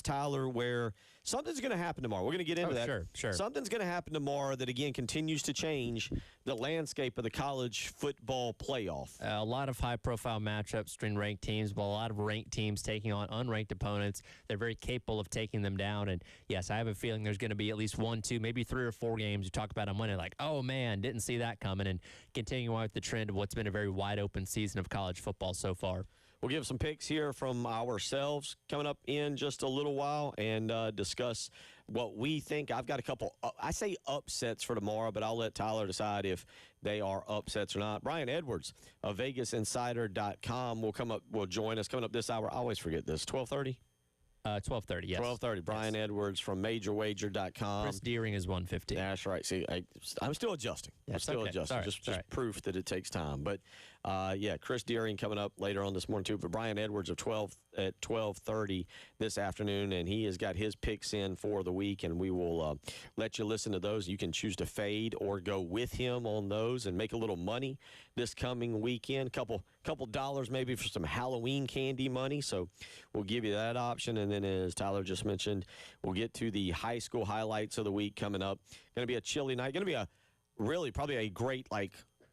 Tyler, where something's going to happen tomorrow. We're going to get into that. Sure. Something's going to happen tomorrow that, again, continues to change the landscape of the college football playoff. A lot of high-profile matchups between ranked teams, but a lot of ranked teams taking on unranked opponents. They're very capable of taking them down. And, yes, I have a feeling there's going to be at least 1, 2, maybe 3 or 4 games you talk about on Monday like, oh, man, didn't see that coming, and continuing on with the trend of what's been a very wide-open season of college football so far. We'll give some picks here from ourselves coming up in just a little while and discuss what we think. I've got a couple, I say upsets for tomorrow, but I'll let Tyler decide if they are upsets or not. Brian Edwards of VegasInsider.com will join us coming up this hour. I always forget this, 12:30? 12:30, yes. 12:30. Brian Edwards from MajorWager.com. Chris Deering is 150. That's right. See, I'm still adjusting. Yeah, I'm still okay. adjusting. Right. Just proof that it takes time. But, Chris Deering coming up later on this morning, too. But Brian Edwards at 12:30 this afternoon, and he has got his picks in for the week, and we will let you listen to those. You can choose to fade or go with him on those and make a little money this coming weekend. Couple dollars maybe for some Halloween candy money. So we'll give you that option. And then, as Tyler just mentioned, we'll get to the high school highlights of the week coming up. Going to be a chilly night. Going to be probably a great,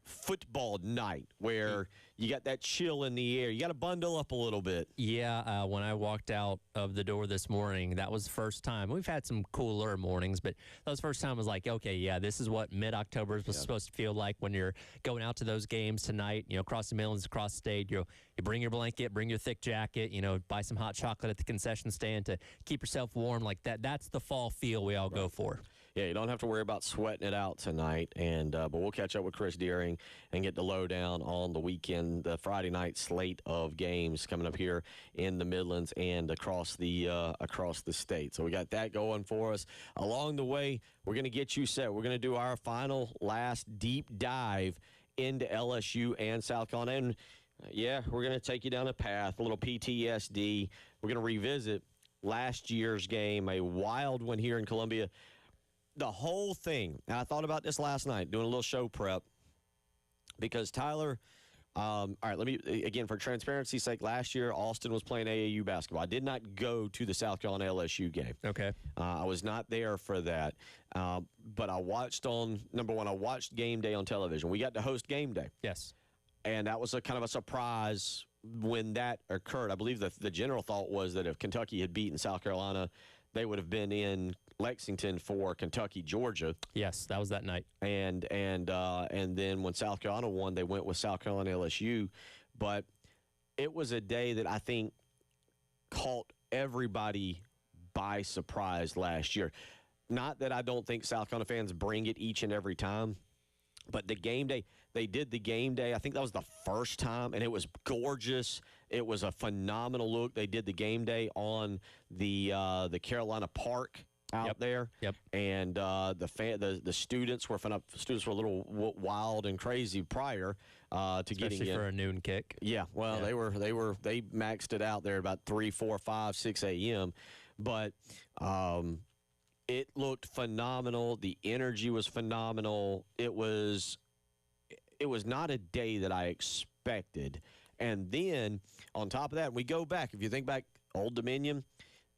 football night where you got that chill in the air. You got to bundle up a little bit. Yeah, when I walked out of the door this morning, that was the first time. We've had some cooler mornings, but that was the first time I was like, okay, yeah, this is what mid-October was supposed to feel like when you're going out to those games tonight, across the Midlands, across the state. You bring your blanket, bring your thick jacket, buy some hot chocolate at the concession stand to keep yourself warm like that. That's the fall feel we all go for. Yeah, you don't have to worry about sweating it out tonight, and but we'll catch up with Chris Deering and get the lowdown on the weekend, the Friday night slate of games coming up here in the Midlands and across the state. So we got that going for us. Along the way, we're going to get you set. We're going to do our last deep dive into LSU and South Carolina. And, we're going to take you down a path, a little PTSD. We're going to revisit last year's game, a wild one here in Columbia. The whole thing, and I thought about this last night doing a little show prep, because Tyler, all right, let me, again, for transparency's sake, last year Austin was playing AAU basketball. I did not go to the South Carolina LSU game. Okay. I was not there for that. But I watched I watched game day on television. We got to host game day. Yes. And that was a kind of a surprise when that occurred. I believe the general thought was that if Kentucky had beaten South Carolina, they would have been in Lexington for Kentucky, Georgia. Yes, that was that night. And then when South Carolina won, they went with South Carolina LSU. But it was a day that I think caught everybody by surprise last year. Not that I don't think South Carolina fans bring it each and every time, but the game day, they did the game day. I think that was the first time, and it was gorgeous. It was a phenomenal look. They did the game day on the Carolina Park out there. Yep. And the students were a little wild and crazy prior to getting in. For a noon kick. Yeah. Well, they maxed it out there about 3, 4, 5, 6 a.m. But it looked phenomenal. The energy was phenomenal. It was not a day that I expected. And then on top of that, we go back. If you think back, Old Dominion,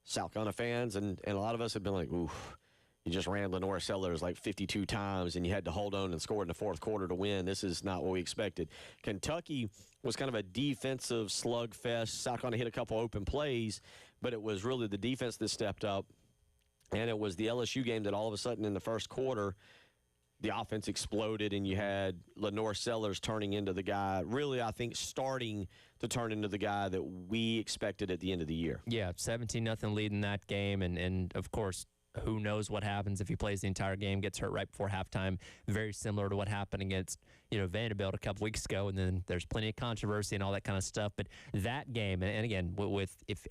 South Carolina fans, and a lot of us have been like, oof, you just ran Lenore Sellers like 52 times, and you had to hold on and score in the fourth quarter to win. This is not what we expected. Kentucky was kind of a defensive slugfest. South Carolina hit a couple open plays, but it was really the defense that stepped up. And it was the LSU game that all of a sudden in the first quarter, the offense exploded, and you had Lenore Sellers turning into the guy, really, I think, starting to turn into the guy that we expected at the end of the year. Yeah, 17-0 lead in that game, and of course, who knows what happens if he plays the entire game, gets hurt right before halftime. Very similar to what happened against Vanderbilt a couple weeks ago, and then there's plenty of controversy and all that kind of stuff. But that game, and again, if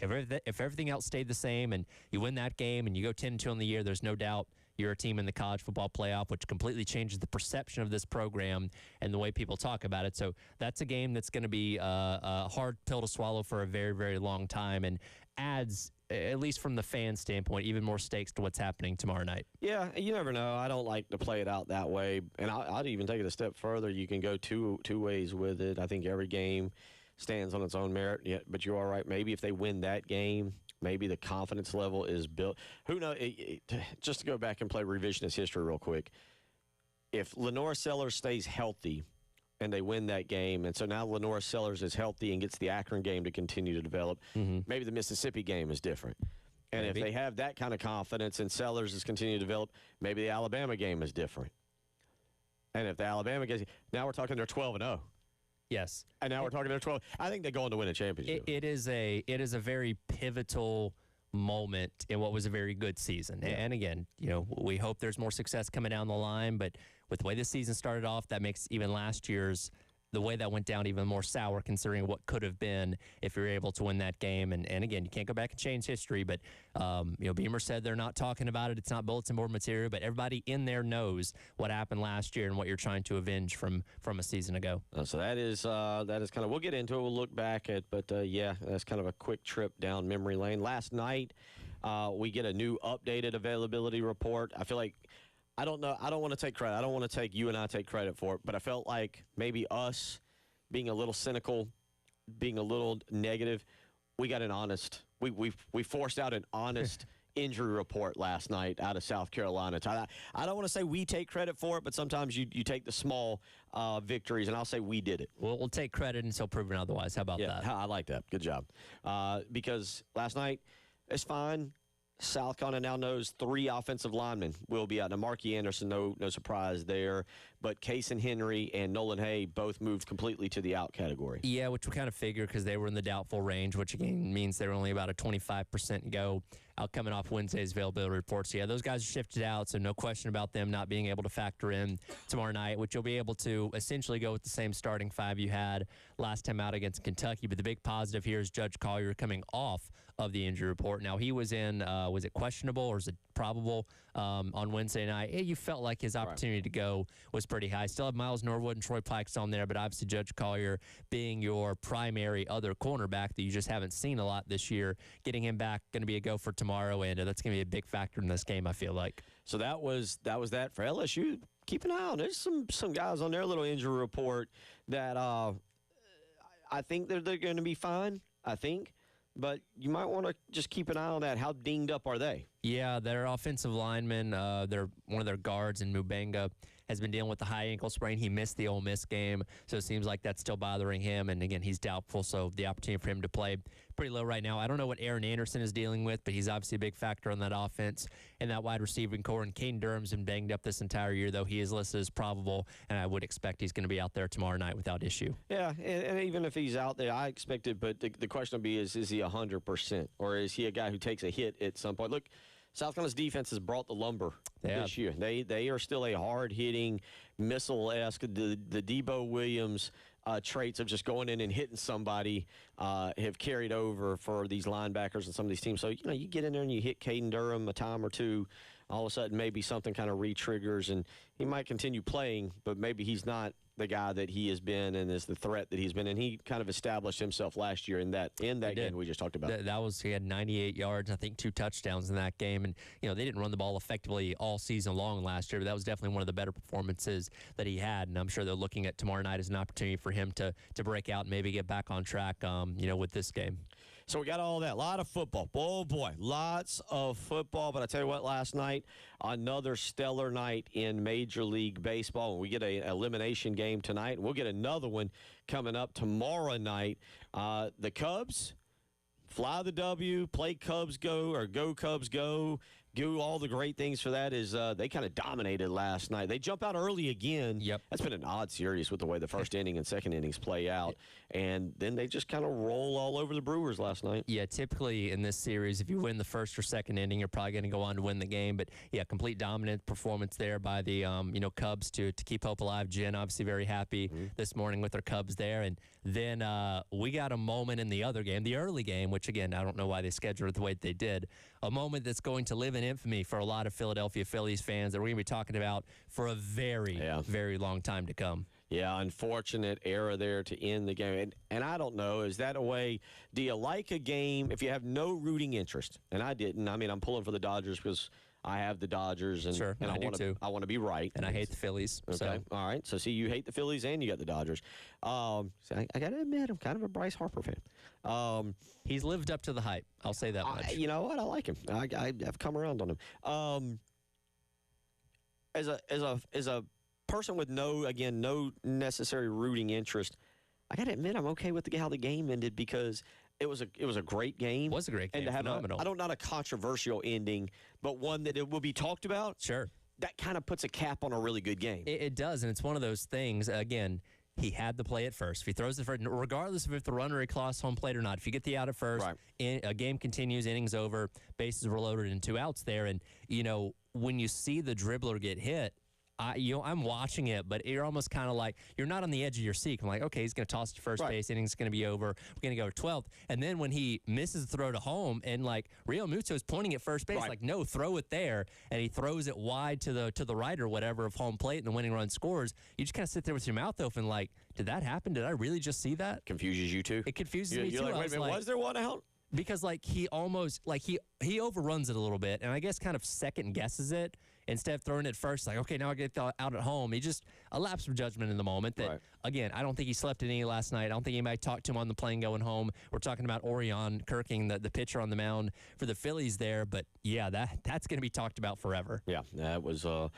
everything else stayed the same and you win that game and you go 10-2 on the year, there's no doubt you're a team in the college football playoff, which completely changes the perception of this program and the way people talk about it. So that's a game that's going to be a hard pill to swallow for a very, very long time, and adds, at least from the fan standpoint, even more stakes to what's happening tomorrow night. Yeah, you never know. I don't like to play it out that way. And I'd even take it a step further. You can go two ways with it. I think every game stands on its own merit. Yeah, but you are right. Maybe if they win that game, maybe the confidence level is built. Who knows? Just to go back and play revisionist history real quick. If Lenore Sellers stays healthy and they win that game, and so now Lenore Sellers is healthy and gets the Akron game to continue to develop, maybe the Mississippi game is different. And if they have that kind of confidence and Sellers is continuing to develop, maybe the Alabama game is different. And if the Alabama game, now we're talking they're 12-0. Yes. And now we're talking they're 12. I think they're going to win a championship. It is a very pivotal moment in what was a very good season. Yeah. And again, we hope there's more success coming down the line, but with the way this season started off, that makes even last year's, the way that went down, even more sour considering what could have been if you're able to win that game. And again, you can't go back and change history, but Beamer said they're not talking about it. It's not bulletin board material, but everybody in there knows what happened last year and what you're trying to avenge from a season ago. So that is kind of, we'll get into it. We'll look back at, but yeah, that's kind of a quick trip down memory lane. Last night, we get a new updated availability report. I feel like, I don't know. I don't want to take credit. I don't want to take you and I take credit for it, but I felt like maybe us being a little cynical, being a little negative, we got an honest. We forced out an honest injury report last night out of South Carolina. I don't want to say we take credit for it, but sometimes you take the small victories, and I'll say we did it. We'll take credit until proven otherwise. How about that? I like that. Good job. Because last night, it's fine. South Carolina now knows 3 offensive linemen will be out. Now, Marky Anderson, no surprise there. But Case and Henry and Nolan Hay both moved completely to the out category. Yeah, which we kind of figured because they were in the doubtful range, which again means they're only about a 25% go out coming off Wednesday's availability reports. So yeah, those guys are shifted out, so no question about them not being able to factor in tomorrow night, which you'll be able to essentially go with the same starting 5 you had last time out against Kentucky. But the big positive here is Judge Collier coming off of the injury report. Now, he was in, was it questionable or is it probable on Wednesday night? You felt like his opportunity to go was pretty high. Still have Miles Norwood and Troy Pikes on there, but obviously Judge Collier being your primary other cornerback that you just haven't seen a lot this year, getting him back going to be a go for tomorrow, and that's going to be a big factor in this game, I feel like. So that was that for LSU. Keep an eye on. There's some guys on their little injury report that I think they're going to be fine, I think. But you might want to just keep an eye on that. How dinged up are they? Yeah, their offensive lineman, one of their guards in Mubenga has been dealing with the high ankle sprain. He missed the Ole Miss game, so it seems like that's still bothering him. And, again, he's doubtful, so the opportunity for him to play pretty low right now. I don't know what Aaron Anderson is dealing with, but he's obviously a big factor on that offense and that wide receiving core. And Caden Durham's been banged up this entire year, though he is listed as probable, and I would expect he's going to be out there tomorrow night without issue. Yeah, and even if he's out there, I expect it, but the question will be is he 100%, or is he a guy who takes a hit at some point? Look, South Carolina's defense has brought the lumber this year. They are still a hard-hitting, missile-esque. The Debo Williams traits of just going in and hitting somebody have carried over for these linebackers and some of these teams. So, you get in there and you hit Caden Durham a time or two, all of a sudden maybe something kind of re-triggers, and he might continue playing, but maybe he's not the guy that he has been and is the threat that he's been. And he kind of established himself last year in that game we just talked about. He had 98 yards, I think 2 touchdowns in that game. And, they didn't run the ball effectively all season long last year, but that was definitely one of the better performances that he had. And I'm sure they're looking at tomorrow night as an opportunity for him to break out and maybe get back on track, with this game. So we got all that. A lot of football. Oh, boy. Lots of football. But I tell you what, last night, another stellar night in Major League Baseball. And we get an elimination game tonight. And we'll get another one coming up tomorrow night. The Cubs fly the W, play Cubs go, or go Cubs go. Do all the great things for that is they kind of dominated last night. They jump out early again. Yep. That's been an odd series with the way the first inning and second innings play out. And then they just kind of roll all over the Brewers last night. Yeah, typically in this series, if you win the first or second inning, you're probably going to go on to win the game. But, yeah, complete dominant performance there by the, Cubs to keep hope alive. Jen, obviously very happy this morning with their Cubs there. And then we got a moment in the other game, the early game, which, again, I don't know why they scheduled it the way that they did, a moment that's going to live in infamy for a lot of Philadelphia Phillies fans that we're going to be talking about for a very, very long time to come. Yeah, unfortunate error there to end the game. And I don't know, is that a way, do you like a game if you have no rooting interest? And I didn't. I mean, I'm pulling for the Dodgers because I have the Dodgers, and, Sure, and I do too. I want to be right. And I hate the Phillies. Okay, So. all right. So see, you hate the Phillies and you got the Dodgers. So I got to admit, I'm kind of a Bryce Harper fan. He's lived up to the hype. I'll say that much. You know what? I like him. I've come around on him. As a person with no necessary rooting interest, I got to admit I'm okay with how the game ended because it was a great game. It was a great game. And to have phenomenal. not a controversial ending, but one that it will be talked about. Sure. That kind of puts a cap on a really good game. It does, and it's one of those things. Again, he had the play at first. If he throws it first, regardless of if the runner crossed home plate or not, if you get the out at first, right. A game continues, innings over, bases were loaded, and 2 outs there. And when you see the dribbler get hit, I'm watching it, but you're almost kind of like you're not on the edge of your seat. I'm like, okay, he's going to toss to first base. Inning's going to be over. We're going to go to 12th. And then when he misses the throw to home, and like Real Muto is pointing at first base, like, no, throw it there, and he throws it wide to the right or whatever of home plate, and the winning run scores. You just kind of sit there with your mouth open, like, did that happen? Did I really just see that? Confuses you too. It confuses me you're too. Like, wait a minute, was there one out? Because like he almost like he overruns it a little bit, and I guess kind of second guesses it instead of throwing it first. Like, okay, now I get out at home. He just a lapse of judgment in the moment. That again, I don't think he slept any last night. I don't think anybody talked to him on the plane going home. We're talking about Orion Kirking, the pitcher on the mound for the Phillies there. But yeah, that's going to be talked about forever. Yeah, that was a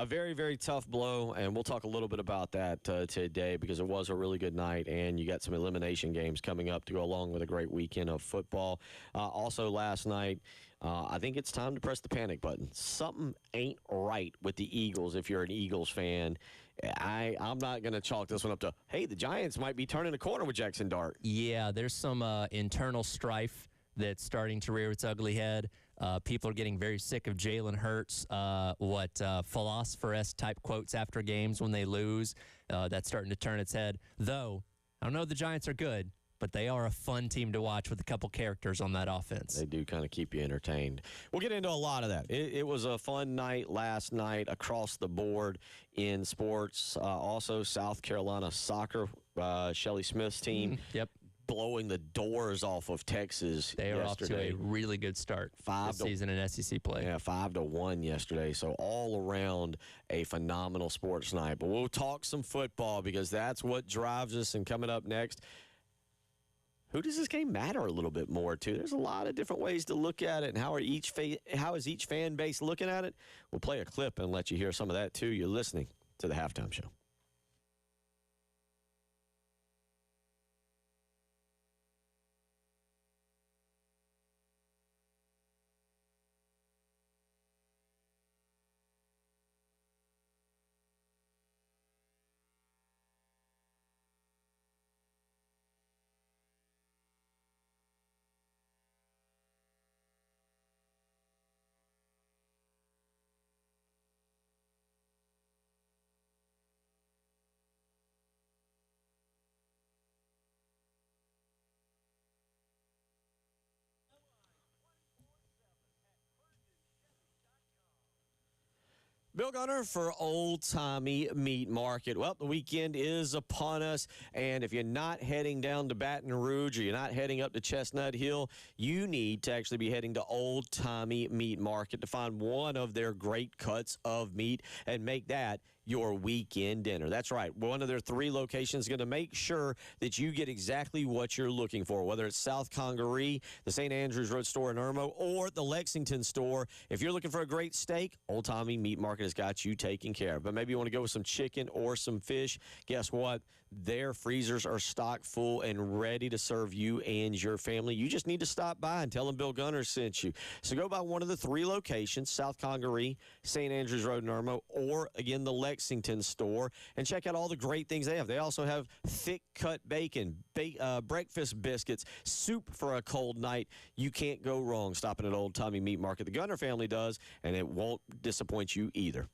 very, very tough blow, and we'll talk a little bit about that today because it was a really good night, and you got some elimination games coming up to go along with a great weekend of football. Also last night, I think it's time to press the panic button. Something ain't right with the Eagles if you're an Eagles fan. I'm not going to chalk this one up to, hey, the Giants might be turning the corner with Jackson Dart. Yeah, there's some internal strife that's starting to rear its ugly head. People are getting very sick of Jalen Hurts, philosopher-esque type quotes after games when they lose. That's starting to turn its head. Though, I don't know the Giants are good, but they are a fun team to watch with a couple characters on that offense. They do kind of keep you entertained. We'll get into a lot of that. It was a fun night last night across the board in sports. Also, South Carolina soccer, Shelley Smith's team. Yep. Blowing the doors off of Texas. They are yesterday. off to a really good start this season in SEC play. Yeah, 5-1 yesterday. So all around a phenomenal sports night. But we'll talk some football because that's what drives us. And coming up next, who does this game matter a little bit more to? There's a lot of different ways to look at it, and how is each fan base looking at it? We'll play a clip and let you hear some of that too. You're listening to the Halftime Show. Bill Gunner for Old Tommy Meat Market. Well, the weekend is upon us, and if you're not heading down to Baton Rouge or you're not heading up to Chestnut Hill, you need to actually be heading to Old Tommy Meat Market to find one of their great cuts of meat and make that your weekend dinner. That's right. One of their 3 locations is going to make sure that you get exactly what you're looking for, whether it's South Congaree, the St. Andrews Road store in Irmo, or the Lexington store. If you're looking for a great steak, Old Tommy Meat Market has got you taken care of. But maybe you want to go with some chicken or some fish. Guess what? Their freezers are stocked full and ready to serve you and your family. You just need to stop by and tell them Bill Gunner sent you. So go by one of the 3 locations, South Congaree, St. Andrews Road in Irmo, or, again, the Lexington store, and check out all the great things they have. They also have thick-cut bacon, breakfast biscuits, soup for a cold night. You can't go wrong stopping at Old Tommy Meat Market. The Gunner family does, and it won't disappoint you either.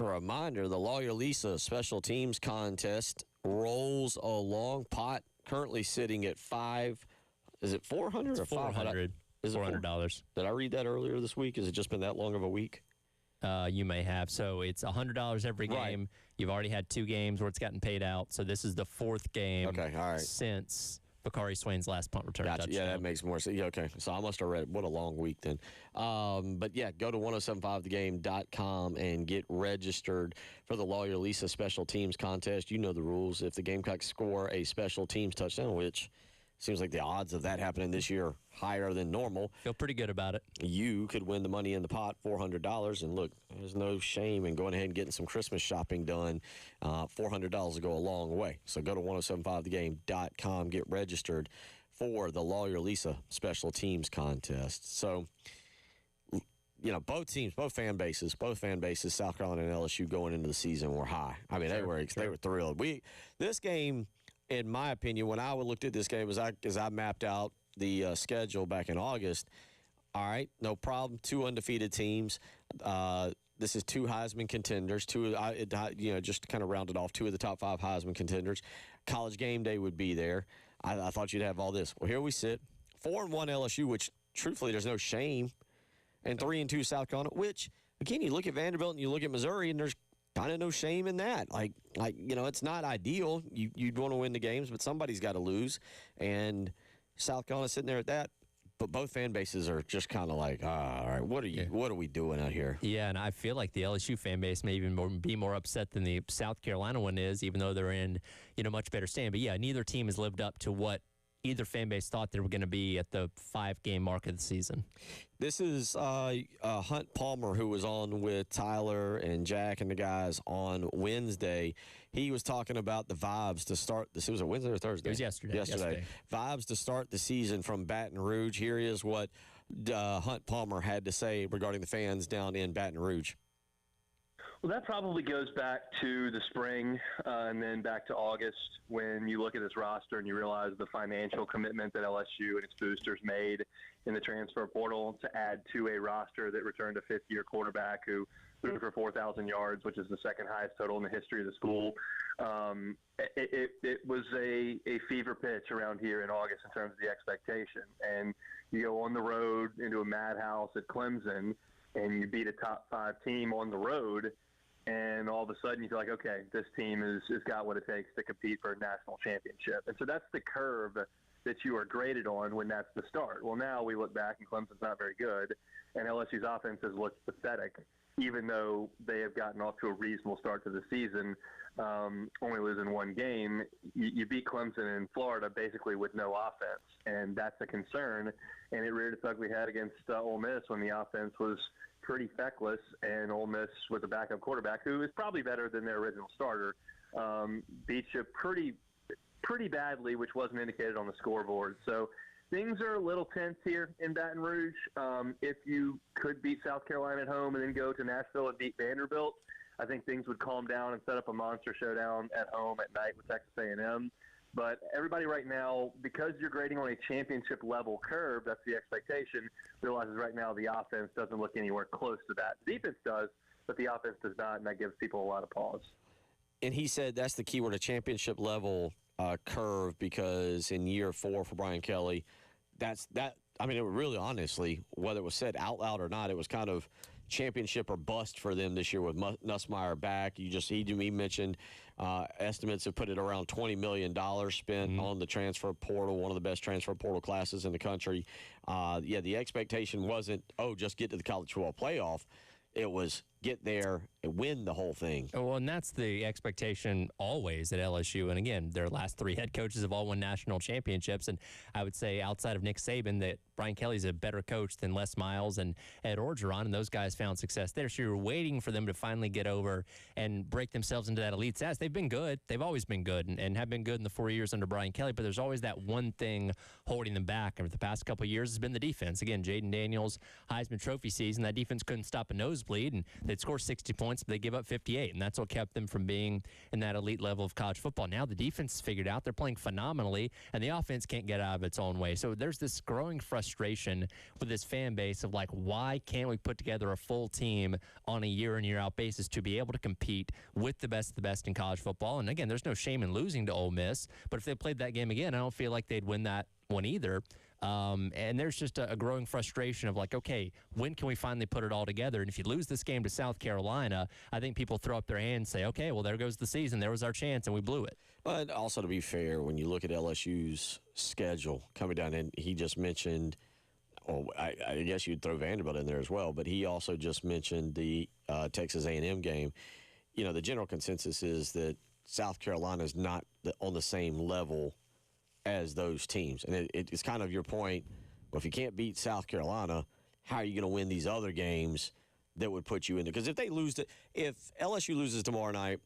A reminder, the Lawyer Lisa Special Teams Contest rolls along. Pot currently sitting at is it 400 or 500? Is it $400? Did I read that earlier this week? Has it just been that long of a week? You may have. So it's $100 every game. Right. You've already had 2 games where it's gotten paid out. So this is the 4th game since Bakari Swain's last punt return touchdown. Yeah, that makes more sense. Yeah, okay. So I must have read. What a long week then. But yeah, go to 1075thegame.com and get registered for the Lawyer Lisa Special Teams Contest. You know the rules. If the Gamecocks score a special teams touchdown, which seems like the odds of that happening this year are higher than normal. Feel pretty good about it. You could win the money in the pot, $400. And look, there's no shame in going ahead and getting some Christmas shopping done. $400 will go a long way. So go to 1075thegame.com, get registered for the Lawyer Lisa Special Teams Contest. So, you know, both fan bases, South Carolina and LSU going into the season were high. I mean, they were thrilled. This game, in my opinion, when I looked at this game, as I mapped out the schedule back in August, all right, no problem. 2 undefeated teams. This is 2 Heisman contenders. Just to kind of round it off, 2 of the top 5 Heisman contenders. College game day would be there. I thought you'd have all this. Well, here we sit. 4-1 LSU, which truthfully there's no shame, and 3-2 South Carolina. Which again, you look at Vanderbilt and you look at Missouri, and there's kind of no shame in that. Like it's not ideal. You'd want to win the games, but somebody's got to lose. And South Carolina sitting there at that. But both fan bases are just kind of like, all right, what are we doing out here? Yeah, and I feel like the LSU fan base may even be more upset than the South Carolina one is, even though they're in much better stand. But yeah, neither team has lived up to what either fan base thought they were going to be at the 5-game mark of the season. This is Hunt Palmer, who was on with Tyler and Jack and the guys on Wednesday. He was talking about the vibes to start this. Was it Wednesday or Thursday? It was yesterday. Vibes to start the season from Baton Rouge. Here is what Hunt Palmer had to say regarding the fans down in Baton Rouge. Well, that probably goes back to the spring and then back to August when you look at this roster and you realize the financial commitment that LSU and its boosters made in the transfer portal to add to a roster that returned a 5th-year quarterback who threw for 4,000 yards, which is the 2nd highest total in the history of the school. It was a fever pitch around here in August in terms of the expectation. And you go on the road into a madhouse at Clemson and you beat a top 5 team on the road, and all of a sudden you feel like, okay, this team has got what it takes to compete for a national championship. And so that's the curve that you are graded on when that's the start. Well, now we look back and Clemson's not very good, and LSU's offense has looked pathetic, even though they have gotten off to a reasonable start to the season, only losing 1 game. You beat Clemson in Florida basically with no offense, and that's a concern. And it reared its ugly head against Ole Miss when the offense was pretty feckless, and Ole Miss with a backup quarterback who is probably better than their original starter, beat you pretty badly, which wasn't indicated on the scoreboard. So things are a little tense here in Baton Rouge. If you could beat South Carolina at home and then go to Nashville and beat Vanderbilt, I think things would calm down and set up a monster showdown at home at night with Texas A&M. But everybody right now, because you're grading on a championship-level curve, that's the expectation, realizes right now the offense doesn't look anywhere close to that. The defense does, but the offense does not, and that gives people a lot of pause. And he said that's the key word, a championship-level curve, because in year 4 for Brian Kelly, it really, honestly, whether it was said out loud or not, it was kind of championship or bust for them this year with Nussmeier back. He mentioned estimates have put it around $20 million spent on the transfer portal, one of the best transfer portal classes in the country. The expectation wasn't, just get to the college football playoff. It was get there and win the whole thing. Well, and that's the expectation always at LSU. And again, their last 3 head coaches have all won national championships. And I would say outside of Nick Saban that Brian Kelly's a better coach than Les Miles and Ed Orgeron, and those guys found success there. So you're waiting for them to finally get over and break themselves into that elite status. They've been good. They've always been good and have been good in the 4 years under Brian Kelly, but there's always that one thing holding them back. And for the past couple of years has been the defense. Again, Jaden Daniels, Heisman Trophy season, that defense couldn't stop a nosebleed, and They'd score 60 points, but they give up 58, and that's what kept them from being in that elite level of college football. Now the defense is figured out. They're playing phenomenally, and the offense can't get out of its own way. So there's this growing frustration with this fan base of like, why can't we put together a full team on a year in, year out basis to be able to compete with the best of the best in college football? And again, there's no shame in losing to Ole Miss, but if they played that game again, I don't feel like they'd win that one either. And there's just a growing frustration of like, okay, when can we finally put it all together? And if you lose this game to South Carolina, I think people throw up their hands and say, okay, well, there goes the season. There was our chance, and we blew it. But also, to be fair, when you look at LSU's schedule coming down, and he just mentioned, well, I guess you'd throw Vanderbilt in there as well, but he also just mentioned the Texas A&M game. You know, the general consensus is that South Carolina is not on the same level as those teams. And it's kind of your point. Well, if you can't beat South Carolina, how are you going to win these other games that would put you in there? Because if LSU loses tomorrow night,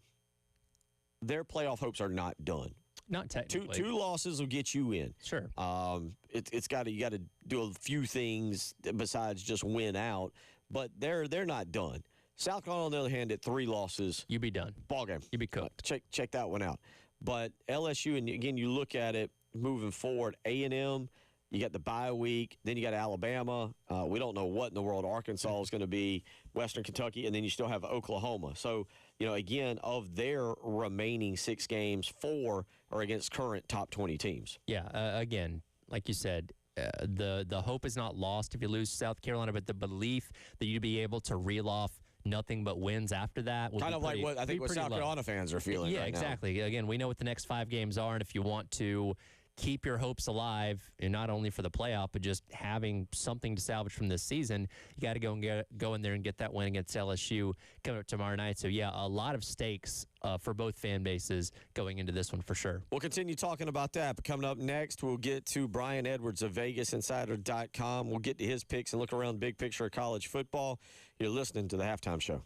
their playoff hopes are not done. Not technically. Two losses will get you in. Sure. You got to do a few things besides just win out, but they're not done. South Carolina, on the other hand, at 3 losses, You'd be done. Ball game. You'd be cooked. Check that one out. But LSU, and again, you look at it moving forward. A&M, you got the bye week. Then you got Alabama. We don't know what in the world Arkansas is going to be. Western Kentucky, and then you still have Oklahoma. So, you know, again, of their remaining 6 games, 4 are against current top 20 teams. Yeah. Again, like you said, the hope is not lost if you lose South Carolina, but the belief that you'd be able to reel off nothing but wins after that. Kind of like what I think what South Carolina fans are feeling right exactly. Now. Again, we know what the next 5 games are, and if you want to keep your hopes alive, and not only for the playoff, but just having something to salvage from this season, you got to go in there and get that win against LSU coming up tomorrow night. So, yeah, a lot of stakes for both fan bases going into this one for sure. We'll continue talking about that, but coming up next, we'll get to Brian Edwards of VegasInsider.com. We'll get to his picks and look around the big picture of college football. You're listening to the Halftime Show.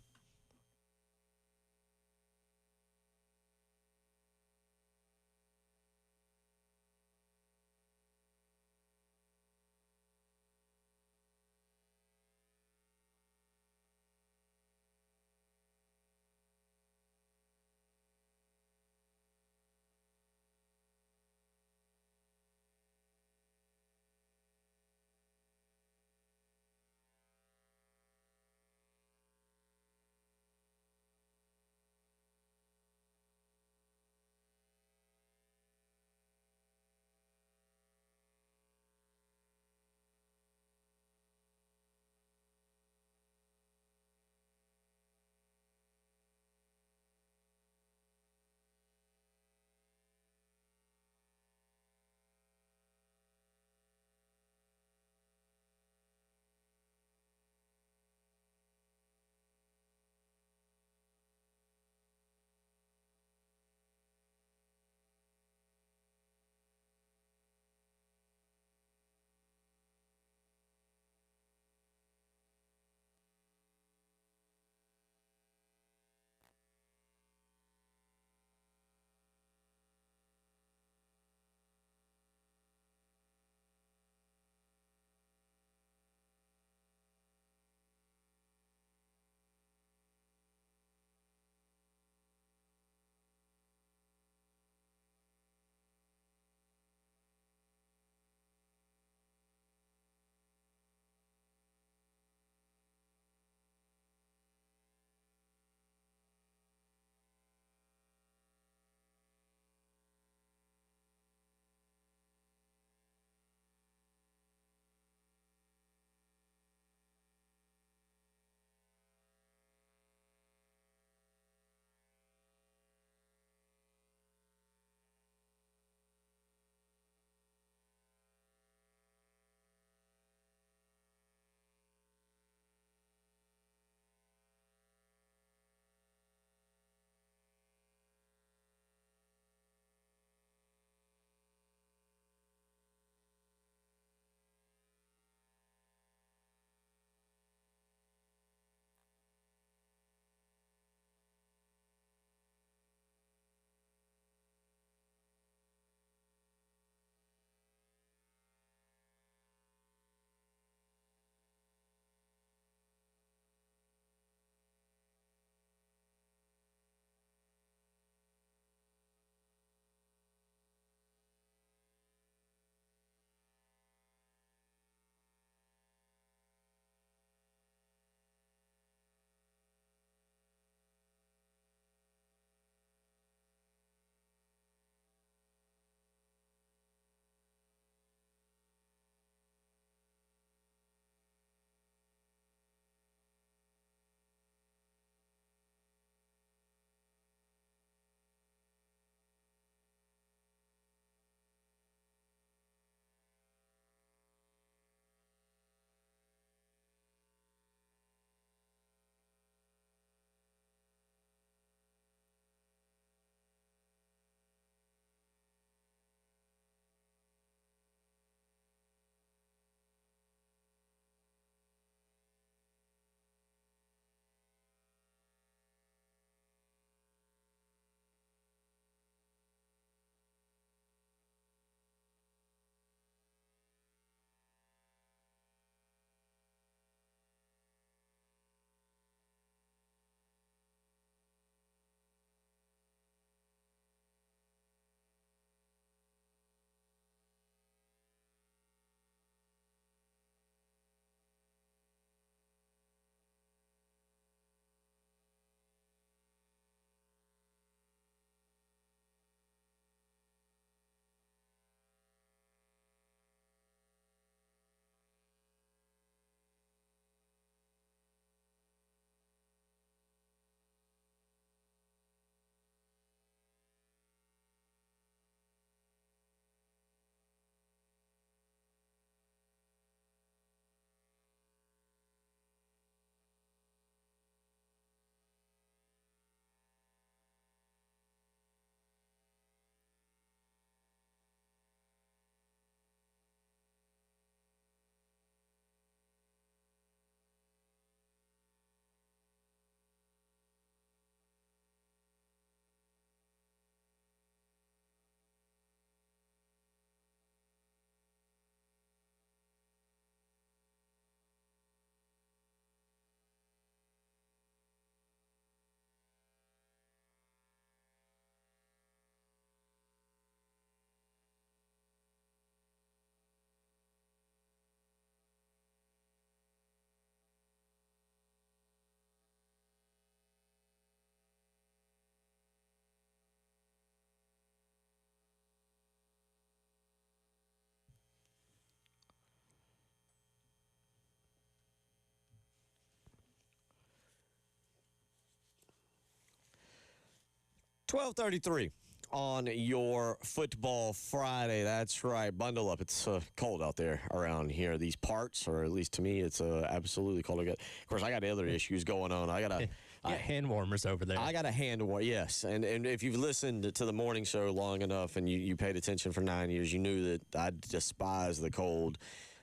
12:33 on your football Friday. That's right. Bundle up. It's cold out there around here. These parts, or at least to me, it's absolutely cold. Of course, I got other issues going on. I got hand warmers over there. I got a hand warmer, yes. And if you've listened to the morning show long enough and you paid attention for 9 years, you knew that I despise the cold.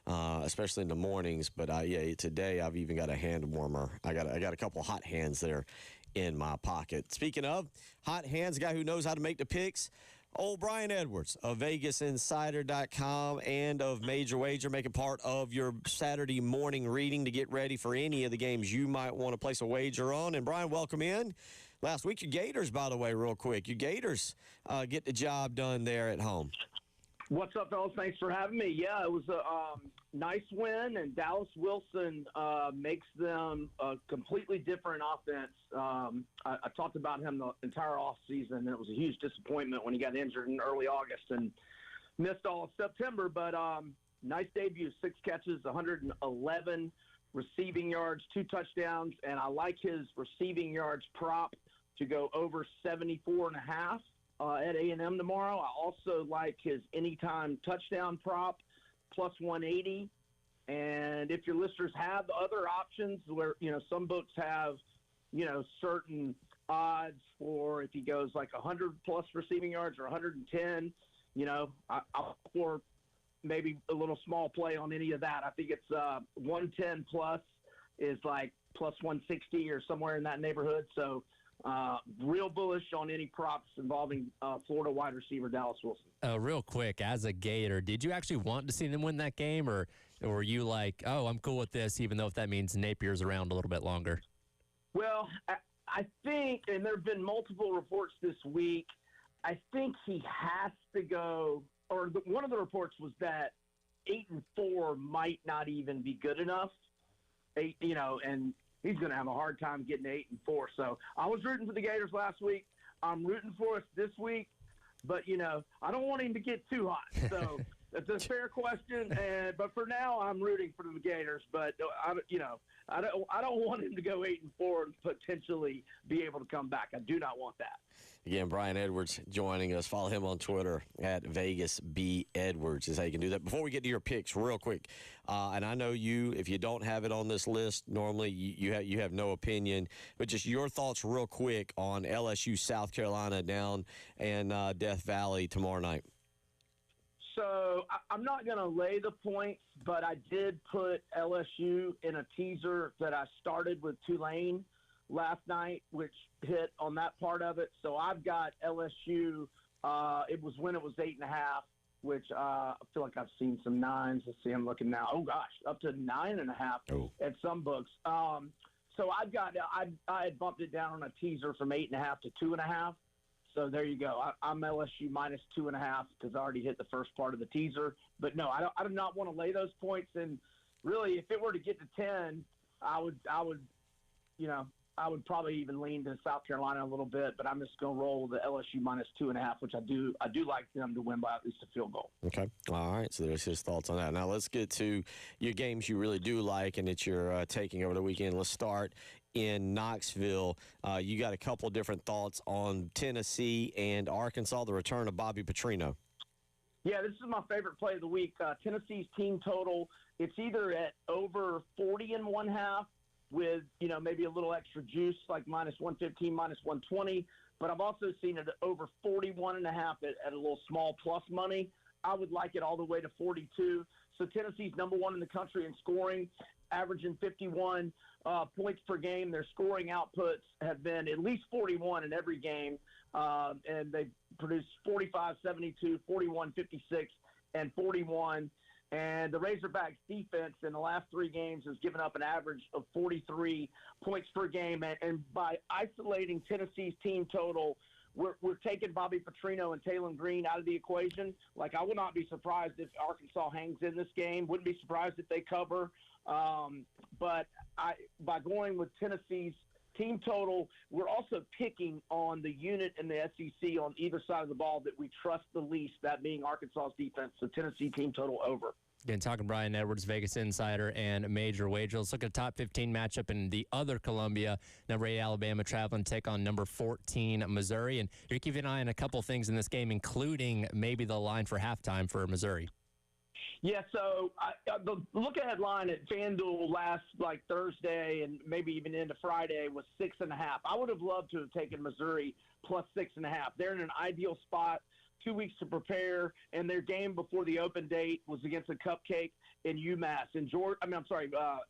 Especially in the mornings, but today I've even got a hand warmer. I got a couple hot hands there in my pocket. Speaking of hot hands, a guy who knows how to make the picks, old Brian Edwards of VegasInsider.com and of Major Wager, make it part of your Saturday morning reading to get ready for any of the games you might want to place a wager on. And Brian, welcome in. Last week, your Gators, by the way, real quick. Your Gators get the job done there at home. What's up, fellas? Thanks for having me. Yeah, it was a nice win, and Dallas Wilson makes them a completely different offense. I talked about him the entire offseason, and it was a huge disappointment when he got injured in early August and missed all of September. But nice debut, 6 catches, 111 receiving yards, 2 touchdowns, and I like his receiving yards prop to go over 74.5. At A&M tomorrow. I also like his anytime touchdown prop, plus 180. And if your listeners have other options where, some books have, certain odds for if he goes like 100-plus receiving yards or 110, I'll for maybe a little small play on any of that. I think it's 110-plus is like plus 160 or somewhere in that neighborhood. So, real bullish on any props involving Florida wide receiver Dallas Wilson. Real quick, as a Gator, did you actually want to see them win that game, or were you like, oh, I'm cool with this, even though if that means Napier's around a little bit longer? Well, I think, and there have been multiple reports this week, I think he has to go, or one of the reports was that 8-4 might not even be good enough, and he's going to have a hard time getting to 8-4. So I was rooting for the Gators last week. I'm rooting for us this week, but I don't want him to get too hot. So that's a fair question. But for now, I'm rooting for the Gators. But I don't want him to go 8-4 and potentially be able to come back. I do not want that. Again, Brian Edwards joining us. Follow him on Twitter at VegasBEdwards is how you can do that. Before we get to your picks, real quick, and I know if you don't have it on this list, normally you have no opinion, but just your thoughts real quick on LSU South Carolina down in Death Valley tomorrow night. So I'm not going to lay the points, but I did put LSU in a teaser that I started with Tulane last night, which hit on that part of it. So I've got LSU. It was when it was 8.5, which I feel like I've seen some 9s. Let's see, I'm looking now. Oh gosh, up to 9.5 at some books. So I had bumped it down on a teaser from 8.5 to 2.5. So there you go. I'm LSU minus 2.5 because I already hit the first part of the teaser. But no, I do not want to lay those points. And really, if it were to get to 10, I would probably even lean to South Carolina a little bit, but I'm just going to roll the LSU minus 2.5, which I do like them to win by at least a field goal. Okay. All right. So there's his thoughts on that. Now let's get to your games you really do like and that you're taking over the weekend. Let's start in Knoxville. You got a couple different thoughts on Tennessee and Arkansas, the return of Bobby Petrino. Yeah, this is my favorite play of the week. Tennessee's team total, it's either at over 40.5 with, maybe a little extra juice like minus 115, minus 120. But I've also seen it at over 41.5 at a little small plus money. I would like it all the way to 42. So Tennessee's number 1 in the country in scoring, averaging 51 points per game. Their scoring outputs have been at least 41 in every game, and they produced 45, 72, 41, 56, and 41. And the Razorbacks defense in the last 3 games has given up an average of 43 points per game. And by isolating Tennessee's team total, we're taking Bobby Petrino and Taylon Green out of the equation. Like, I would not be surprised if Arkansas hangs in this game. Wouldn't be surprised if they cover. But by going with Tennessee's team total, we're also picking on the unit in the SEC on either side of the ball that we trust the least, that being Arkansas's defense. So Tennessee team total over. Again, talking Brian Edwards, Vegas Insider, and Major Wager. Let's look at a top 15 matchup in the other Columbia. Number 8, Alabama, traveling to take on number 14, Missouri. And you're keeping an eye on a couple things in this game, including maybe the line for halftime for Missouri. Yeah, so the look-ahead line at FanDuel last Thursday and maybe even into Friday was 6.5. I would have loved to have taken Missouri plus 6.5. They're in an ideal spot. 2 weeks to prepare, and their game before the open date was against a cupcake in UMass. And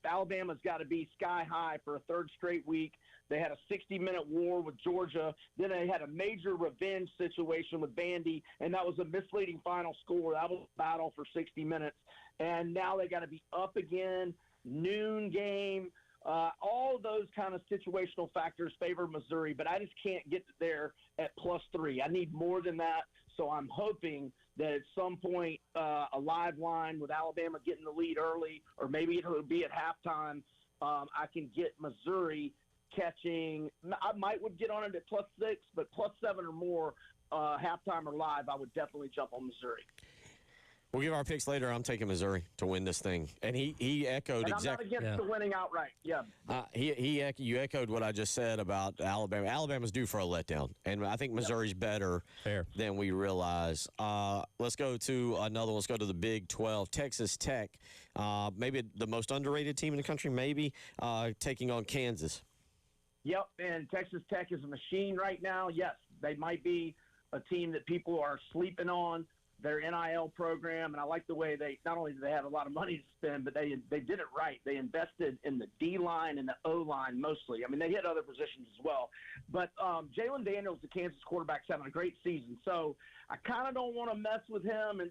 Alabama's got to be sky high for a third straight week. They had a 60-minute war with Georgia. Then they had a major revenge situation with Vandy, and that was a misleading final score. That was a battle for 60 minutes. And now they got to be up again, noon game. All those kind of situational factors favor Missouri, but I just can't get there at +3. I need more than that. So I'm hoping that at some point a live line with Alabama getting the lead early, or maybe it'll be at halftime, I can get Missouri catching. I would get on it at +6, but +7 or more halftime or live, I would definitely jump on Missouri. We'll give our picks later. I'm taking Missouri to win this thing, and he echoed exactly. I'm not against the winning outright. Yeah. You echoed what I just said about Alabama. Alabama's due for a letdown, and I think Missouri's better than we realize. Let's go to another one. Let's go to the Big 12. Texas Tech, maybe the most underrated team in the country, maybe taking on Kansas. Yep, and Texas Tech is a machine right now. Yes, they might be a team that people are sleeping on. Their NIL program, and I like the way they not only do they have a lot of money to spend, but they did it right. They invested in the D line and the O line mostly. I mean, they hit other positions as well. But Jalen Daniels, the Kansas quarterback, is having a great season. So I kind of don't want to mess with him and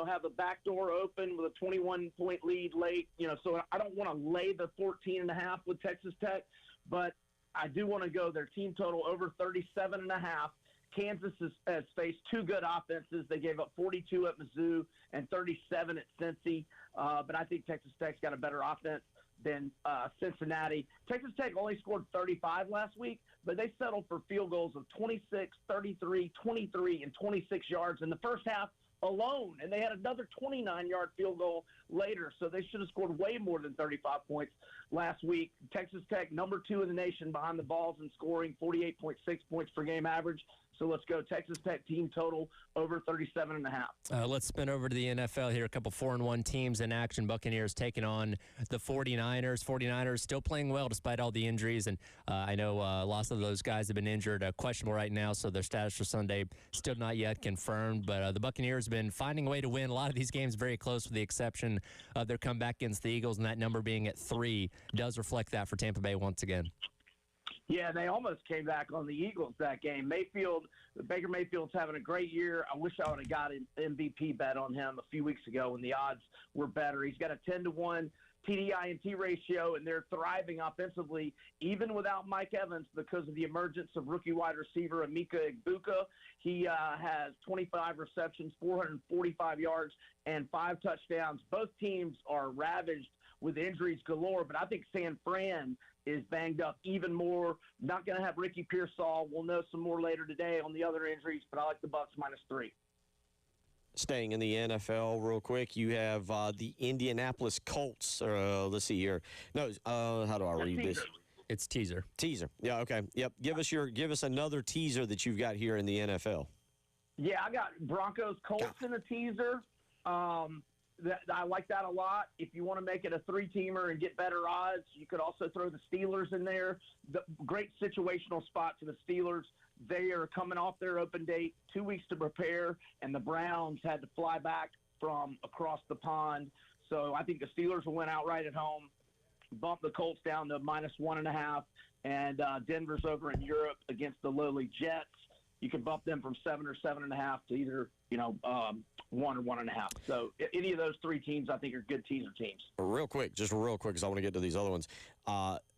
have a back door open with a 21-point lead late. So I don't want to lay the 14.5 with Texas Tech, but I do want to go their team total over 37.5. Kansas has faced two good offenses. They gave up 42 at Mizzou and 37 at Cincy. But I think Texas Tech's got a better offense than Cincinnati. Texas Tech only scored 35 last week, but they settled for field goals of 26, 33, 23, and 26 yards in the first half alone. And they had another 29-yard field goal later. So they should have scored way more than 35 points last week. Texas Tech, number 2 in the nation behind the balls and scoring, 48.6 points per game average. So let's go Texas Tech team total over 37.5. Let's spin over to the NFL here. A couple 4-1 teams in action. Buccaneers taking on the 49ers. 49ers still playing well despite all the injuries. And I know lots of those guys have been injured, questionable right now, so their status for Sunday still not yet confirmed. But the Buccaneers have been finding a way to win. A lot of these games very close with the exception of their comeback against the Eagles, and that number being at 3 does reflect that for Tampa Bay once again. Yeah, they almost came back on the Eagles that game. Baker Mayfield's having a great year. I wish I would have got an MVP bet on him a few weeks ago when the odds were better. He's got a 10-to-1 TD-INT ratio, and they're thriving offensively, even without Mike Evans, because of the emergence of rookie wide receiver Emeka Egbuka. He has 25 receptions, 445 yards, and 5 touchdowns. Both teams are ravaged with injuries galore, but I think San Fran is banged up even more. Not going to have Ricky Pearsall. We'll know some more later today on the other injuries, but I like the Bucs -3. Staying in the NFL real quick, you have the Indianapolis Colts. Let's see here. No, how do I read this? It's teaser. Teaser. Yeah, okay. Yep. Give us another teaser that you've got here in the NFL. Yeah, I got Broncos Colts in a teaser. I like that a lot. If you want to make it a 3-teamer and get better odds, you could also throw the Steelers in there. The great situational spot for the Steelers. They are coming off their open date, 2 weeks to prepare, and the Browns had to fly back from across the pond. So I think the Steelers will win outright at home, bump the Colts down to -1.5, and Denver's over in Europe against the lowly Jets. You can bump them from 7 or 7.5 to either 1 or 1.5. So any of those 3 teams, I think, are good teaser teams. Real quick, because I want to get to these other ones.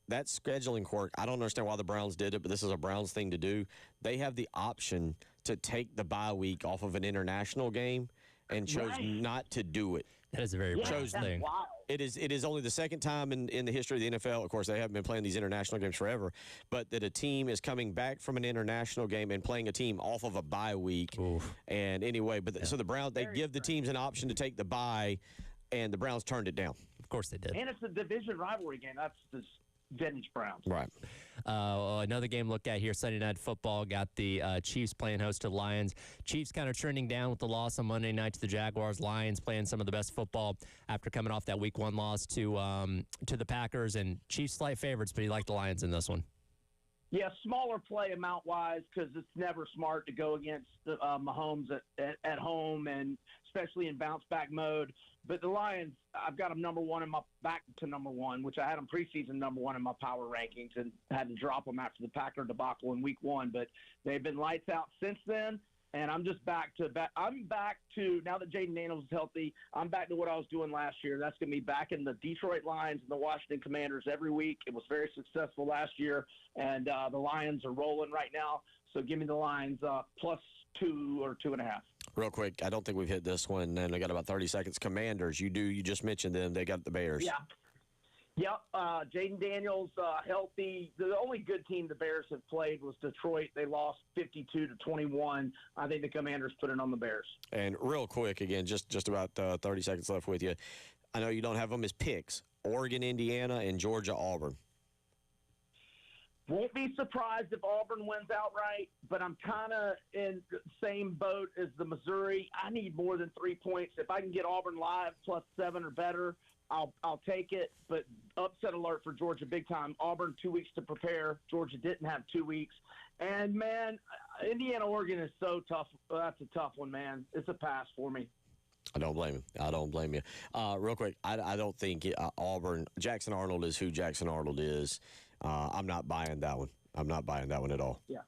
That scheduling quirk, I don't understand why the Browns did it, but this is a Browns thing to do. They have the option to take the bye week off of an international game and chose not to do it. That is a very Browns thing. Wild. It is only the second time in the history of the NFL. Of course, they haven't been playing these international games forever, but that a team is coming back from an international game and playing a team off of a bye week. Oof. And anyway, so the Browns, they give the teams an option to take the bye. and the Browns turned it down. Of course they did. And it's a division rivalry game. That's just vintage Browns. Right. Another game looked at here, Sunday Night Football, got the Chiefs playing host to the Lions. Chiefs kind of trending down with the loss on Monday night to the Jaguars. Lions playing some of the best football after coming off that Week 1 loss to the Packers. And Chiefs slight favorites, but you like the Lions in this one. Yeah, smaller play amount-wise because it's never smart to go against Mahomes at home, and especially in bounce-back mode. But the Lions, I've got them number one back to number one, which I had them preseason number one in my power rankings and had to drop them after the Packer debacle in Week 1. But they've been lights out since then. And I'm just back to now that Jaden Daniels is healthy, I'm back to what I was doing last year. That's going to be back in the Detroit Lions and the Washington Commanders every week. It was very successful last year, and the Lions are rolling right now. So give me the Lions +2 or 2.5. Real quick, I don't think we've hit this one, and I got about 30 seconds. Commanders, you just mentioned them. They got the Bears. Yeah. Yep, Jaden Daniels healthy. The only good team the Bears have played was Detroit. They lost 52-21. I think the Commanders put it on the Bears. And real quick, again, just about 30 seconds left with you. I know you don't have them as picks. Oregon, Indiana, and Georgia, Auburn. Won't be surprised if Auburn wins outright, but I'm kind of in the same boat as the Missouri. I need more than 3 points. If I can get Auburn live +7 or better, I'll take it, but upset alert for Georgia big time. Auburn 2 weeks to prepare. Georgia didn't have 2 weeks. And, man, Indiana, Oregon is so tough. That's a tough one, man. It's a pass for me. I don't blame you. Real quick, I don't think Auburn – Jackson Arnold is who Jackson Arnold is. I'm not buying that one. I'm not buying that one at all. Yeah.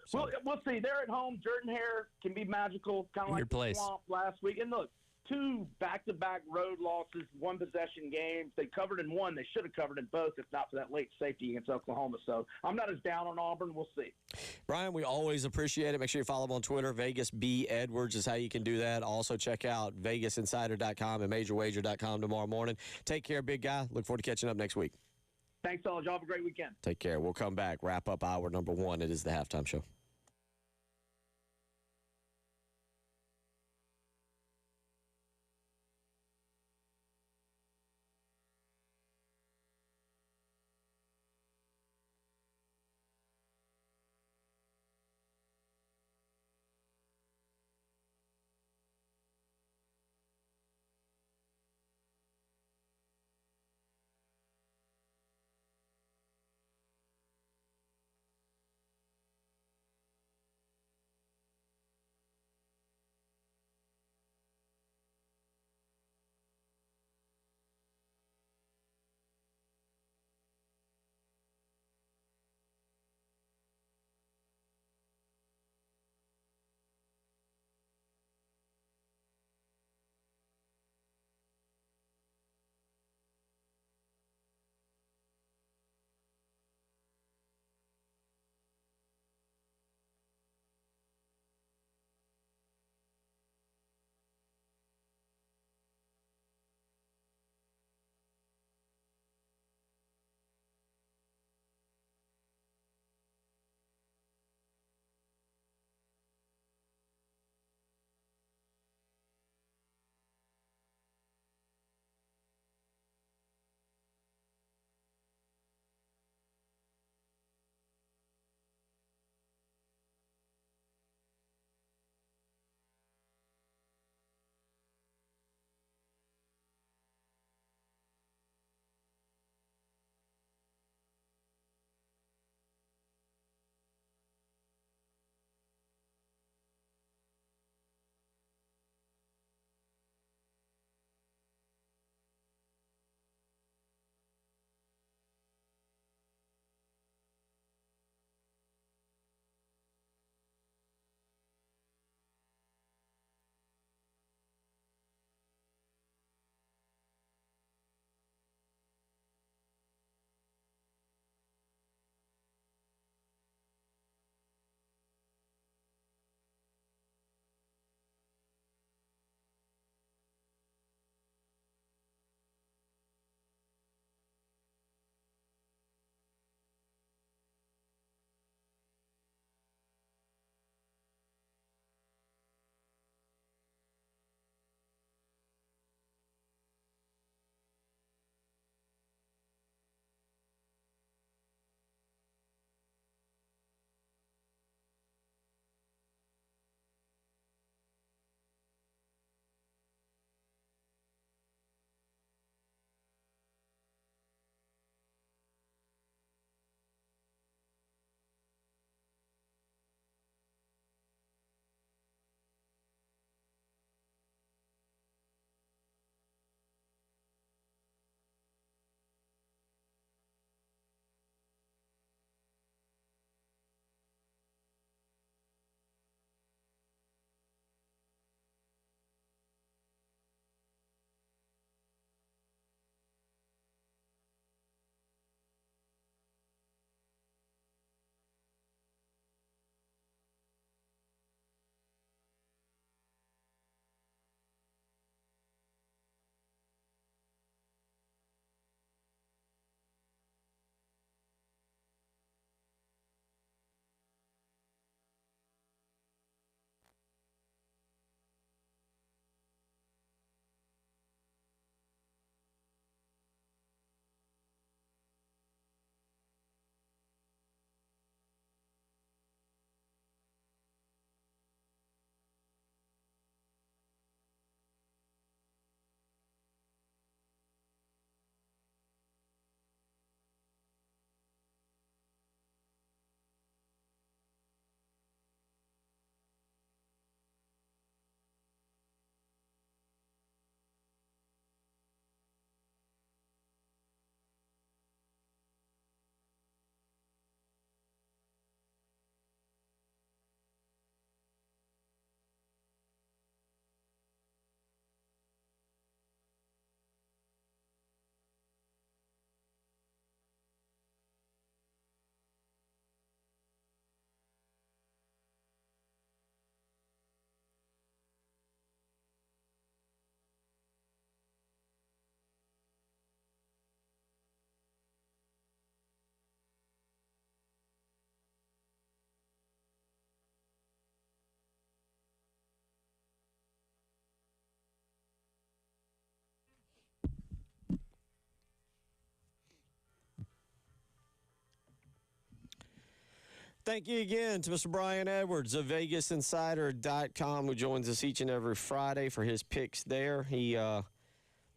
So. Well, we'll see. They're at home. Jordan-Hare can be magical, kind of like the Swamp last week. And, look, 2 back-to-back road losses, 1-possession games. They covered in one. They should have covered in both if not for that late safety against Oklahoma. So I'm not as down on Auburn. We'll see. Brian, we always appreciate it. Make sure you follow him on Twitter. Vegas B. Edwards is how you can do that. Also, check out VegasInsider.com and MajorWager.com tomorrow morning. Take care, big guy. Look forward to catching up next week. Thanks, all. Y'all have a great weekend. Take care. We'll come back, wrap up hour number 1. It is the halftime show. Thank you again to Mr. Brian Edwards of VegasInsider.com, who joins us each and every Friday for his picks there. He,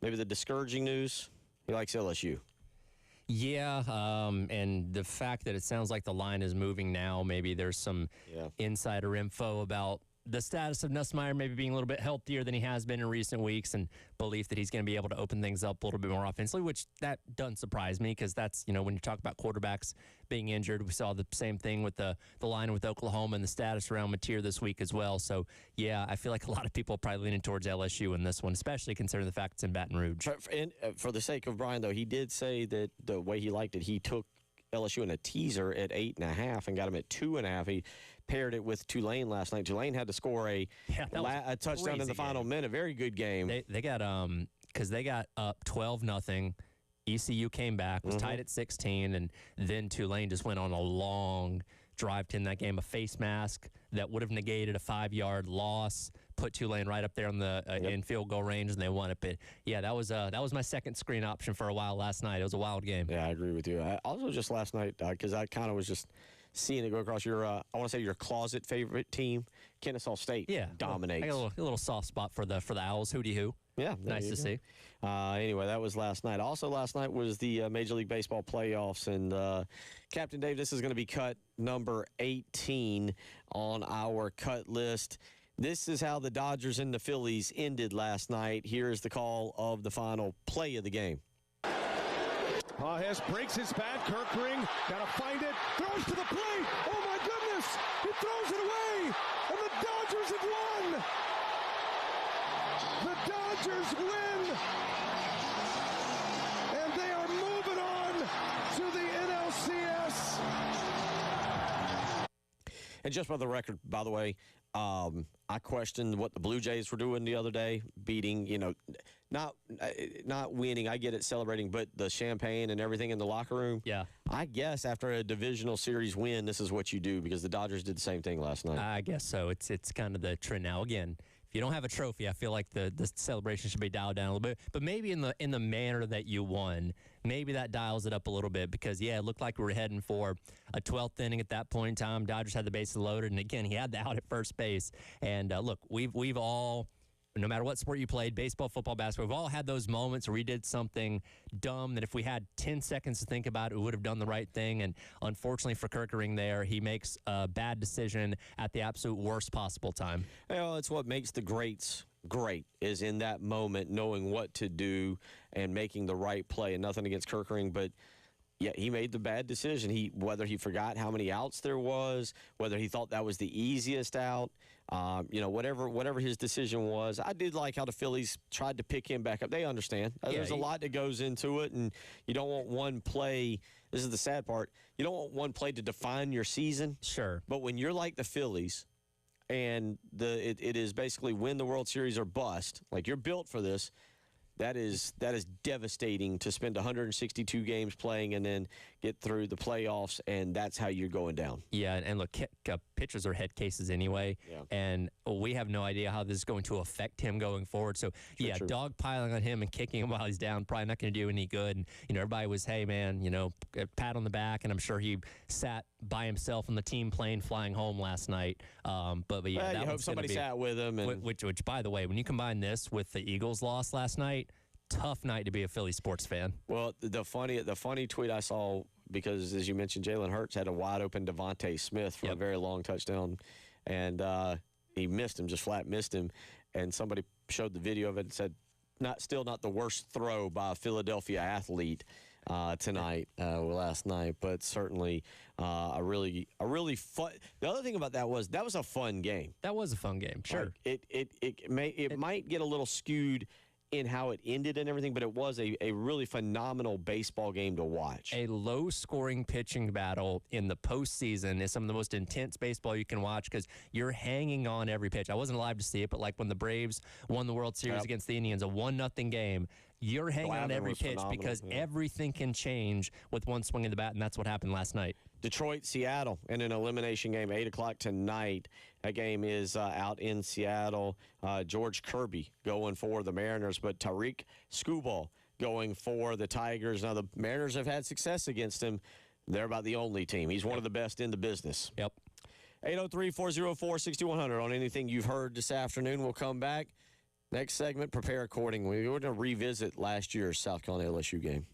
maybe the discouraging news, he likes LSU. Yeah, and the fact that it sounds like the line is moving now, maybe there's some insider info about the status of Nussmeier maybe being a little bit healthier than he has been in recent weeks, and belief that he's going to be able to open things up a little bit more offensively, which that doesn't surprise me because that's, when you talk about quarterbacks being injured, we saw the same thing with the line with Oklahoma and the status around Mateer this week as well. So, yeah, I feel like a lot of people are probably leaning towards LSU in this one, especially considering the fact it's in Baton Rouge. For the sake of Brian, though, he did say that the way he liked it, he took LSU in a teaser at 8.5 and got him at 2.5. He paired it with Tulane last night. Tulane had to score a touchdown in the final minute. Very good game. They got because they got up 12-0. ECU came back, was tied at 16, and then Tulane just went on a long drive to end that game. A face mask that would have negated a 5-yard loss, put Tulane right up there on the in field goal range, and they won it. But yeah, that was my second screen option for a while last night. It was a wild game. Yeah, I agree with you. Also, just last night, because I kind of was just seeing it go across your, I want to say your closet favorite team, Kennesaw State. Yeah, dominates. I got a little soft spot for the Owls. Hootie hoo. Yeah, nice to see. Anyway, that was last night. Also, last night was the Major League Baseball playoffs, and Captain Dave, this is going to be cut number 18 on our cut list. This is how the Dodgers and the Phillies ended last night. Here is the call of the final play of the game. Hess breaks his bat. Kirkring got to find it. Throws to the plate. Oh, my goodness. He throws it away. And the Dodgers have won. The Dodgers win. And they are moving on to the NLCS. And just for the record, by the way, I questioned what the Blue Jays were doing the other day, beating, not winning. I get it, celebrating, but the champagne and everything in the locker room. Yeah. I guess after a divisional series win, this is what you do because the Dodgers did the same thing last night. I guess so. It's kind of the trend now. Again, if you don't have a trophy, I feel like the celebration should be dialed down a little bit. But maybe in the manner that you won, maybe that dials it up a little bit because, yeah, it looked like we were heading for a 12th inning at that point in time. Dodgers had the bases loaded, and again, he had the out at first base. And look, we've all, no matter what sport you played, baseball, football, basketball, we've all had those moments where we did something dumb that if we had 10 seconds to think about it, we would have done the right thing. And unfortunately for Kirkering there, he makes a bad decision at the absolute worst possible time. Well, it's what makes the greats great, is in that moment knowing what to do and making the right play. And nothing against Kirkering, but yeah, he made the bad decision. Whether he forgot how many outs there was, whether he thought that was the easiest out, whatever his decision was. I did like how the Phillies tried to pick him back up. They understand. There's a lot that goes into it, and you don't want one play. This is the sad part. You don't want one play to define your season. Sure. But when you're like the Phillies, and it is basically win the World Series or bust, like you're built for this, that is devastating to spend 162 games playing and then get through the playoffs, and that's how you're going down. Yeah, and look, pitchers are head cases anyway, and we have no idea how this is going to affect him going forward. So, true. Dogpiling on him and kicking him while he's down probably not going to do any good. And, everybody was, hey, man, a pat on the back, and I'm sure he sat by himself on the team plane flying home last night. But yeah, you hope somebody sat with him. And which, by the way, when you combine this with the Eagles' loss last night, tough night to be a Philly sports fan. Well, the funny tweet I saw, because as you mentioned, Jalen Hurts had a wide open Devontae Smith for a very long touchdown, and he missed him, just flat missed him, and somebody showed the video of it and said, still not the worst throw by a Philadelphia athlete tonight, last night, but certainly a really fun. The other thing about that was a fun game. That was a fun game, sure. It might get a little skewed in how it ended and everything, but it was a really phenomenal baseball game to watch. A low-scoring pitching battle in the postseason is some of the most intense baseball you can watch because you're hanging on every pitch. I wasn't alive to see it, but like when the Braves won the World Series against the Indians, a 1-0 game, you're hanging on every pitch because everything can change with one swing of the bat, and that's what happened last night. Detroit, Seattle in an elimination game, 8 o'clock tonight. That game is out in Seattle. George Kirby going for the Mariners, but Tariq Skubal going for the Tigers. Now, the Mariners have had success against him. They're about the only team. He's one of the best in the business. Yep. 803-404-6100 on anything you've heard this afternoon. We'll come back. Next segment, prepare accordingly. We're going to revisit last year's South Carolina LSU game.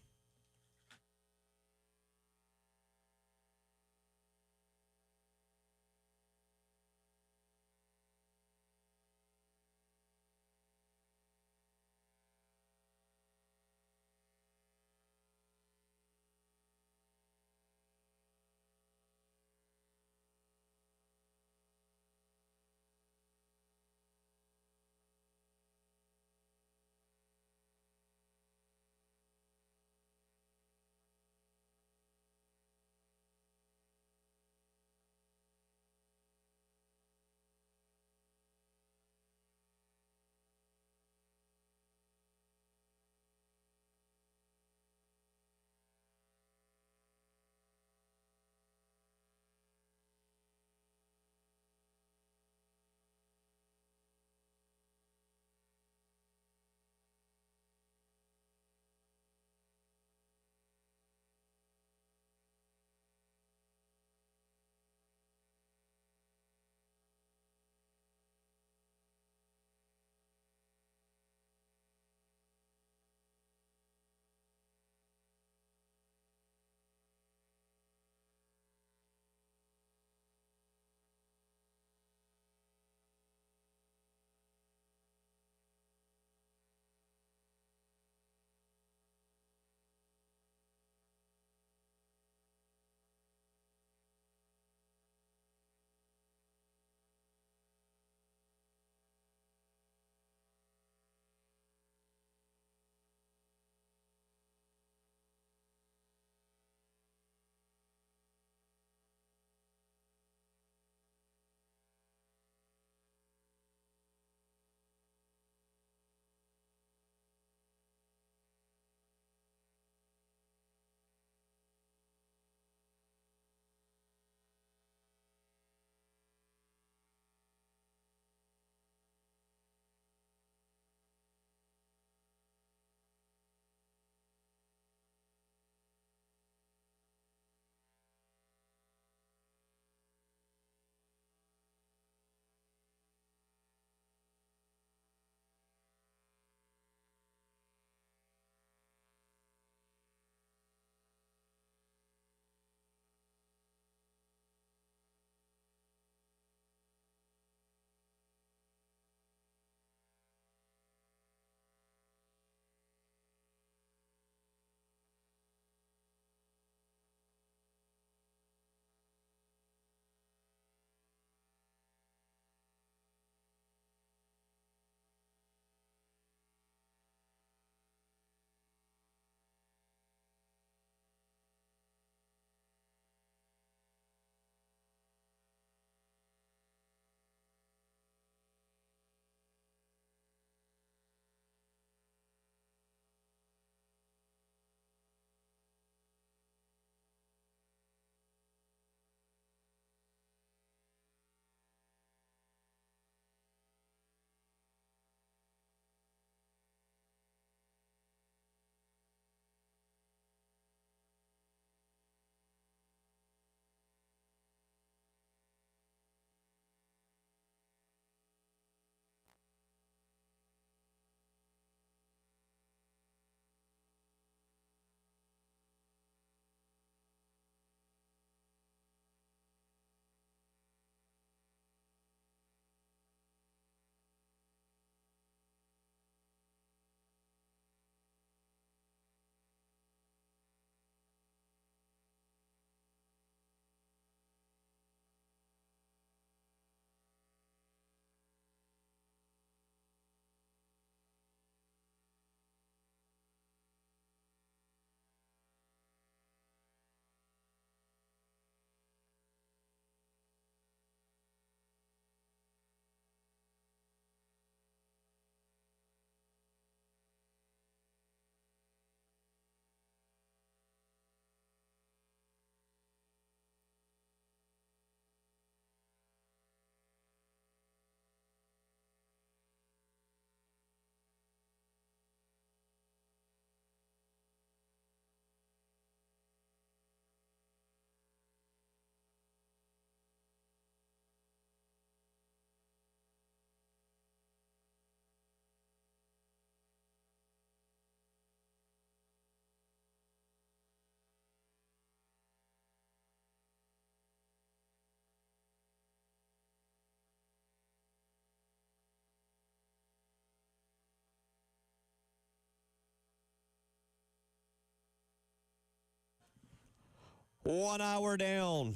1 hour down,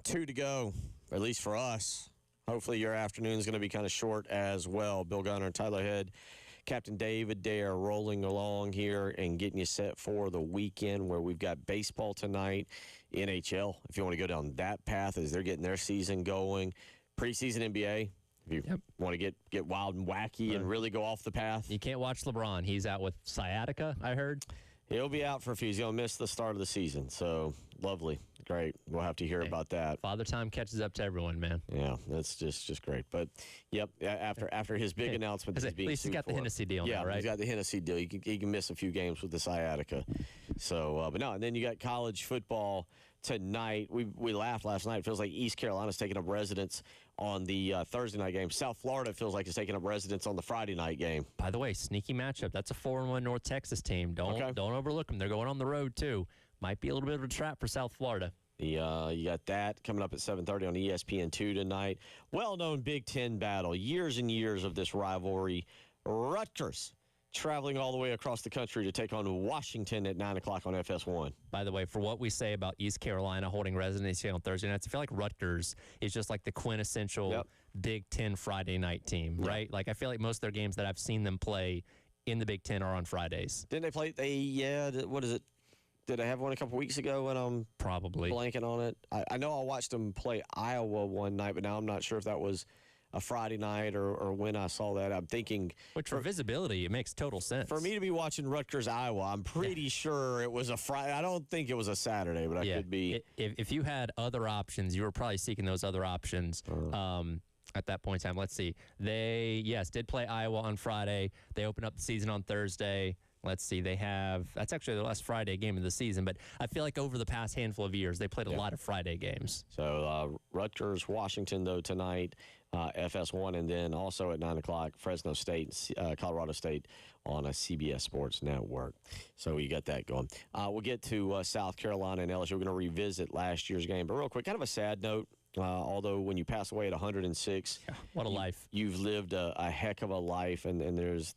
2 to go, at least for us. Hopefully your afternoon is going to be kind of short as well. Bill Gunner and Tyler Head, Captain David Dare rolling along here and getting you set for the weekend where we've got baseball tonight, NHL, if you want to go down that path as they're getting their season going, preseason NBA. If you want to get wild and wacky and really go off the path. You can't watch LeBron. He's out with sciatica, I heard. He'll be out for a few. He's going to miss the start of the season. So, lovely. Great. We'll have to hear about that. Father Time catches up to everyone, man. Yeah, that's just great. But, yep, after his big announcement that he's being at least he's got the Hennessy deal now, right? He's got the Hennessy deal. He can miss a few games with the sciatica. So, but no, and then you got college football tonight. We laughed last night. It feels like East Carolina's taking up residence on the Thursday night game. South Florida feels like it's taking up residence on the Friday night game. By the way, sneaky matchup. That's a 4-1 North Texas team. Don't overlook them. They're going on the road, too. Might be a little bit of a trap for South Florida. You got that coming up at 7:30 on ESPN2 tonight. Well-known Big Ten battle. Years and years of this rivalry. Rutgers traveling all the way across the country to take on Washington at 9 o'clock on FS1. By the way, for what we say about East Carolina holding residency on Thursday nights, I feel like Rutgers is just like the quintessential Big Ten Friday night team, right? Like, I feel like most of their games that I've seen them play in the Big Ten are on Fridays. Didn't they play? What is it? Did I have one a couple weeks ago when I'm probably blanking on it? I know I watched them play Iowa one night, but now I'm not sure if that was a Friday night or when I saw that. I'm thinking... Which, for visibility, it makes total sense. For me to be watching Rutgers, Iowa, I'm pretty sure it was a Friday. I don't think it was a Saturday, but I could be... If you had other options, you were probably seeking those other options at that point in time. Let's see. They, did play Iowa on Friday. They opened up the season on Thursday. Let's see. That's actually the last Friday game of the season, but I feel like over the past handful of years, they played a lot of Friday games. So Rutgers, Washington, though, tonight, FS1, and then also at 9 o'clock, Fresno State, Colorado State on a CBS Sports Network. So you got that going. We'll get to South Carolina and LSU. We're going to revisit last year's game. But real quick, kind of a sad note. Although when you pass away at 106, what a life. You've lived a heck of a life, and there's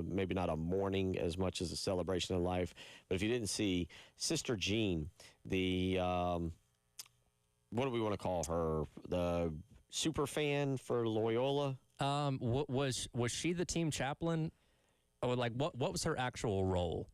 maybe not a mourning as much as a celebration of life. But if you didn't see, Sister Jean, the what do we want to call her? The super fan for Loyola? Was she the team chaplain? Or what was her actual role?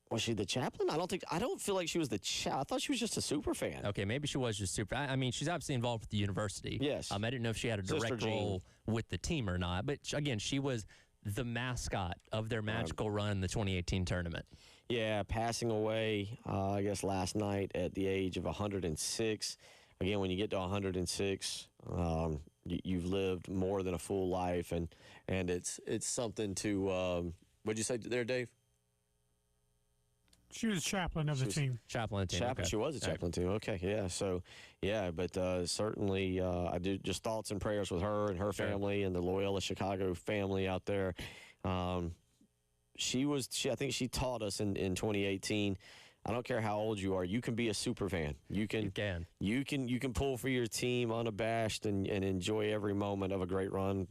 Was she the chaplain? I don't feel like she was the I thought she was just a super fan. Okay, maybe she was just super. I mean, she's obviously involved with the university. Yes. I didn't know if she had a direct role with the team or not. But again, she was the mascot of their magical run in the 2018 tournament. Yeah, passing away, I guess, last night at the age of 106. Again, when you get to 106, you've lived more than a full life, and it's something to. What'd you say there, Dave? She was chaplain of the team. Chaplain of the team. Chaplain. Okay. She was a chaplain team. Okay, yeah. So, but certainly I do just thoughts and prayers with her and her family and the Loyola Chicago family out there. I think she taught us in 2018. I don't care how old you are. You can be a super fan. You can pull for your team unabashed and enjoy every moment of a great run.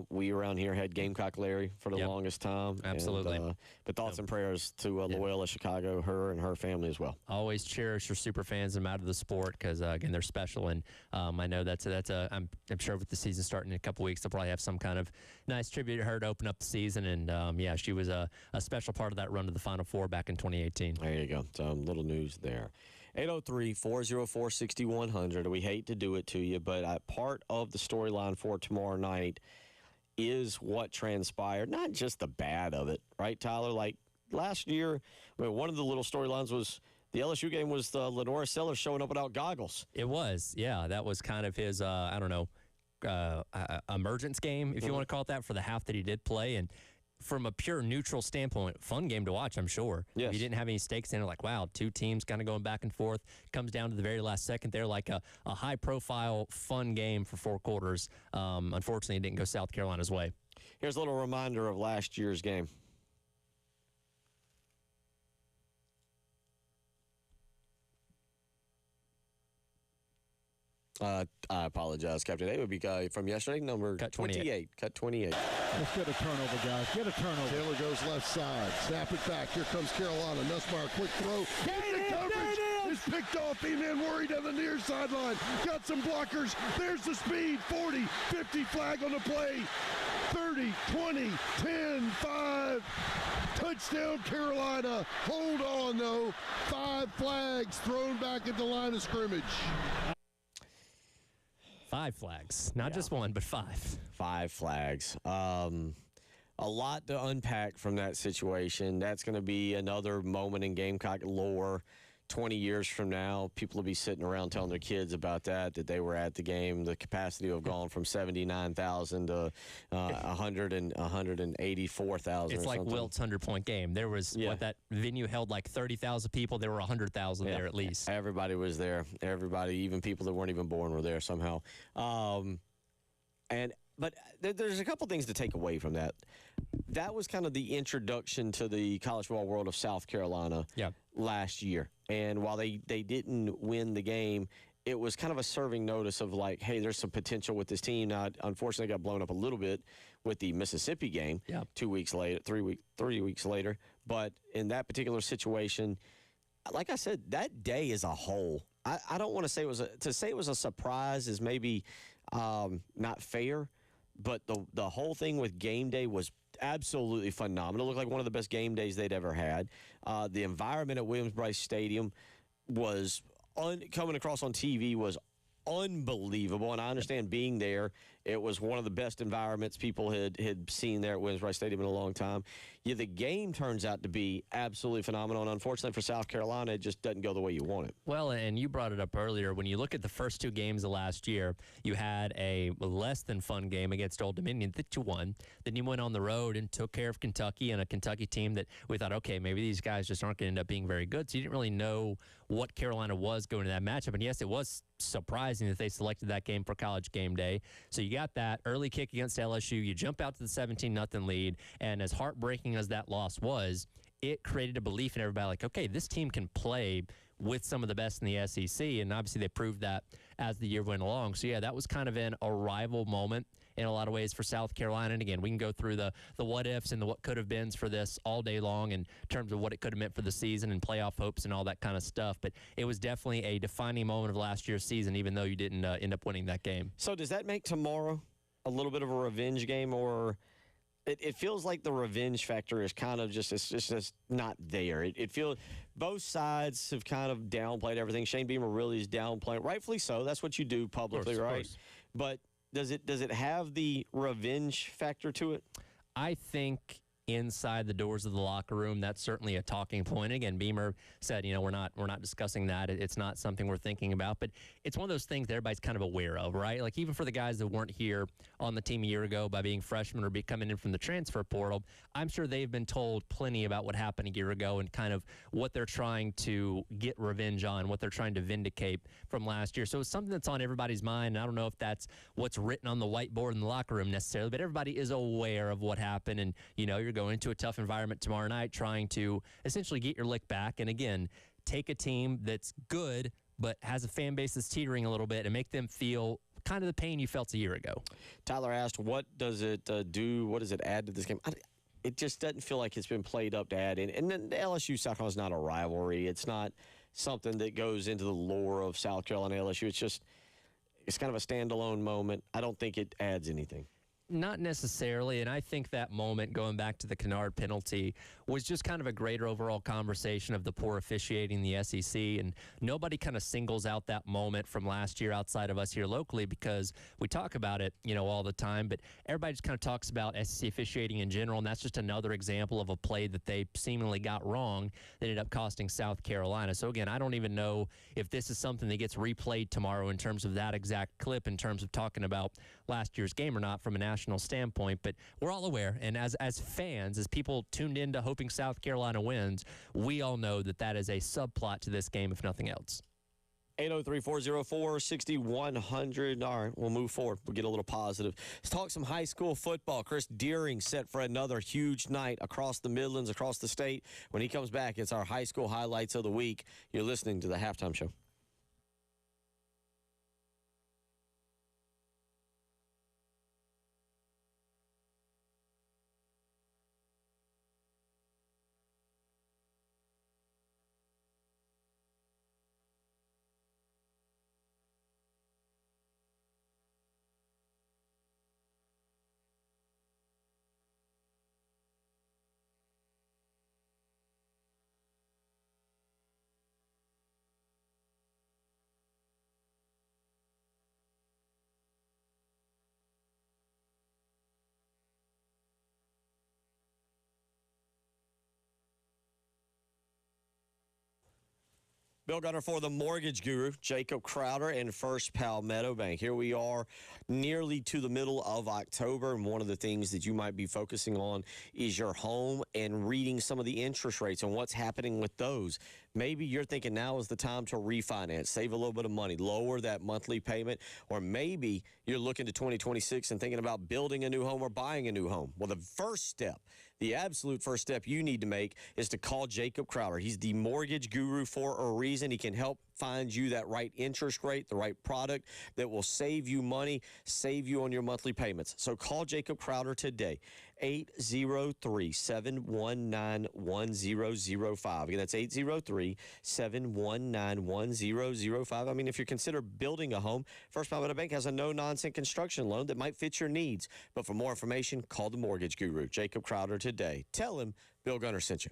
We around here had Gamecock Larry for the longest time. Absolutely. But thoughts and prayers to Loyola Chicago, her and her family as well. Always cherish your super fans no matter the sport because, again, they're special. And I know I'm sure with the season starting in a couple weeks, they'll probably have some kind of nice tribute to her to open up the season. And, she was a special part of that run to the Final Four back in 2018. There you go. So, little news there. 803-404-6100. We hate to do it to you, but part of the storyline for tomorrow night is what transpired, not just the bad of it, right, Tyler? Like last year, one of the little storylines was the LSU game was the Lenora Sellers showing up without goggles. It was, yeah. That was kind of his, emergence game, if you want to call it that, for the half that he did play. And from a pure neutral standpoint, fun game to watch, I'm sure. Yes. If you didn't have any stakes in it, like, wow, two teams kind of going back and forth. Comes down to the very last second there, like a high-profile, fun game for 4 quarters. Unfortunately, it didn't go South Carolina's way. Here's a little reminder of last year's game. I apologize, Captain. That would be from yesterday, number Cut 28. Cut 28. Let's get a turnover, guys. Get a turnover. Taylor goes left side. Snap it back. Here comes Carolina. Nussmeier, quick throw. Get the coverage. is picked off. E-Man worried on the near sideline. Got some blockers. There's the speed. 40, 50 flag on the play. 30, 20, 10, 5. Touchdown, Carolina. Hold on, though. 5 flags thrown back at the line of scrimmage. 5 flags. Not just 1, but 5. 5 flags. A lot to unpack from that situation. That's going to be another moment in Gamecock lore. 20 years from now, people will be sitting around telling their kids about that they were at the game. The capacity will have gone from 79,000 to 184,000. It's like Wilt's 100-point game. There was, that venue held like 30,000 people. There were 100,000 there at least. Everybody was there. Everybody, even people that weren't even born, were there somehow. But there's a couple things to take away from that. That was kind of the introduction to the college football world of South Carolina last year. And while they didn't win the game, it was kind of a serving notice of like, hey, there's some potential with this team. Now, unfortunately, got blown up a little bit with the Mississippi game 2 weeks later, 3 weeks later. But in that particular situation, like I said, that day as a whole, I don't want to say it was a surprise is maybe not fair. But the whole thing with game day was absolutely phenomenal. It looked like one of the best game days they'd ever had. The environment at Williams-Brice Stadium was coming across on TV was unbelievable. And I understand being there, it was one of the best environments people had seen there at Williams-Brice Stadium in a long time. Yeah, the game turns out to be absolutely phenomenal. And unfortunately for South Carolina, it just doesn't go the way you want it. Well, and you brought it up earlier. When you look at the first 2 games of last year, you had a less than fun game against Old Dominion that you won. Then you went on the road and took care of Kentucky, and a Kentucky team that we thought, okay, maybe these guys just aren't going to end up being very good. So you didn't really know what Carolina was going to that matchup. And yes, it was surprising that they selected that game for College Game Day. So you got that early kick against LSU. You jump out to the 17-0 lead, and as heartbreaking as that loss was, it created a belief in everybody like, okay, this team can play with some of the best in the SEC, and obviously they proved that as the year went along. So, yeah, that was kind of an arrival moment in a lot of ways for South Carolina. And, again, we can go through the what-ifs and the what could-have-beens for this all day long in terms of what it could have meant for the season and playoff hopes and all that kind of stuff. But it was definitely a defining moment of last year's season, even though you didn't end up winning that game. So does that make tomorrow a little bit of a revenge game, or it feels like the revenge factor is kind of just not there. It feels both sides have kind of downplayed everything. Shane Beamer really is downplaying, rightfully so. That's what you do publicly, of right? Course. But does it have the revenge factor to it? I think inside the doors of the locker room, that's certainly a talking point. Again, Beamer said, we're not discussing that. It's not something we're thinking about, but it's one of those things that everybody's kind of aware of, right? Like even for the guys that weren't here on the team a year ago by being freshmen or coming in from the transfer portal, I'm sure they've been told plenty about what happened a year ago and kind of what they're trying to get revenge on, what they're trying to vindicate from last year. So it's something that's on everybody's mind. And I don't know if that's what's written on the whiteboard in the locker room necessarily, but everybody is aware of what happened. And, you're going into a tough environment tomorrow night trying to essentially get your lick back. And again, take a team that's good but has a fan base that's teetering a little bit and make them feel kind of the pain you felt a year ago. Tyler asked, what does it do? What does it add to this game? It just doesn't feel like it's been played up to add in. And then the LSU South Carolina is not a rivalry. It's not something that goes into the lore of South Carolina LSU. It's kind of a standalone moment. I don't think it adds anything. Not necessarily, and I think that moment, going back to the Kennard penalty, was just kind of a greater overall conversation of the poor officiating in the SEC, and nobody kind of singles out that moment from last year outside of us here locally because we talk about it, all the time, but everybody just kind of talks about SEC officiating in general, and that's just another example of a play that they seemingly got wrong that ended up costing South Carolina. So again, I don't even know if this is something that gets replayed tomorrow in terms of that exact clip, in terms of talking about last year's game or not from a national standpoint, but we're all aware, and as fans, as people tuned into hoping South Carolina wins, we all know that is a subplot to this game, if nothing else. 803-404-6100. All right, we'll move forward. We'll get a little positive. Let's talk some high school football. Chris Deering set for another huge night across the Midlands, across the state. When he comes back, it's our high school highlights of the week. You're listening to the Halftime Show. Bill Gunner for the Mortgage Guru, Jacob Crowder, and First Palmetto Bank. Here we are nearly to the middle of October, and one of the things that you might be focusing on is your home and reading some of the interest rates and what's happening with those. Maybe you're thinking now is the time to refinance, save a little bit of money, lower that monthly payment, or maybe you're looking to 2026 and thinking about building a new home or buying a new home. Well, the first step, the absolute first step you need to make is to call Jacob Crowder. He's the mortgage guru for a reason. He can help find you that right interest rate, the right product that will save you money, save you on your monthly payments. So call Jacob Crowder today, 803-719-1005. Again, that's 803-719-1005. I mean, if you consider building a home, First Palmetto Bank has a no-nonsense construction loan that might fit your needs. But for more information, call the mortgage guru, Jacob Crowder, today. Tell him Bill Gunner sent you.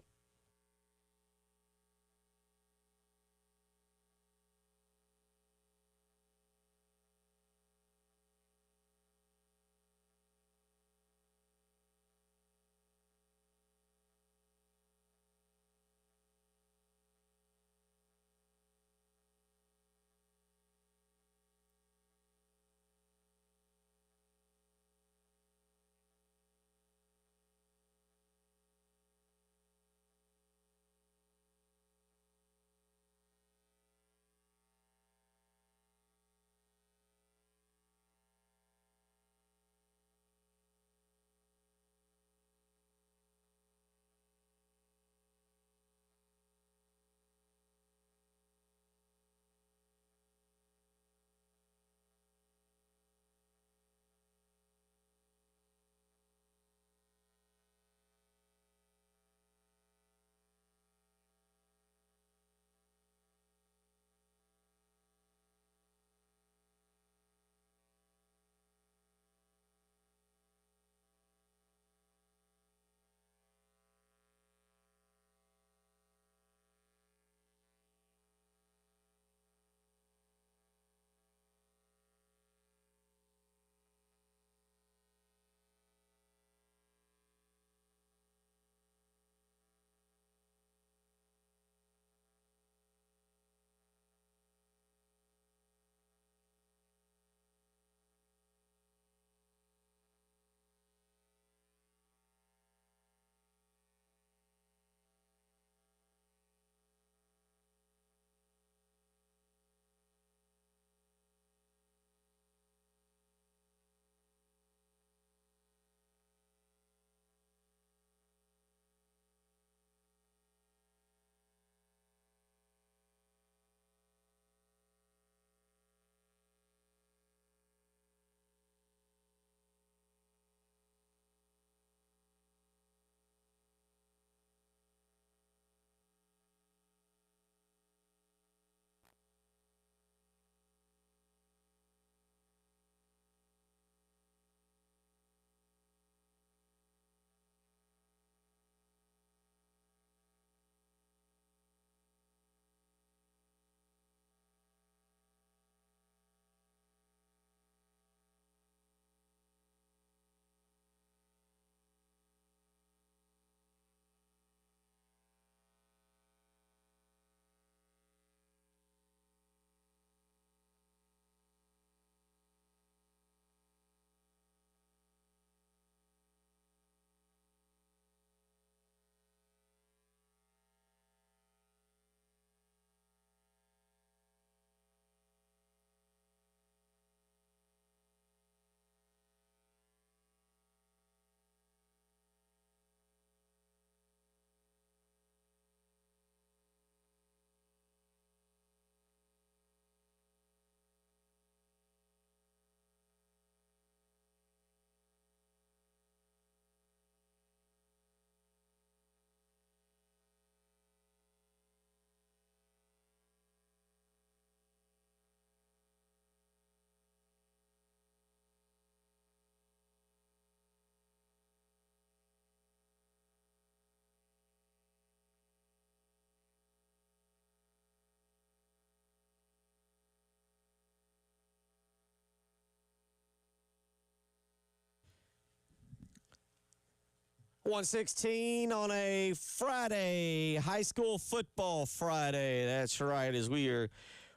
1:16 on a Friday, high school football Friday. That's right, as we are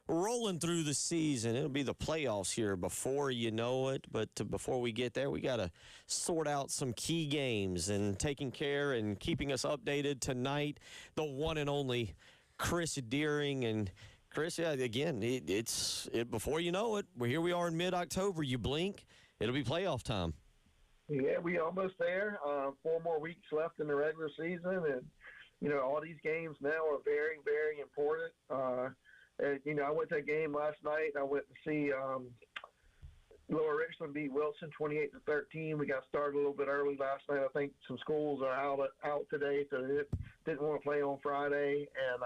rolling through the season. It'll be the playoffs here before you know it. But before we get there, we got to sort out some key games. And taking care and keeping us updated tonight, the one and only Chris Deering. And Chris, yeah, again, it's before you know it, here we are in mid-October. You blink, it'll be playoff time. Yeah, we almost there. 4 more weeks left in the regular season, and all these games now are very, very important. I went to a game last night. I went to see Lower Richland beat Wilson 28-13. We got started a little bit early last night. I think some schools are out today, so they didn't want to play on Friday. And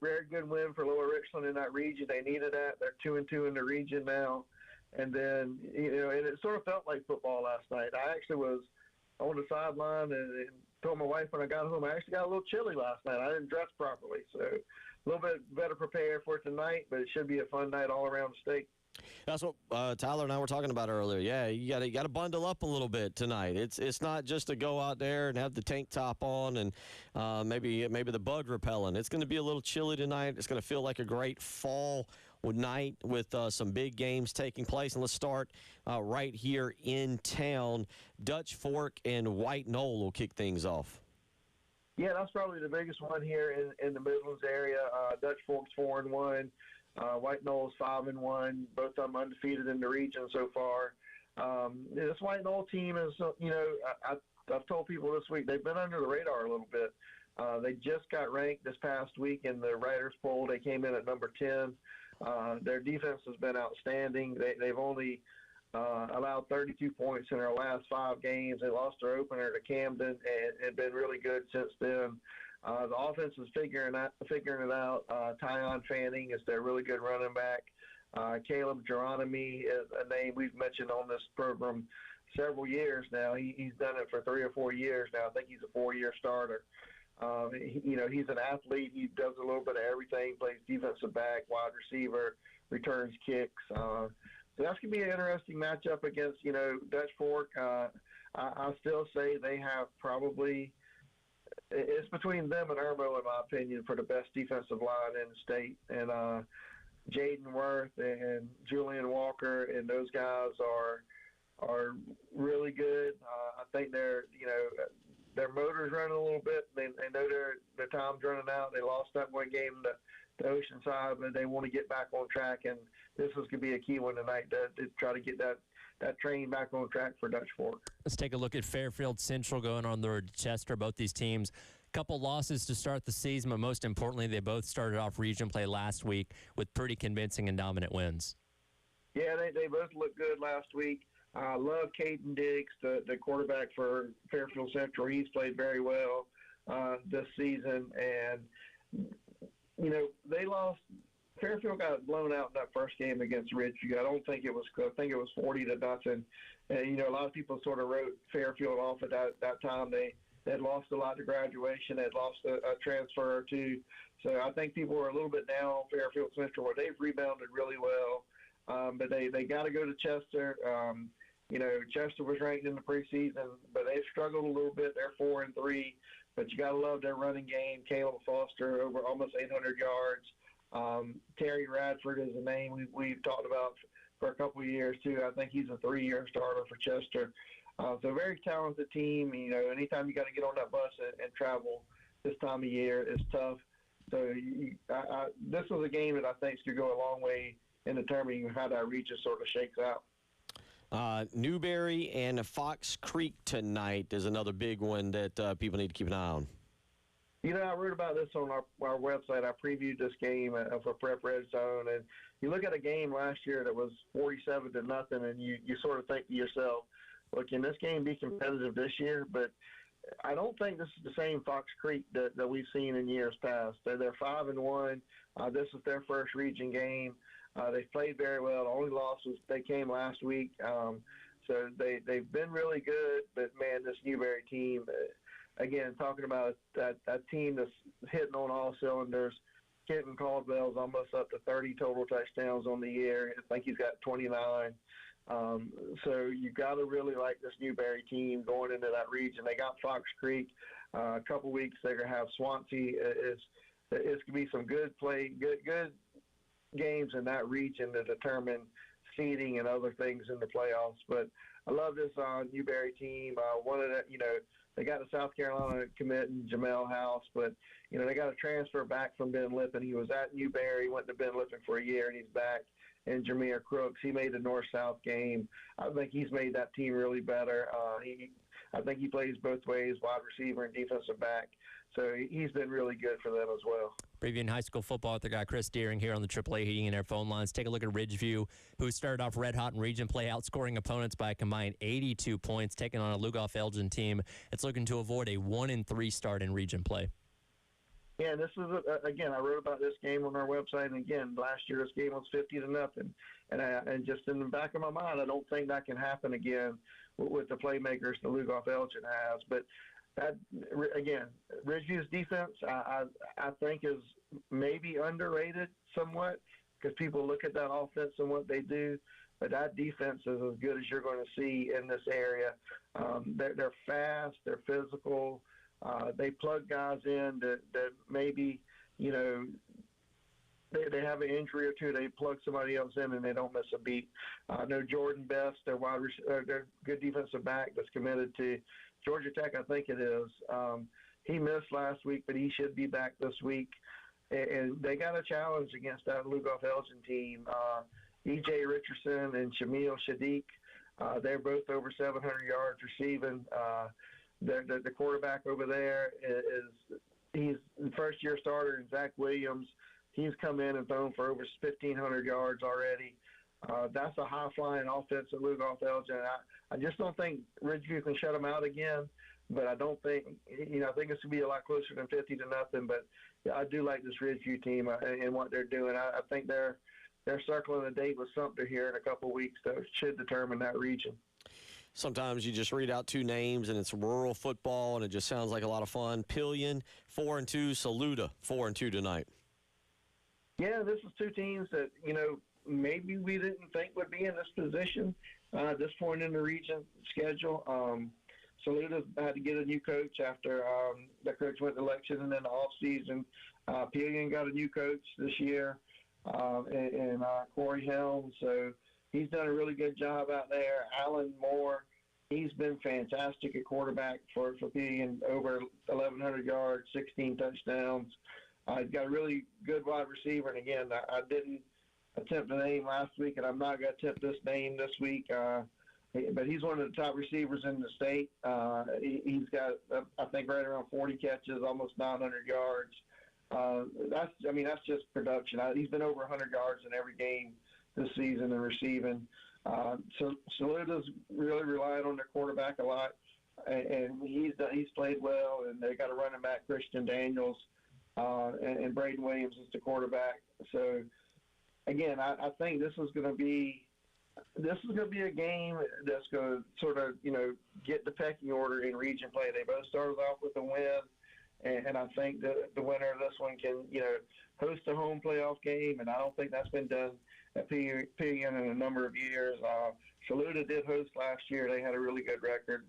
very good win for Lower Richland in that region. They needed that. They're 2-2 in the region now. And then, and it sort of felt like football last night. I actually was on the sideline and told my wife when I got home, I actually got a little chilly last night. I didn't dress properly. So a little bit better prepared for it tonight, but it should be a fun night all around the state. That's what Tyler and I were talking about earlier. Yeah, you got to bundle up a little bit tonight. It's not just to go out there and have the tank top on and maybe the bug repellent. It's going to be a little chilly tonight. It's going to feel like a great fall night with some big games taking place. And let's start right here in town. Dutch Fork and White Knoll will kick things off. Yeah, that's probably the biggest one here in the Midlands area. Dutch Fork's 4-1. White Knoll's 5-1. Both of them undefeated in the region so far. This White Knoll team is, I've told people this week, they've been under the radar a little bit. They just got ranked this past week in the Writers' Poll. They came in at number 10. Their defense has been outstanding. They've only allowed 32 points in their last 5 games. They lost their opener to Camden and been really good since then. The offense is figuring it out. Tyon Fanning is their really good running back. Caleb Geronimi is a name we've mentioned on this program several years now. He's done it for 3 or 4 years now. I think he's a 4-year starter. He's an athlete. He does a little bit of everything, plays defensive back, wide receiver, returns kicks. So that's going to be an interesting matchup against, Dutch Fork. I still say they have probably – it's between them and Irmo, in my opinion, for the best defensive line in the state. And Jaden Worth and Julian Walker and those guys are really good. I think their motor's running a little bit. They know their time's running out. They lost that one game to Oceanside, but they want to get back on track. And this is going to be a key one tonight to try to get that train back on track for Dutch Fork. Let's take a look at Fairfield Central going on the road to Chester. Both these teams, a couple losses to start the season, but most importantly, they both started off region play last week with pretty convincing and dominant wins. Yeah, they both looked good last week. I love Caden Diggs, the quarterback for Fairfield Central. He's played very well this season. And, they lost. Fairfield got blown out in that first game against Ridgeview. I don't think it was close. I think it was 40-0. And, a lot of people sort of wrote Fairfield off at that time. They had lost a lot to graduation. They had lost a transfer or two. So I think people were a little bit down on Fairfield Central, where they've rebounded really well. But they got to go to Chester. Chester was ranked in the preseason, but they've struggled a little bit. They're 4-3. But you got to love their running game. Caleb Foster over almost 800 yards. Terry Radford is a name we've talked about for a couple of years too. I think he's a 3-year starter for Chester. So very talented team. Anytime you got to get on that bus and travel this time of year, it's tough. So this was a game that I think could go a long way in determining how that region sort of shakes out. Newberry and Fox Creek tonight is another big one that people need to keep an eye on. I wrote about this on our website. I previewed this game for Prep Red Zone, and you look at a game last year that was 47-0, and you sort of think to yourself, well, can this game be competitive this year? But I don't think this is the same Fox Creek that we've seen in years past. They're 5-1. This is their first region game. They played very well. The only loss was they came last week. So they've been really good. But, man, this Newberry team, again, talking about that team that's hitting on all cylinders. Kenton Caldwell's almost up to 30 total touchdowns on the year. I think he's got 29. So you got to really like this Newberry team going into that region. They got Fox Creek. A couple weeks they're going to have Swansea. It's going to be some good games in that region to determine seeding and other things in the playoffs. But I love this Newberry team. They got a South Carolina commit in Jamel House, but they got a transfer back from Ben Lippen. He was at Newberry, went to Ben Lippen for a year, and he's back. And Jameer Crooks, he made the North-South game. I think he's made that team really better. I think he plays both ways, wide receiver and defensive back. So he's been really good for them as well. Previewing high school football with the guy Chris Deering here on the AAA Heating and Air phone lines. Take a look at Ridgeview, who started off red hot in region play, outscoring opponents by a combined 82 points, taking on a Lugoff Elgin team. It's looking to avoid a 1-3 start in region play. Yeah, this is again. I wrote about this game on our website, and again, last year this game was 50-0, and just in the back of my mind, I don't think that can happen again with the playmakers the Lugoff Elgin has. But that again, Ridgeview's defense, I think is maybe underrated somewhat because people look at that offense and what they do, but that defense is as good as you're going to see in this area. They're fast, they're physical. They plug guys in that maybe, they have an injury or two. They plug somebody else in and they don't miss a beat. I know Jordan Best, their good defensive back that's committed to Georgia Tech, I think it is. He missed last week, but he should be back this week. And they got a challenge against that Lugoff Elgin team. E.J. Richardson and Shamil Shadiq, they're both over 700 yards receiving. The quarterback over there he's the first-year starter, and Zach Williams. He's come in and thrown for over 1,500 yards already. That's a high-flying offense at Lugoff Elgin. I just don't think Ridgeview can shut them out again, but I don't think I think it's going to be a lot closer than 50-0. But I do like this Ridgeview team and what they're doing. I think they're circling a date with Sumter here in a couple of weeks that should determine that region. Sometimes you just read out two names, and it's rural football, and it just sounds like a lot of fun. Pillion, 4-2. Saluda, 4-2 tonight. Yeah, this is two teams that, maybe we didn't think would be in this position at this point in the region schedule. Saluda had to get a new coach after the coach went to election and then the offseason. Pillion got a new coach this year, and Corey Helms. So he's done a really good job out there. Alan Moore, he's been fantastic at quarterback for Pillion, over 1,100 yards, 16 touchdowns. He's got a really good wide receiver. And, again, I didn't attempt the name last week, and I'm not going to attempt this name this week. But he's one of the top receivers in the state. He's got, I think, right around 40 catches, almost 900 yards. That's just production. He's been over 100 yards in every game this season and receiving. So Saluda's really relied on their quarterback a lot, and he's played well. And they got a running back, Christian Daniels, and Braden Williams is the quarterback. So again, I think this is going to be a game that's going to sort of get the pecking order in region play. They both started off with a win, and I think that the winner of this one can host a home playoff game, and I don't think that's been done at Pillion in a number of years. Saluda did host last year. They had a really good record,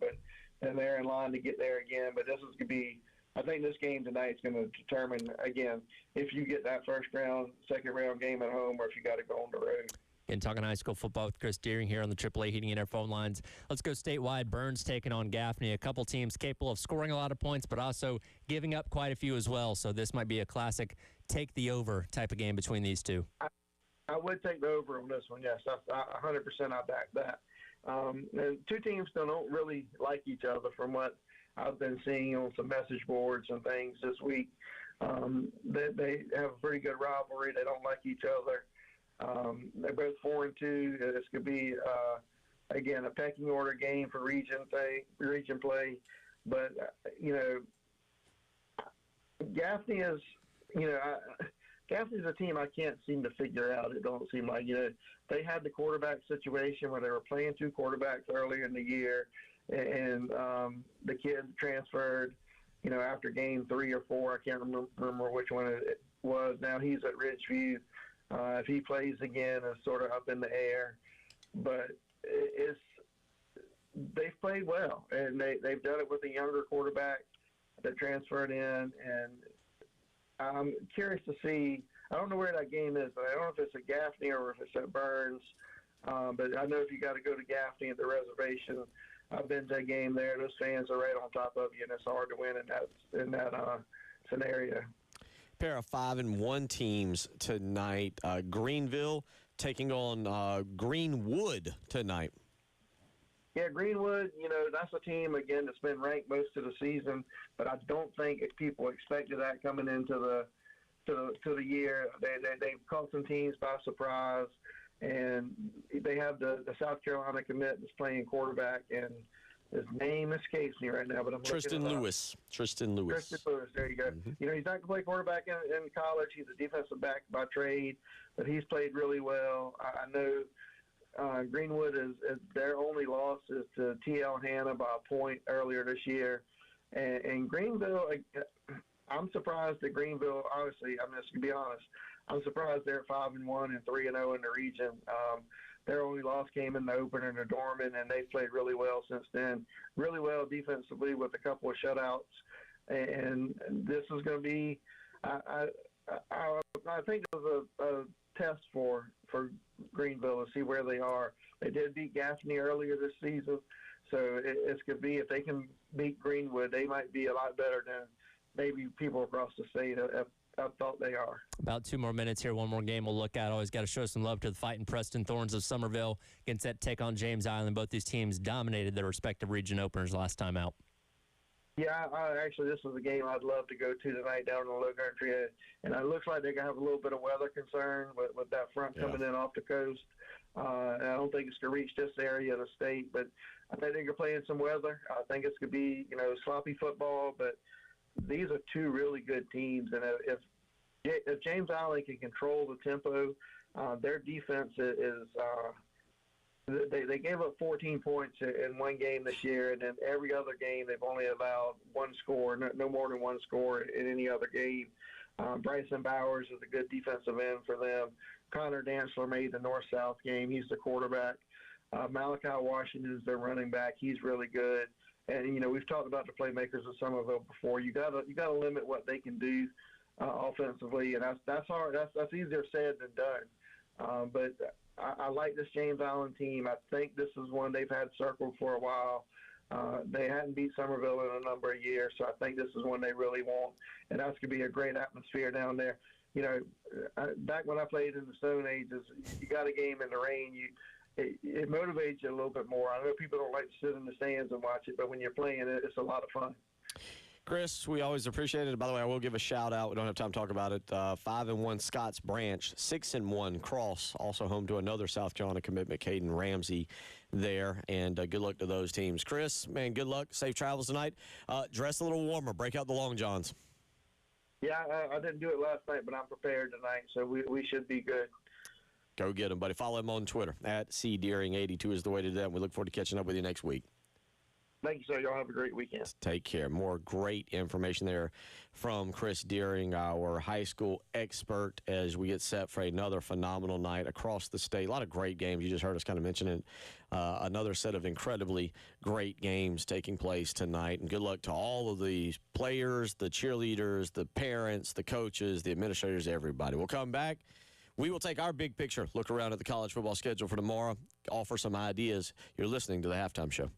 and they're in line to get there again. But this is going to be, I think this game tonight is going to determine, again, if you get that first round, second round game at home, or if you got to go on the road. And talking high school football with Chris Deering here on the AAA Heating and Air phone lines. Let's go statewide. Burns taking on Gaffney. A couple teams capable of scoring a lot of points, but also giving up quite a few as well. So this might be a classic take the over type of game between these two. I would take the over on this one, yes. 100% I back that. And two teams don't really like each other from what I've been seeing on some message boards and things this week. They have a pretty good rivalry. They don't like each other. They're both 4-2. This could be, again, a pecking order game for region play. But, Gaffney is, Gaffney's a team I can't seem to figure out. It don't seem like, they had the quarterback situation where they were playing two quarterbacks earlier in the year, and the kid transferred, after game 3 or 4. I can't remember which one it was. Now he's at Ridgeview. If he plays again, it's sort of up in the air. But it's they've played well, and they've done it with a younger quarterback that transferred in, and I'm curious to see. I don't know where that game is, but I don't know if it's at Gaffney or if it's at Burns. But I know if you got to go to Gaffney at the reservation, I've been to a game there. Those fans are right on top of you, and it's hard to win in that scenario. Pair of 5-1 teams tonight. Greenville taking on Greenwood tonight. Yeah, Greenwood, that's a team, again, that's been ranked most of the season, but I don't think people expected that coming into the year. They've caught some teams by surprise, and they have the South Carolina commit that's playing quarterback, and his name escapes me right now, but I'm Tristan Lewis. Tristan Lewis, there you go. Mm-hmm. He's not going to play quarterback in college. He's a defensive back by trade, but he's played really well. I know Greenwood is their only loss is to T.L. Hanna by a point earlier this year. And Greenville, I'm surprised that Greenville, honestly, I'm just going to be honest, I'm surprised they're 5-1 and 3-0 in the region. Their only loss came in the opener to Dorman, and they've played really well since then. Really well defensively with a couple of shutouts. And this is going to be, I think it was a test for Greenville to see where they are. They did beat Gaffney earlier this season, so it's going to be, if they can beat Greenwood, they might be a lot better than maybe people across the state have thought they are. About 2 more minutes here. One more game we'll look at. Always got to show some love to the fighting Preston Thorns of Somerville against that take on James Island. Both these teams dominated their respective region openers last time out. Yeah, actually, this is a game I'd love to go to tonight down in the Low Country, and it looks like they're going to have a little bit of weather concern with that front coming in off the coast. And I don't think it's going to reach this area of the state, but I think they're going to play in some weather. I think it's going to be, sloppy football, but these are two really good teams, and if James Island can control the tempo, their defense is they gave up 14 points in one game this year, and then every other game they've only allowed one score, no more than one score in any other game. Bryson Bowers is a good defensive end for them. Connor Dantzler made the North-South game. He's the quarterback. Malachi Washington is their running back. He's really good. And, we've talked about the playmakers of Somerville before. You gotta limit what they can do offensively, and that's hard. That's easier said than done. But I like this James Island team. I think this is one they've had circled for a while. They hadn't beat Somerville in a number of years, so I think this is one they really want, and that's going to be a great atmosphere down there. Back when I played in the Stone Ages, you got a game in the rain, it motivates you a little bit more. I know people don't like to sit in the stands and watch it, but when you're playing it, it's a lot of fun. Chris, we always appreciate it. By the way, I will give a shout out. We don't have time to talk about it. 5-1 Scotts Branch, 6-1 Cross, also home to another South Carolina commitment, Caden Ramsey there. And good luck to those teams. Chris, man, good luck. Safe travels tonight. Dress a little warmer. Break out the long johns. Yeah, I didn't do it last night, but I'm prepared tonight, so we should be good. Go get them, buddy. Follow him on Twitter. @CDeering82 is the way to do that. We look forward to catching up with you next week. Thank you, sir. Y'all have a great weekend. Take care. More great information there from Chris Deering, our high school expert, as we get set for another phenomenal night across the state. A lot of great games. You just heard us kind of mention it. Another set of incredibly great games taking place tonight. And good luck to all of the players, the cheerleaders, the parents, the coaches, the administrators, everybody. We'll come back. We will take our big picture, look around at the college football schedule for tomorrow, offer some ideas. You're listening to the Halftime Show.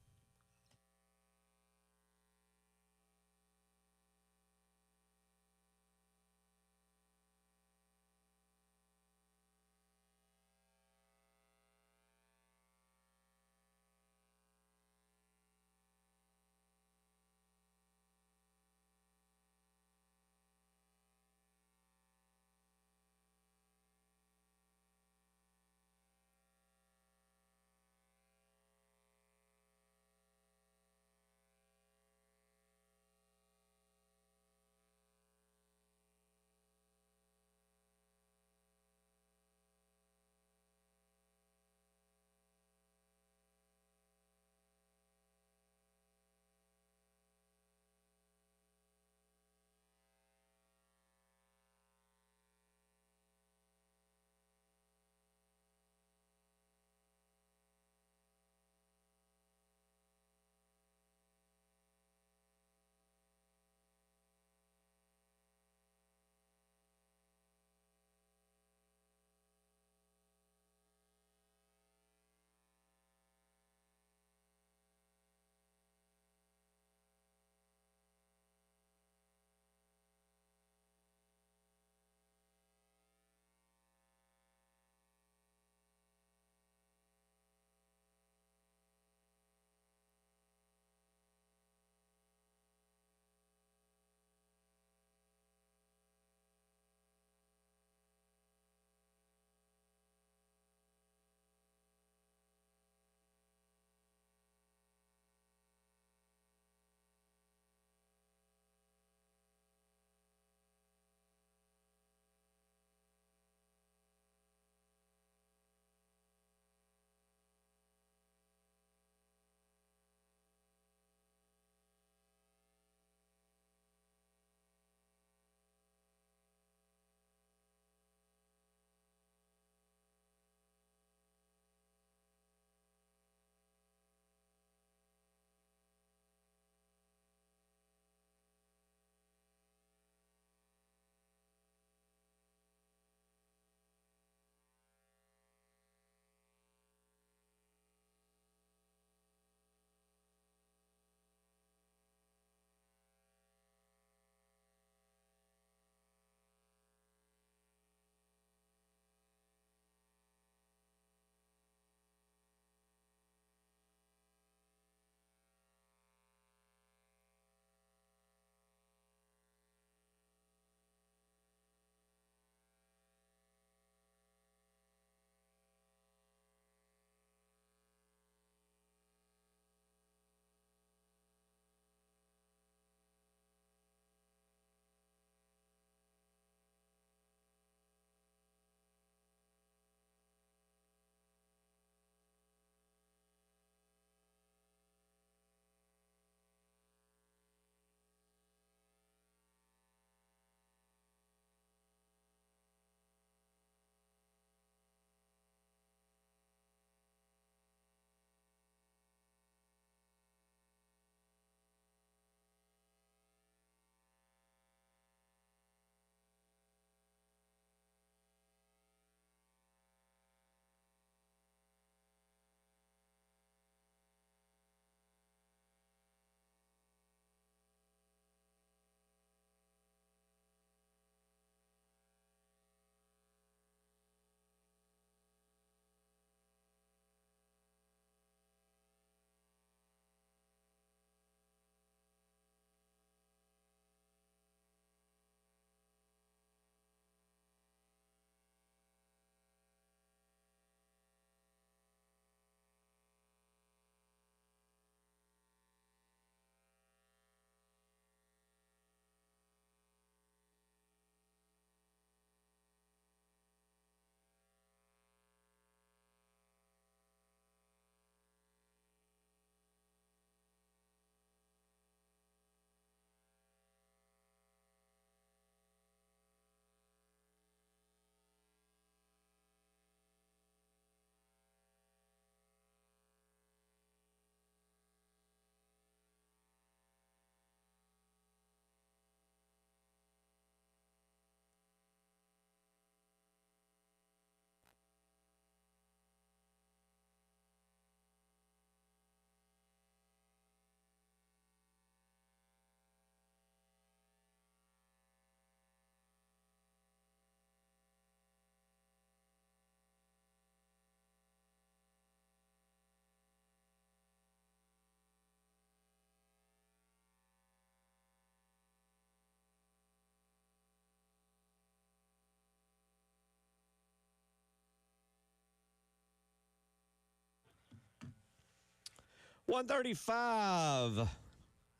1:35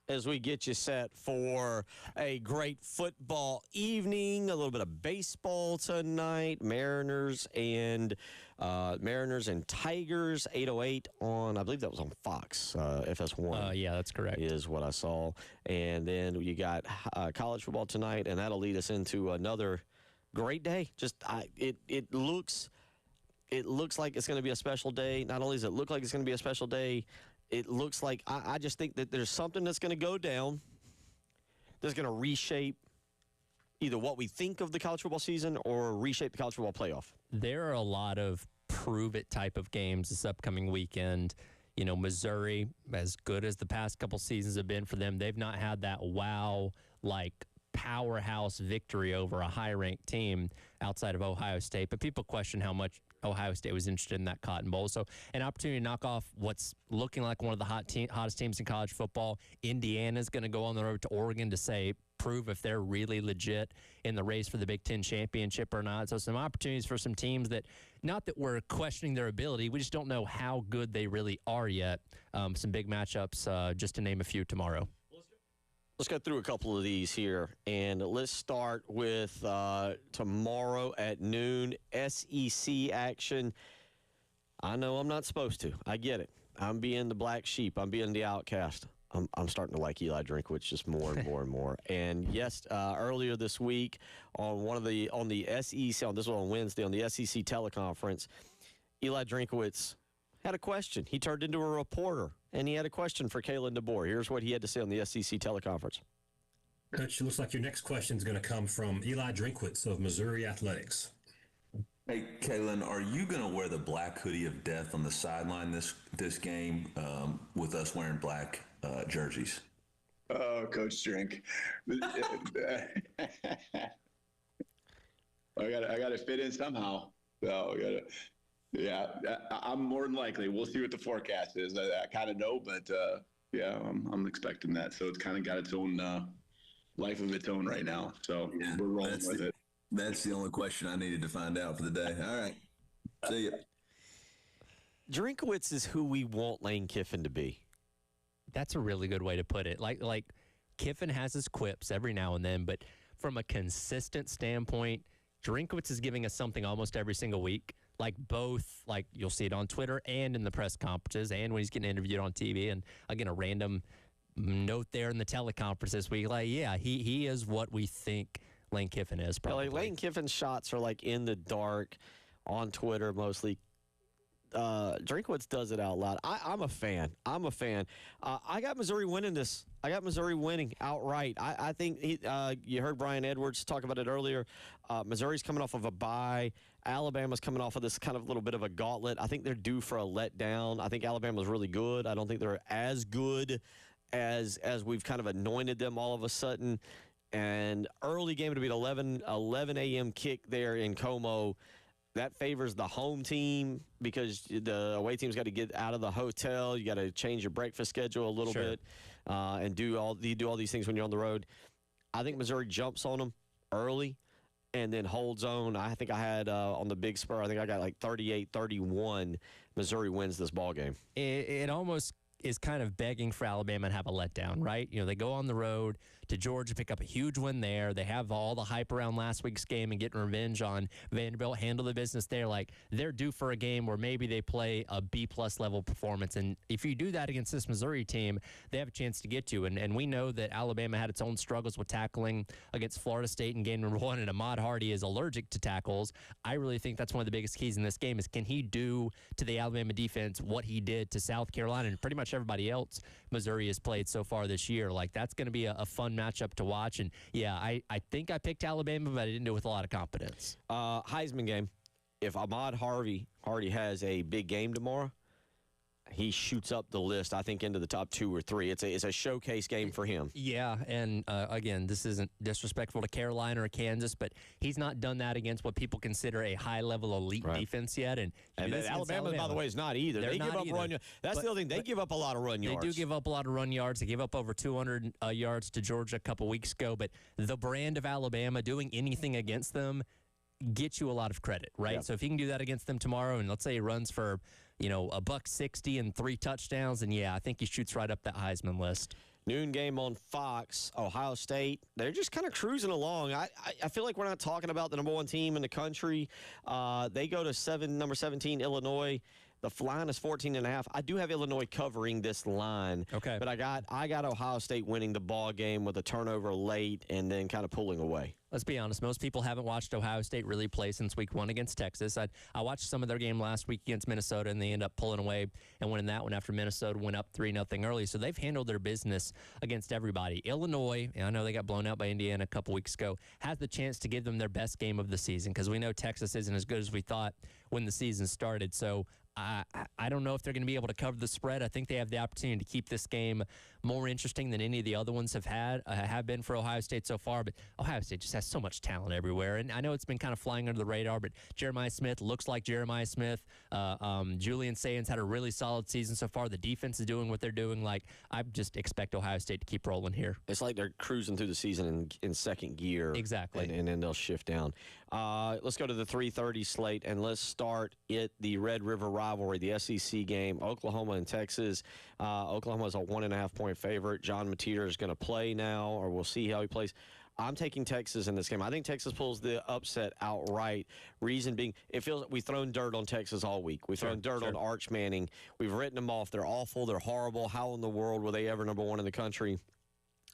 as we get you set for a great football evening. A little bit of baseball tonight. Mariners and Tigers. 8:08 on, I believe that was on Fox, FS1. Yeah, that's correct. Is what I saw. And then you got college football tonight, and that'll lead us into another great day. It looks like it's going to be a special day. Not only does it look like it's going to be a special day, it looks like I just think that there's something that's going to go down that's going to reshape either what we think of the college football season or reshape the college football playoff. There are a lot of prove-it type of games this upcoming weekend. You know, Missouri, as good as the past couple seasons have been for them, they've not had that powerhouse victory over a high-ranked team outside of Ohio State. But people question how much Ohio State was interested in that Cotton Bowl. So an opportunity to knock off what's looking like one of the hottest teams in college football. Indiana's going to go on the road to Oregon to prove if they're really legit in the race for the Big Ten championship or not. So some opportunities for some teams that, not that we're questioning their ability, we just don't know how good they really are yet. Some big matchups, just to name a few tomorrow. Let's go through a couple of these here, and let's start with tomorrow at noon, SEC action. I know I'm not supposed to. I get it. I'm being the black sheep. I'm being the outcast. I'm starting to like Eli Drinkwitz just more and more and more. And yes, earlier this week on the SEC, this was on Wednesday, on the SEC teleconference, Eli Drinkwitz had a question. He turned into a reporter, and he had a question for Kalen DeBoer. Here's what he had to say on the SEC teleconference. Coach, it looks like your next question is going to come from Eli Drinkwitz of Missouri Athletics. Hey, Kalen, are you going to wear the black hoodie of death on the sideline this game with us wearing black jerseys? Oh, Coach Drink. I got to fit in somehow. So yeah, I'm more than likely. We'll see what the forecast is. I kind of know, but yeah, I'm expecting that. So it's kind of got its own life of its own right now. So yeah, we're rolling with it. That's the only question I needed to find out for the day. All right. See ya. Drinkwitz is who we want Lane Kiffin to be. That's a really good way to put it. Like Kiffin has his quips every now and then, but from a consistent standpoint, Drinkwitz is giving us something almost every single week. Like you'll see it on Twitter and in the press conferences and when he's getting interviewed on TV. And again, a random note there in the teleconference this week. He is what we think Lane Kiffin is. Probably. Lane Kiffin's shots are in the dark on Twitter mostly. Drinkwitz does it out loud. I'm a fan. I got Missouri winning this. I got Missouri winning outright. I think you heard Brian Edwards talk about it earlier. Missouri's coming off of a bye. Alabama's coming off of this kind of little bit of a gauntlet. I think they're due for a letdown. I think Alabama's really good. I don't think they're as good as we've kind of anointed them all of a sudden. And early game to be 11 a.m. kick there in Como. That favors the home team because the away team's got to get out of the hotel. You got to change your breakfast schedule a little bit and do all these things when you're on the road. I think Missouri jumps on them early and then holds on. I think I had on the Big Spur, I think I got 38-31. Missouri wins this ball game. It almost is kind of begging for Alabama to have a letdown, right? You know, they go on the road to Georgia, pick up a huge win there. They have all the hype around last week's game and getting revenge on Vanderbilt, handle the business there. They're due for a game where maybe they play a B-plus level performance. And if you do that against this Missouri team, they have a chance to get you. And we know that Alabama had its own struggles with tackling against Florida State in game number 1, and Ahmad Hardy is allergic to tackles. I really think that's one of the biggest keys in this game is can he do to the Alabama defense what he did to South Carolina and pretty much everybody else Missouri has played so far this year. That's going to be a fun matchup to watch. And, yeah, I think I picked Alabama, but I didn't do it with a lot of confidence. Heisman game. If Ahmad Hardy has a big game tomorrow, he shoots up the list, I think, into the top 2 or 3. It's a showcase game for him. Yeah, and again, this isn't disrespectful to Carolina or Kansas, but he's not done that against what people consider a high-level elite defense yet. And Alabama, by the way, is not either. They give up run yards. That's the other thing. They give up a lot of run yards. They do give up a lot of run yards. They gave up over 200 yards to Georgia a couple weeks ago. But the brand of Alabama, doing anything against them, gets you a lot of credit, right? Yeah. So if he can do that against them tomorrow, and let's say he runs for a $160 and 3 touchdowns, and yeah, I think he shoots right up that Heisman list. Noon game on Fox, Ohio State. They're just kind of cruising along. I feel like we're not talking about the number 1 team in the country. They go to number 17, Illinois. The line is 14.5. I do have Illinois covering this line. Okay. But I got Ohio State winning the ball game with a turnover late and then kind of pulling away. Let's be honest. Most people haven't watched Ohio State really play since week 1 against Texas. I watched some of their game last week against Minnesota, and they end up pulling away and winning that one after Minnesota went up 3-0 early. So they've handled their business against everybody. Illinois, and I know they got blown out by Indiana a couple weeks ago, has the chance to give them their best game of the season because we know Texas isn't as good as we thought when the season started. So I don't know if they're going to be able to cover the spread. I think they have the opportunity to keep this game more interesting than any of the other ones have been for Ohio State so far. But Ohio State just has so much talent everywhere. And I know it's been kind of flying under the radar, but Jeremiah Smith looks like Jeremiah Smith. Julian Sains had a really solid season so far. The defense is doing what they're doing. I just expect Ohio State to keep rolling here. It's like they're cruising through the season in second gear. Exactly. And then they'll shift down. Let's go to the 3:30 slate, and let's start the Red River rivalry, the SEC game, Oklahoma and Texas. Oklahoma is a 1.5-point favorite. John Mateer is going to play now, or we'll see how he plays. I'm taking Texas in this game. I think Texas pulls the upset outright. Reason being, it feels like we've thrown dirt on Texas all week. We've thrown dirt on Arch Manning. We've written them off. They're awful. They're horrible. How in the world were they ever number 1 in the country?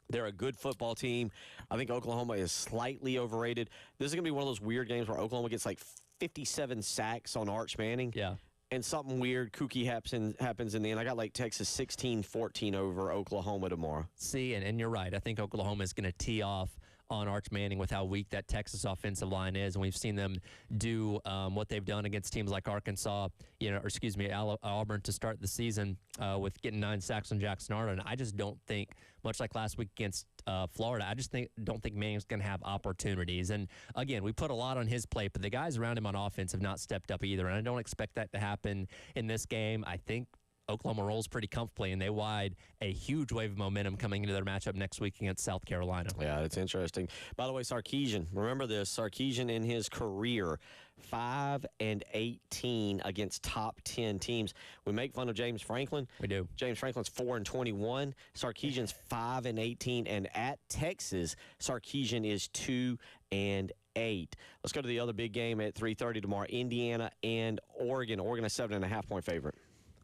They're a good football team. I think Oklahoma is slightly overrated. This is going to be one of those weird games where Oklahoma gets like 57 sacks on Arch Manning. Yeah. And something weird, kooky happens in the end. I got like Texas 16-14 over Oklahoma tomorrow. See, and you're right. I think Oklahoma is going to tee off on Arch Manning with how weak that Texas offensive line is, and we've seen them do what they've done against teams like Arkansas, Auburn to start the season with getting 9 sacks on Jackson Arnold. And I just don't think, much like last week against Florida, I just don't think Manning's going to have opportunities. And again, we put a lot on his plate, but the guys around him on offense have not stepped up either, and I don't expect that to happen in this game. I think Oklahoma rolls pretty comfortably, and they ride a huge wave of momentum coming into their matchup next week against South Carolina. Yeah, it's interesting. By the way, Sarkisian, remember this, Sarkisian in his career, 5-18 against top 10 teams. We make fun of James Franklin. We do. James Franklin's 4-21. Sarkisian's 5-18, and at Texas, Sarkisian is 2-8. Let's go to the other big game at 3:30 tomorrow. Indiana and Oregon. Oregon a 7.5-point favorite.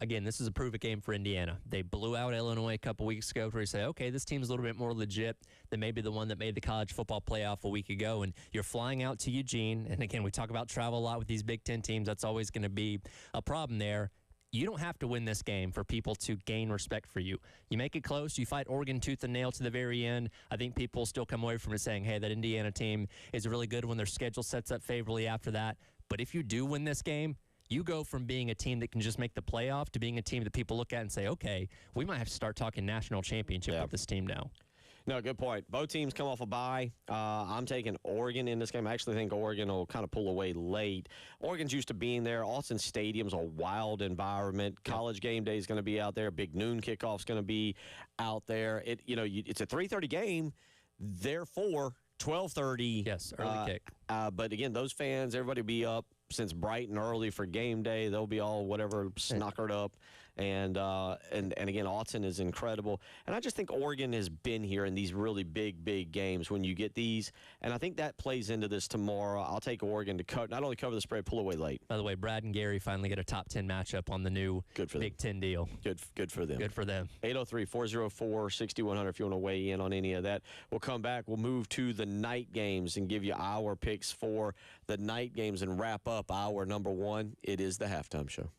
Again, this is a prove-it game for Indiana. They blew out Illinois a couple weeks ago where you say, okay, this team's a little bit more legit than maybe the one that made the college football playoff a week ago. And you're flying out to Eugene. And again, we talk about travel a lot with these Big Ten teams. That's always going to be a problem there. You don't have to win this game for people to gain respect for you. You make it close. You fight Oregon tooth and nail to the very end. I think people still come away from it saying, hey, that Indiana team is really good when their schedule sets up favorably after that. But if you do win this game, you go from being a team that can just make the playoff to being a team that people look at and say, okay, we might have to start talking national championship with this team now. No, good point. Both teams come off a bye. I'm taking Oregon in this game. I actually think Oregon will kind of pull away late. Oregon's used to being there. Austin Stadium's a wild environment. College game day is going to be out there. Big noon kickoff's going to be out there. It's a 3:30 game. Therefore, 12:30. Yes, early kick. But again, those fans, everybody will be up since bright and early for game day. They'll be all whatever snockered up. And again, Austin is incredible. And I just think Oregon has been here in these really big games when you get these. And I think that plays into this tomorrow. I'll take Oregon to not only cover the spread, pull away late. By the way, Brad and Gary finally get a top 10 matchup on the new Big Ten deal. Good for them. Good for them. 803-404-6100 if you want to weigh in on any of that. We'll come back. We'll move to the night games and give you our picks for the night games and wrap up our number one. It is the halftime show.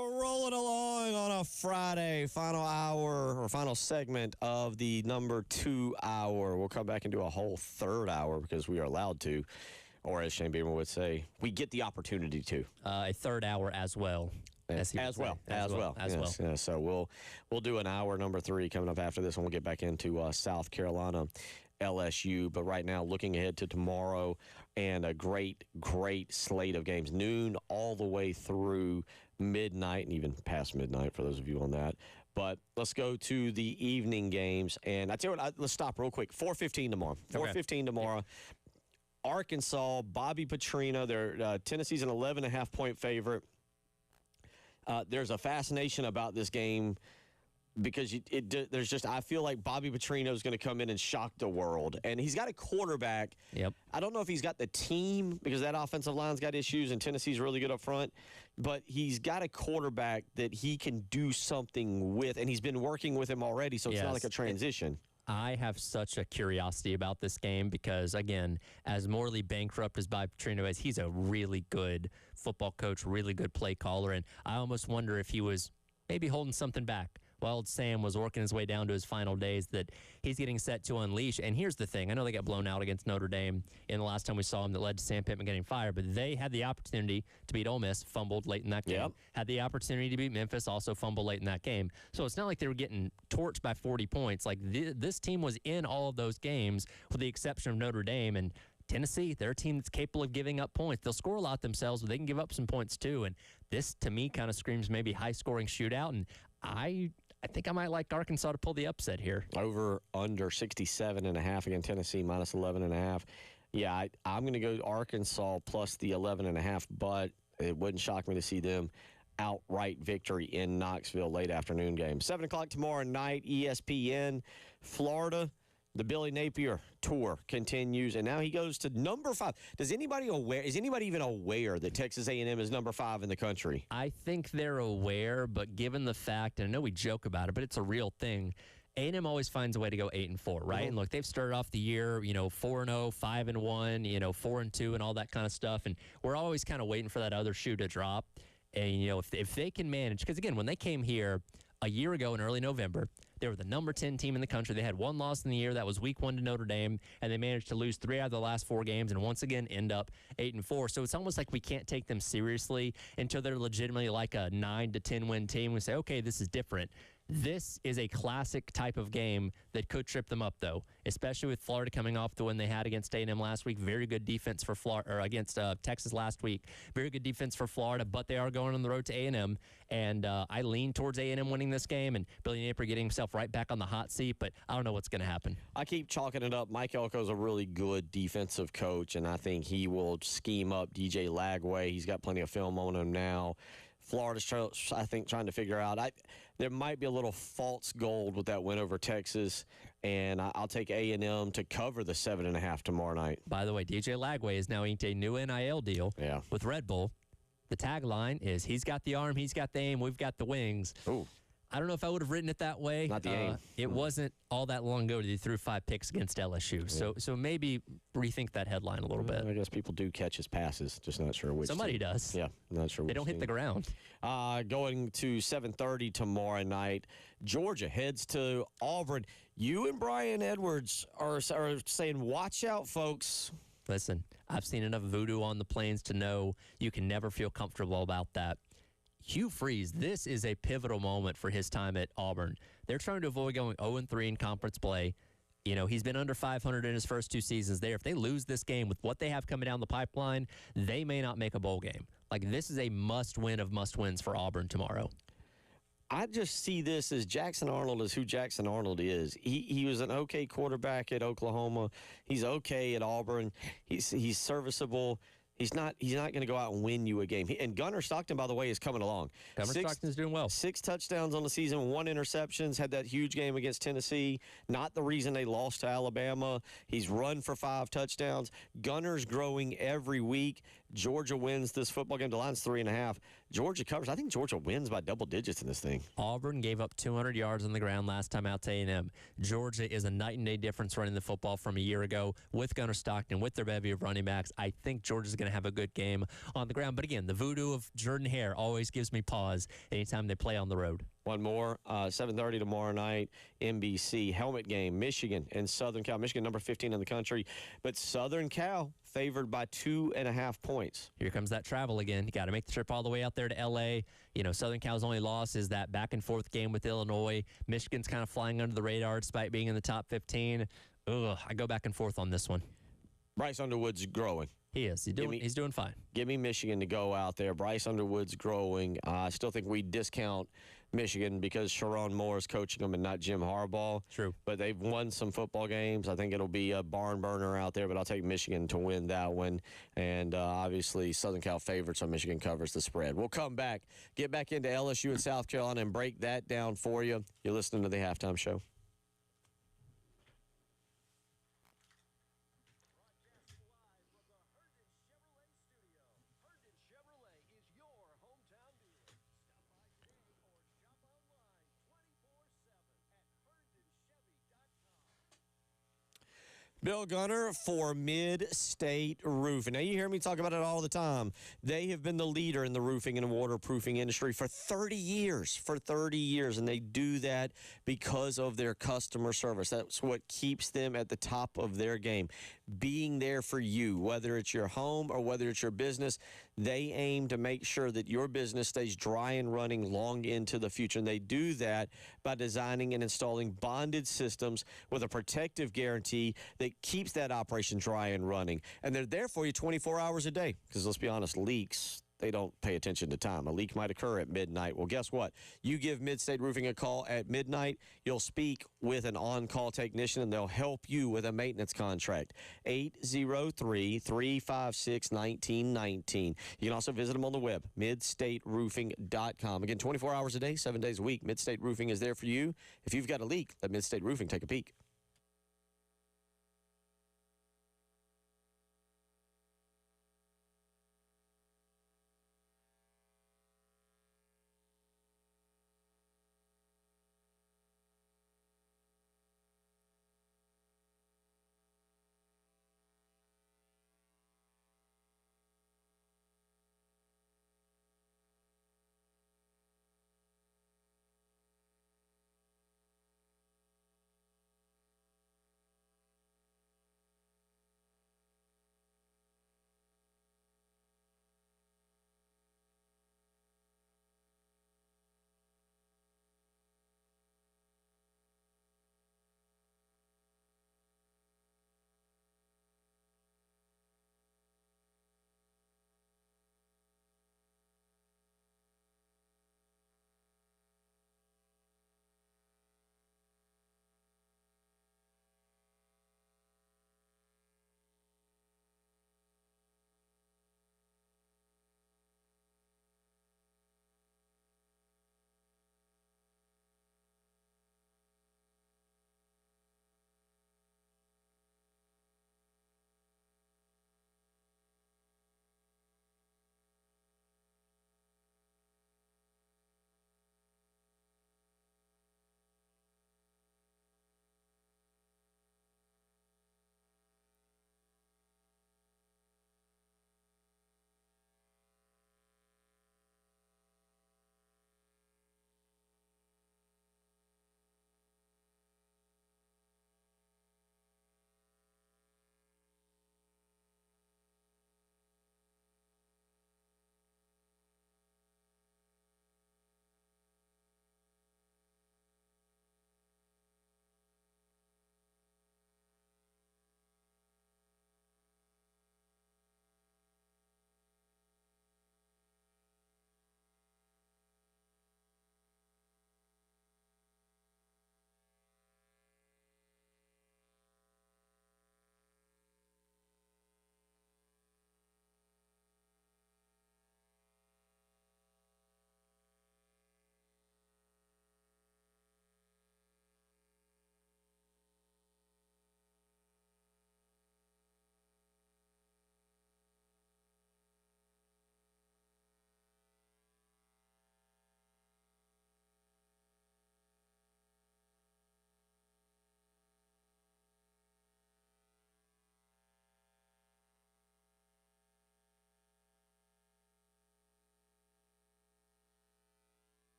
Rolling along on a Friday, final hour or final segment of the number 2 hour. We'll come back and do a whole third hour because we are allowed to, or as Shane Beamer would say, we get the opportunity to. A third hour as well. As well. Yes. So we'll do an hour number 3 coming up after this, and we'll get back into South Carolina, LSU. But right now, looking ahead to tomorrow and a great slate of games, noon all the way through midnight and even past midnight for those of you on that. But let's go to the evening games. And I tell you what, let's stop real quick. 4:15 tomorrow. 4:15 tomorrow. Arkansas, Bobby Petrino. Tennessee's an 11.5-point favorite. There's a fascination about this game because I feel like Bobby Petrino is going to come in and shock the world. And he's got a quarterback. Yep. I don't know if he's got the team because that offensive line's got issues and Tennessee's really good up front. But he's got a quarterback that he can do something with, and he's been working with him already, so it's not like a transition. I have such a curiosity about this game because, again, as morally bankrupt as Bobby Petrino is, he's a really good football coach, really good play caller, and I almost wonder if he was maybe holding something back while old Sam was working his way down to his final days that he's getting set to unleash. And here's the thing. I know they got blown out against Notre Dame in the last time we saw him that led to Sam Pittman getting fired, but they had the opportunity to beat Ole Miss, fumbled late in that game. Yep. Had the opportunity to beat Memphis, also fumbled late in that game. So it's not like they were getting torched by 40 points. Like this team was in all of those games with the exception of Notre Dame. And Tennessee, they're a team that's capable of giving up points. They'll score a lot themselves, but they can give up some points too. And this, to me, kind of screams maybe high-scoring shootout. And I think I might like Arkansas to pull the upset here. Over under 67.5 against Tennessee, minus 11.5. Yeah, I'm going to go Arkansas plus the 11.5, but it wouldn't shock me to see them outright victory in Knoxville late afternoon game. 7 o'clock tomorrow night, ESPN, Florida. The Billy Napier tour continues, and now he goes to number 5. Is anybody even aware that Texas A&M is number 5 in the country? I think they're aware, but given the fact, and I know we joke about it, but it's a real thing, A&M always finds a way to go 8-4, right? Mm-hmm. And look, they've started off the year, 4-0, 5-1, 4-2, and all that kind of stuff, and we're always kind of waiting for that other shoe to drop. And, if they can manage, because again, when they came here a year ago in early November, they were the number 10 team in the country. They had one loss in the year. That was week 1 to Notre Dame, and they managed to lose 3 out of the last 4 games and once again end up 8-4. So it's almost like we can't take them seriously until they're legitimately like a 9 to 10 win team. We say, okay, this is different. This is a classic type of game that could trip them up, though, especially with Florida coming off the win they had against A&M last week. Very good defense for Florida, or against Texas last week. Very good defense for Florida, but they are going on the road to A&M, and I lean towards A&M winning this game and Billy Napier getting himself right back on the hot seat, but I don't know what's going to happen. I keep chalking it up. Mike Elko's a really good defensive coach, and I think he will scheme up DJ Lagway. He's got plenty of film on him now. Florida's, trying to figure out. There might be a little false gold with that win over Texas, and I'll take A&M to cover the 7.5 tomorrow night. By the way, DJ Lagway is now inked a new NIL deal with Red Bull. The tagline is, he's got the arm, he's got the aim, we've got the wings. Ooh. I don't know if I would have written it that way. Not the aim. It wasn't all that long ago that he threw 5 picks against LSU. Yeah. So maybe rethink that headline a little bit. I guess people do catch his passes, just not sure which. Somebody team. does. Yeah, not sure which. They don't hit the ground. Going to 7:30 tomorrow night, Georgia heads to Auburn. You and Brian Edwards are saying, watch out, folks. Listen, I've seen enough voodoo on the plains to know you can never feel comfortable about that. Hugh Freeze, this is a pivotal moment for his time at Auburn. They're trying to avoid going 0-3 in conference play. He's been under 500 in his first 2 seasons there. If they lose this game with what they have coming down the pipeline, they may not make a bowl game. Like, this is a must-win of must-wins for Auburn tomorrow. I just see this as Jackson Arnold is who Jackson Arnold is. He was an okay quarterback at Oklahoma. He's okay at Auburn. He's serviceable. He's not going to go out and win you a game. And Gunnar Stockton, by the way, is coming along. Gunnar Stockton's doing well. 6 touchdowns on the season, 1 interceptions, had that huge game against Tennessee. Not the reason they lost to Alabama. He's run for 5 touchdowns. Gunnar's growing every week. Georgia wins this football game. The line's 3.5. Georgia covers. I think Georgia wins by double digits in this thing. Auburn gave up 200 yards on the ground last time out to A&M. Georgia is a night and day difference running the football from a year ago with Gunnar Stockton, with their bevy of running backs. I think Georgia's going to have a good game on the ground. But again, the voodoo of Jordan Hare always gives me pause anytime they play on the road. One more, 7:30 tomorrow night, NBC, helmet game, Michigan and Southern Cal. Michigan, number 15 in the country, but Southern Cal favored by 2.5 points. Here comes that travel again. You got to make the trip all the way out there to L.A. You know, Southern Cal's only loss is that back-and-forth game with Illinois. Michigan's kind of flying under the radar despite being in the top 15. Ugh, I go back and forth on this one. Bryce Underwood's growing. He is. He's doing fine. Give me Michigan to go out there. Bryce Underwood's growing. I still think we discount Michigan because Sharon Moore is coaching them and not Jim Harbaugh. True. But they've won some football games. I think it'll be a barn burner out there, but I'll take Michigan to win that one. And obviously, Southern Cal favorites, so Michigan covers the spread. We'll come back, get back into LSU and South Carolina and break that down for you. You're listening to The Halftime Show. Bill Gunner for Mid-State Roofing. Now, you hear me talk about it all the time. They have been the leader in the roofing and waterproofing industry for 30 years. And they do that because of their customer service. That's what keeps them at the top of their game. Being there for you, whether it's your home or whether it's your business, they aim to make sure that your business stays dry and running long into the future. And they do that by designing and installing bonded systems with a protective guarantee that keeps that operation dry and running. And they're there for you 24 hours a day. Because let's be honest, leaks, they don't pay attention to time. A leak might occur at midnight. Well, guess what? You give Mid-State Roofing a call at midnight, you'll speak with an on-call technician, and they'll help you with a maintenance contract. 803-356-1919. You can also visit them on the web, midstateroofing.com. Again, 24 hours a day, 7 days a week. Mid-State Roofing is there for you. If you've got a leak, let Mid-State Roofing take a peek.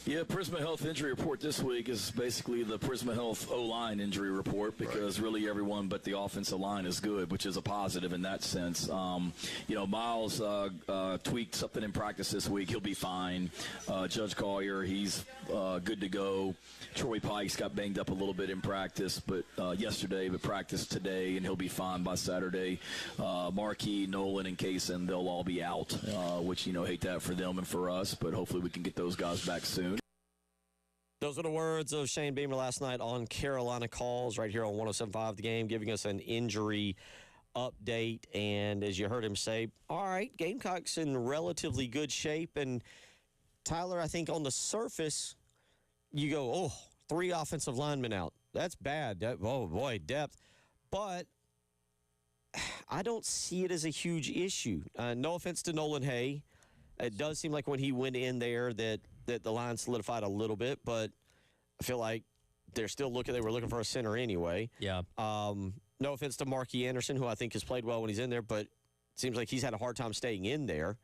Yeah, Prisma Health injury report this week is basically the Prisma Health O-line injury report because really everyone but the offensive line is good, which is a positive in that sense. Miles tweaked something in practice this week. He'll be fine. Judge Collier, he's good to go. Troy Pikes got banged up a little bit in practice, but yesterday, but practiced today, and he'll be fine by Saturday. Markey, Nolan, and Kaysen, they'll all be out, which, hate that for them and for us, but hopefully we can get those guys back soon. Those are the words of Shane Beamer last night on Carolina Calls right here on 107.5 The Game, giving us an injury update. And as you heard him say, all right, Gamecocks in relatively good shape. And Tyler, I think on the surface, you go, 3 offensive linemen out. That's bad. Oh, boy, depth. But I don't see it as a huge issue. No offense to Nolan Hay. It does seem like when he went in there that the line solidified a little bit, but I feel like they were looking for a center anyway. Yeah. No offense to Markey Anderson, who I think has played well when he's in there, but it seems like he's had a hard time staying in there.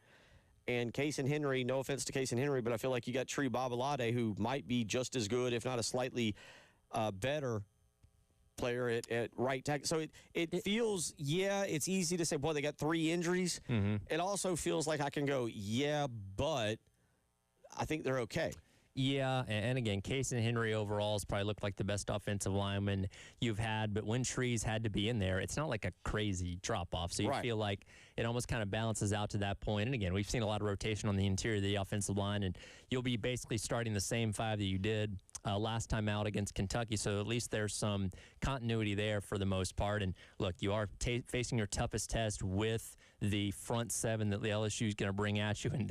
And Kaysen Henry, no offense to Kaysen Henry, but I feel like you got Tree Babalade, who might be just as good, if not a slightly better player at right tackle. So it feels, it's easy to say, boy, they got 3 injuries. Mm-hmm. It also feels like I can go, but I think they're okay. Yeah, and again, Kaysen Henry overall has probably looked like the best offensive lineman you've had, but when Trees had to be in there, it's not like a crazy drop-off, so you feel like it almost kind of balances out to that point. And again, we've seen a lot of rotation on the interior of the offensive line, and you'll be basically starting the same 5 that you did last time out against Kentucky, so at least there's some continuity there for the most part. And look, you are facing your toughest test with the front 7 that the LSU is going to bring at you, and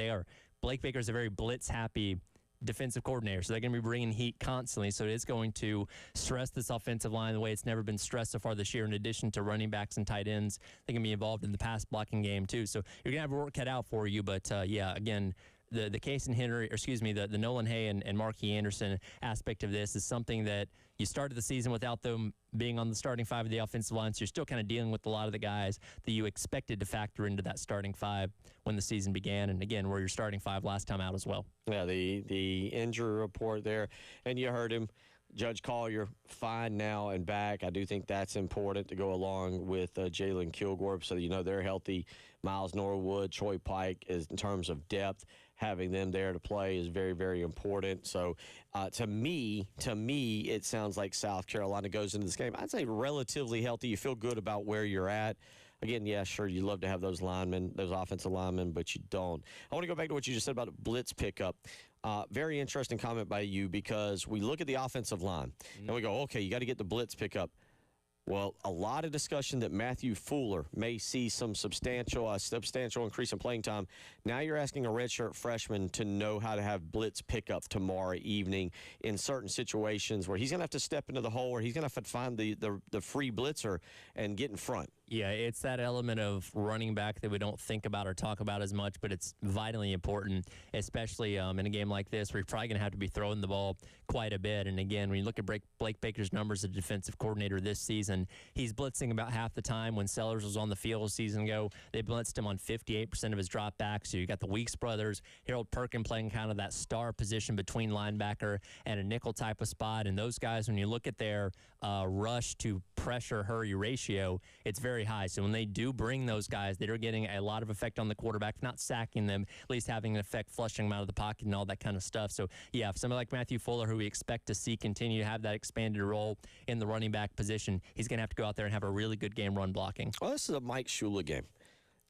Blake Baker's a very blitz-happy defensive coordinator, so they're going to be bringing heat constantly, so it is going to stress this offensive line the way it's never been stressed so far this year. In addition to running backs and tight ends, they can be involved in the pass blocking game too, so you're going to have work cut out for you. But again, the Kaysen Henry, the Nolan Hay and Markey Anderson aspect of this is something that you started the season without them being on the starting 5 of the offensive line, so you're still kind of dealing with a lot of the guys that you expected to factor into that starting 5 when the season began, and again, were your starting 5 last time out as well. Yeah, the injury report there, and you heard him. Judge Collier, fine now and back. I do think that's important to go along with Jalen Kilgore, so they're healthy. Miles Norwood, Troy Pike, is in terms of depth. Having them there to play is very, very important. So, to me, it sounds like South Carolina goes into this game, I'd say, relatively healthy. You feel good about where you're at. Again, yeah, sure, you love to have those linemen, those offensive linemen, but you don't. I want to go back to what you just said about blitz pickup. Very interesting comment by you, because we look at the offensive line, and we go, okay, you got to get the blitz pickup. Well, a lot of discussion that Matthew Fuller may see some substantial increase in playing time. Now you're asking a redshirt freshman to know how to have blitz pickup tomorrow evening in certain situations where he's going to have to step into the hole, or he's going to have to find the free blitzer and get in front. Yeah, it's that element of running back that we don't think about or talk about as much, but it's vitally important, especially in a game like this where you're probably going to have to be throwing the ball quite a bit. And again, when you look at Blake Baker's numbers as a defensive coordinator this season, he's blitzing about half the time. When Sellers was on the field a season ago, they blitzed him on 58% of his dropbacks. So you got the Weeks brothers, Harold Perkin playing kind of that star position between linebacker and a nickel type of spot. And those guys, when you look at their rush to pressure hurry ratio, it's very high. So when they do bring those guys, they're getting a lot of effect on the quarterback, not sacking them, at least having an effect flushing them out of the pocket and all that kind of stuff. So yeah, if somebody like Matthew Fuller, who we expect to see continue to have that expanded role in the running back position, he's going to have to go out there and have a really good game run blocking. Well, this is a Mike Shula game.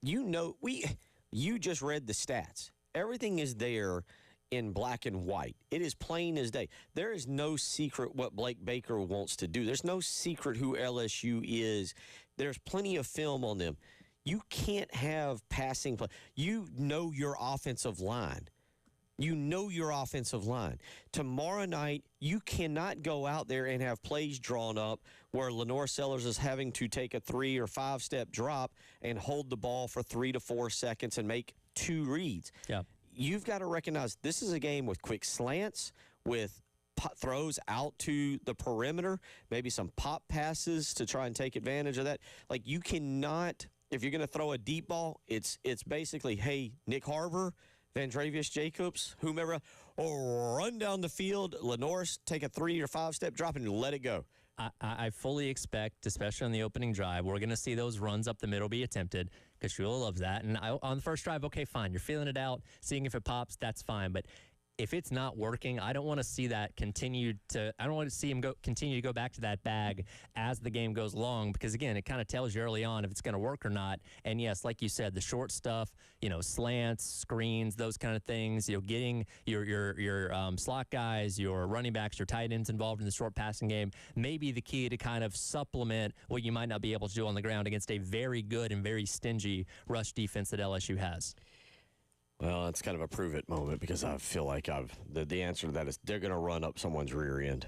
You just read the stats. Everything is there in black and white. It is plain as day. There is no secret what Blake Baker wants to do. There's no secret who LSU is. There's plenty of film on them. You can't have passing play. You know your offensive line. Tomorrow night, you cannot go out there and have plays drawn up where Lenore Sellers is having to take a 3 or 5 step drop and hold the ball for 3 to 4 seconds and make 2 reads. Yeah. You've got to recognize this is a game with quick slants, with throws out to the perimeter, maybe some pop passes to try and take advantage of that. Like, you cannot, if you're going to throw a deep ball, it's basically, hey, Nick Harver, Vandrevius Jacobs, whomever, or run down the field, Lenore's take a 3 or 5 step drop and let it go. I fully expect, especially on the opening drive, we're going to see those runs up the middle be attempted because Shula loves that. And on the first drive, okay, fine. You're feeling it out, seeing if it pops, that's fine. But if it's not working, I don't want to see that continue to. I don't want to see him continue to go back to that bag as the game goes along, because again, it kind of tells you early on if it's going to work or not. And yes, like you said, the short stuff, slants, screens, those kind of things. Getting your slot guys, your running backs, your tight ends involved in the short passing game may be the key to kind of supplement what you might not be able to do on the ground against a very good and very stingy rush defense that LSU has. Well, it's kind of a prove it moment because I feel like the answer to that is they're going to run up someone's rear end.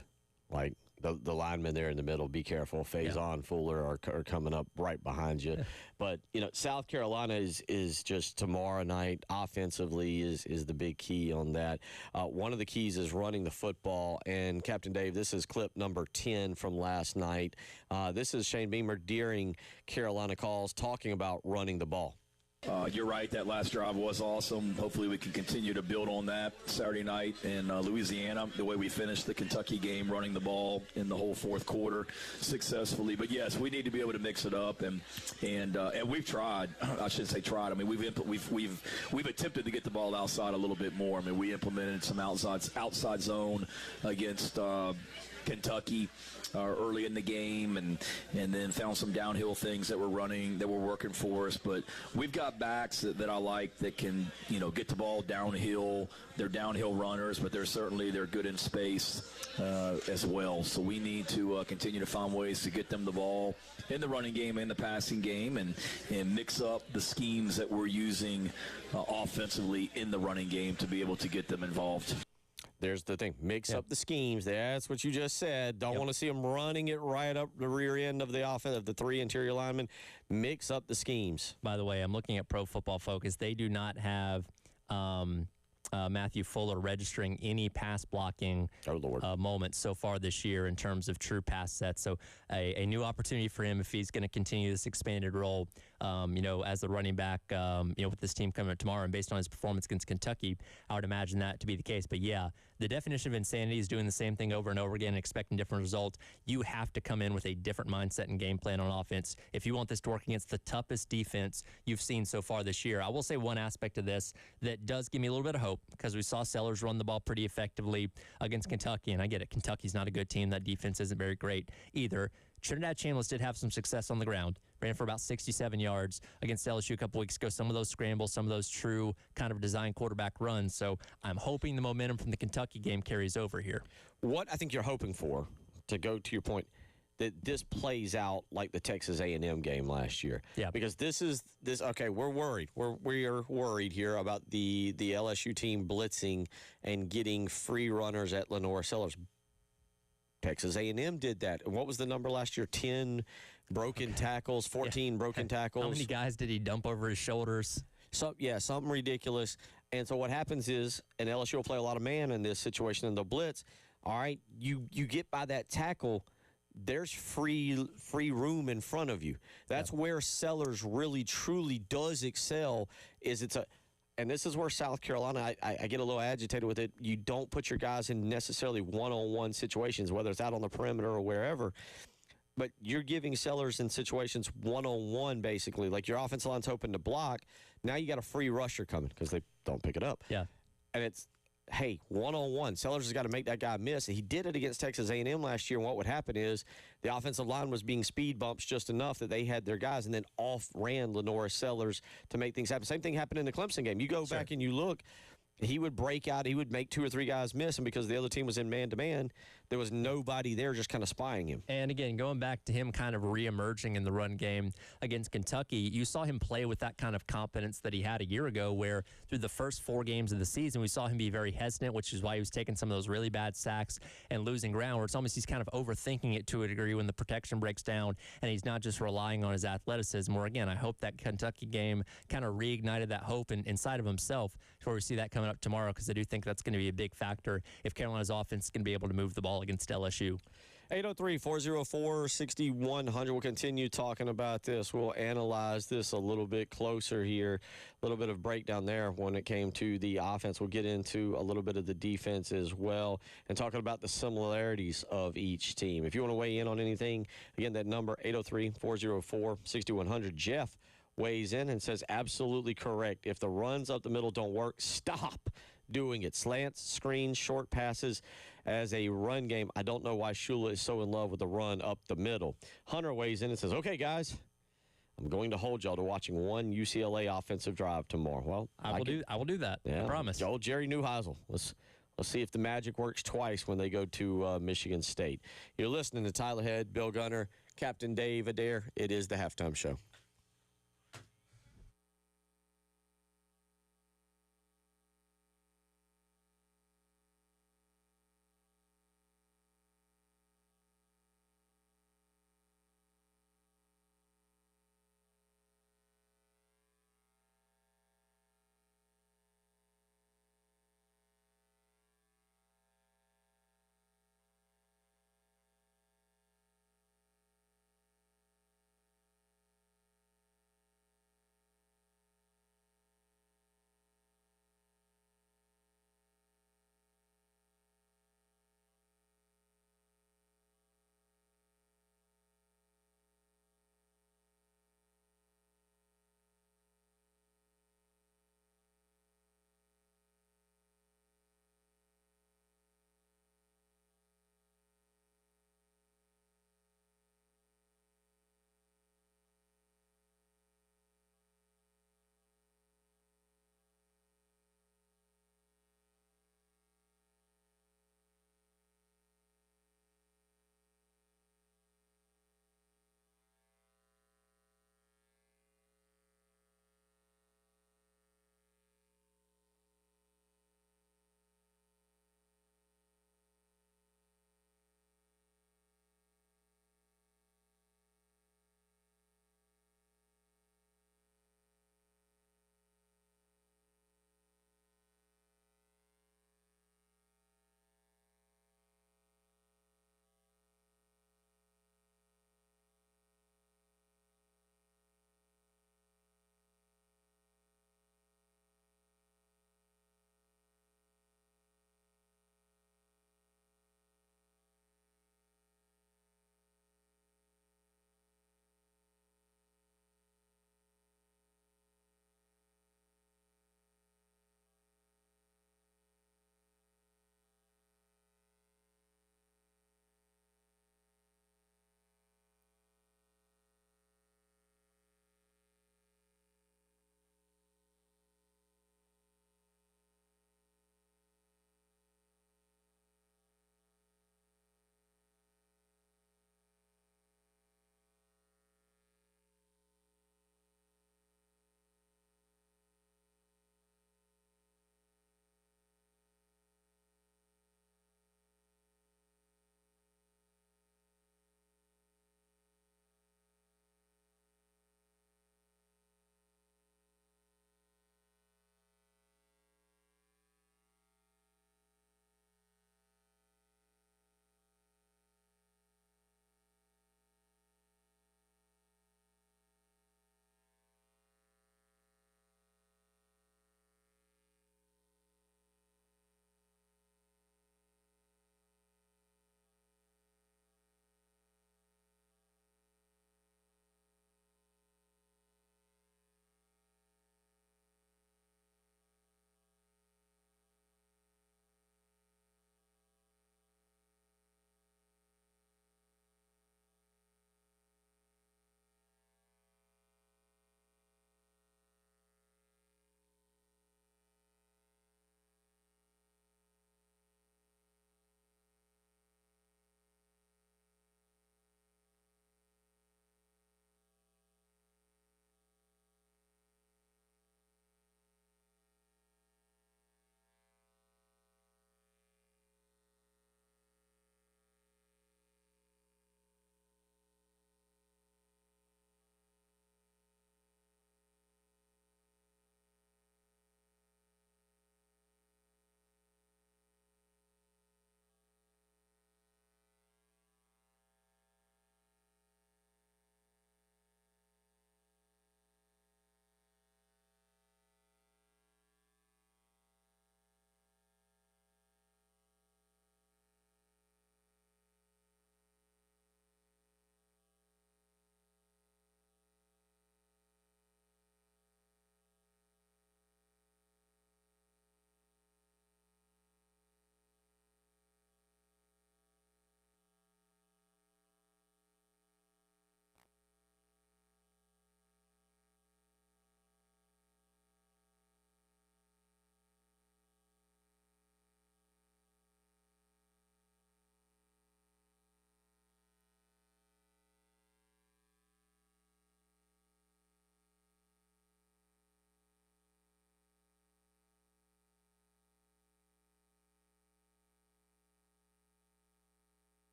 Like the linemen there in the middle, be careful. Faison, Fuller are coming up right behind you. But, South Carolina is just tomorrow night offensively is the big key on that. One of the keys is running the football. And, Captain Dave, this is clip number 10 from last night. This is Shane Beamer during Carolina calls talking about running the ball. You're right. That last drive was awesome. Hopefully we can continue to build on that Saturday night in Louisiana, the way we finished the Kentucky game, running the ball in the whole fourth quarter successfully. But, yes, we need to be able to mix it up. And we've tried. I shouldn't say tried. I mean, we've attempted to get the ball outside a little bit more. I mean, we implemented some outside zone against Kentucky early in the game, and then found some downhill things that were working for us. But we've got backs that I like that can get the ball downhill. They're downhill runners, but they're good in space as well. So we need to continue to find ways to get them the ball in the running game and the passing game, and mix up the schemes that we're using offensively in the running game to be able to get them involved. There's the thing. Mix up the schemes. That's what you just said. Don't want to see them running it right up the rear end of the offense, of the 3 interior linemen. Mix up the schemes. By the way, I'm looking at Pro Football Focus. They do not have Matthew Fuller registering any pass blocking moments so far this year in terms of true pass sets. So a new opportunity for him if he's going to continue this expanded role, as the running back, with this team coming up tomorrow. And based on his performance against Kentucky, I would imagine that to be the case. But, yeah, the definition of insanity is doing the same thing over and over again and expecting different results. You have to come in with a different mindset and game plan on offense if you want this to work against the toughest defense you've seen so far this year. I will say one aspect of this that does give me a little bit of hope, because we saw Sellers run the ball pretty effectively against Kentucky, and I get it. Kentucky's not a good team. That defense isn't very great either. Trinidad Chambliss did have some success on the ground. Ran for about 67 yards against LSU a couple weeks ago. Some of those scrambles, some of those true kind of design quarterback runs. So I'm hoping the momentum from the Kentucky game carries over here. What I think you're hoping for, to go to your point, that this plays out like the Texas A&M game last year. Yeah. Because okay, we're worried. We are worried here about the LSU team blitzing and getting free runners at Lenore Sellers. Texas A&M did that. And what was the number last year? 10 broken tackles, 14 broken tackles. How many guys did he dump over his shoulders? Something ridiculous. And so what happens is, and LSU will play a lot of man in this situation in the blitz. All right, you get by that tackle, there's free room in front of you. That's where Sellers really, truly does excel, and this is where South Carolina, I get a little agitated with it. You don't put your guys in necessarily one-on-one situations, whether it's out on the perimeter or wherever. But you're giving Sellers in situations one-on-one, basically. Like your offensive line's hoping to block. Now you got a free rusher coming because they don't pick it up. Yeah. And it's, hey, one-on-one. Sellers has got to make that guy miss. He did it against Texas A&M last year, and what would happen is the offensive line was being speed bumps just enough that they had their guys, and then off-ran Lenore Sellers to make things happen. Same thing happened in the Clemson game. You go back and you look, he would break out. He would make 2 or 3 guys miss, and because the other team was in man-to-man, there was nobody there just kind of spying him. And, again, going back to him kind of re-emerging in the run game against Kentucky, you saw him play with that kind of confidence that he had a year ago, where through the first 4 games of the season, we saw him be very hesitant, which is why he was taking some of those really bad sacks and losing ground, where it's almost he's kind of overthinking it to a degree when the protection breaks down and he's not just relying on his athleticism. Or, again, I hope that Kentucky game kind of reignited that hope inside of himself before we see that coming up tomorrow, because I do think that's going to be a big factor if Carolina's offense is going to be able to move the ball against LSU. 803-404-6100. We'll continue talking about this. We'll analyze this a little bit closer here. A little bit of breakdown there when it came to the offense. We'll get into a little bit of the defense as well and talking about the similarities of each team. If you want to weigh in on anything, again, that number, 803-404-6100. Jeff weighs in and says, absolutely correct. If the runs up the middle don't work, stop doing it. Slants, screens, short passes as a run game. I don't know why Shula is so in love with the run up the middle. Hunter weighs in and says, okay, guys, I'm going to hold y'all to watching one UCLA offensive drive tomorrow. Well, I will do that. Yeah, I promise. Old Jerry Neuheisel. Let's see if the magic works twice when they go to Michigan State. You're listening to Tyler Head, Bill Gunner, Captain Dave Adair. It is the Halftime Show.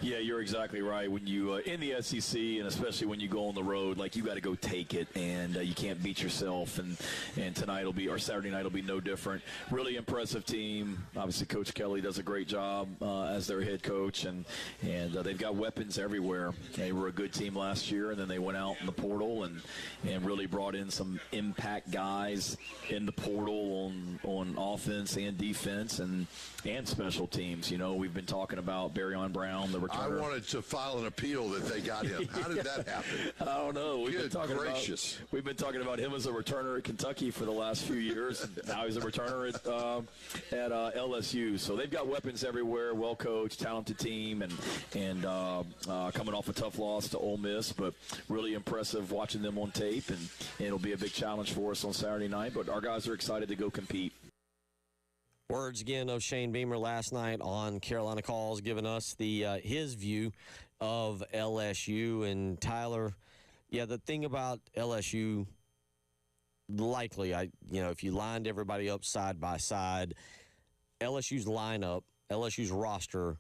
Yeah, you're exactly right. When you in the SEC, and especially when you go on the road, like you got to go take it, and you can't beat yourself. And tonight will be, or Saturday night will be no different. Really impressive team. Obviously, Coach Kelly does a great job as their head coach, and they've got weapons everywhere. They were a good team last year, and then they went out in the portal and really brought in some impact guys in the portal on offense and defense and special teams. You know, we've been talking about Barryon Brown, the returner. I wanted to file an appeal that they got him. How did that happen? I don't know. We've been talking about him as a returner at Kentucky for the last few years. And now he's a returner at LSU. So they've got weapons everywhere, well coached, talented team, and coming off a tough loss to Ole Miss, but really impressive watching them on tape. And it'll be a big challenge for us on Saturday night. But our guys are excited to go compete. Words again of Shane Beamer last night on Carolina Calls, giving us his view of LSU. And Tyler, yeah, the thing about LSU, likely, if you lined everybody up side by side, LSU's lineup, LSU's roster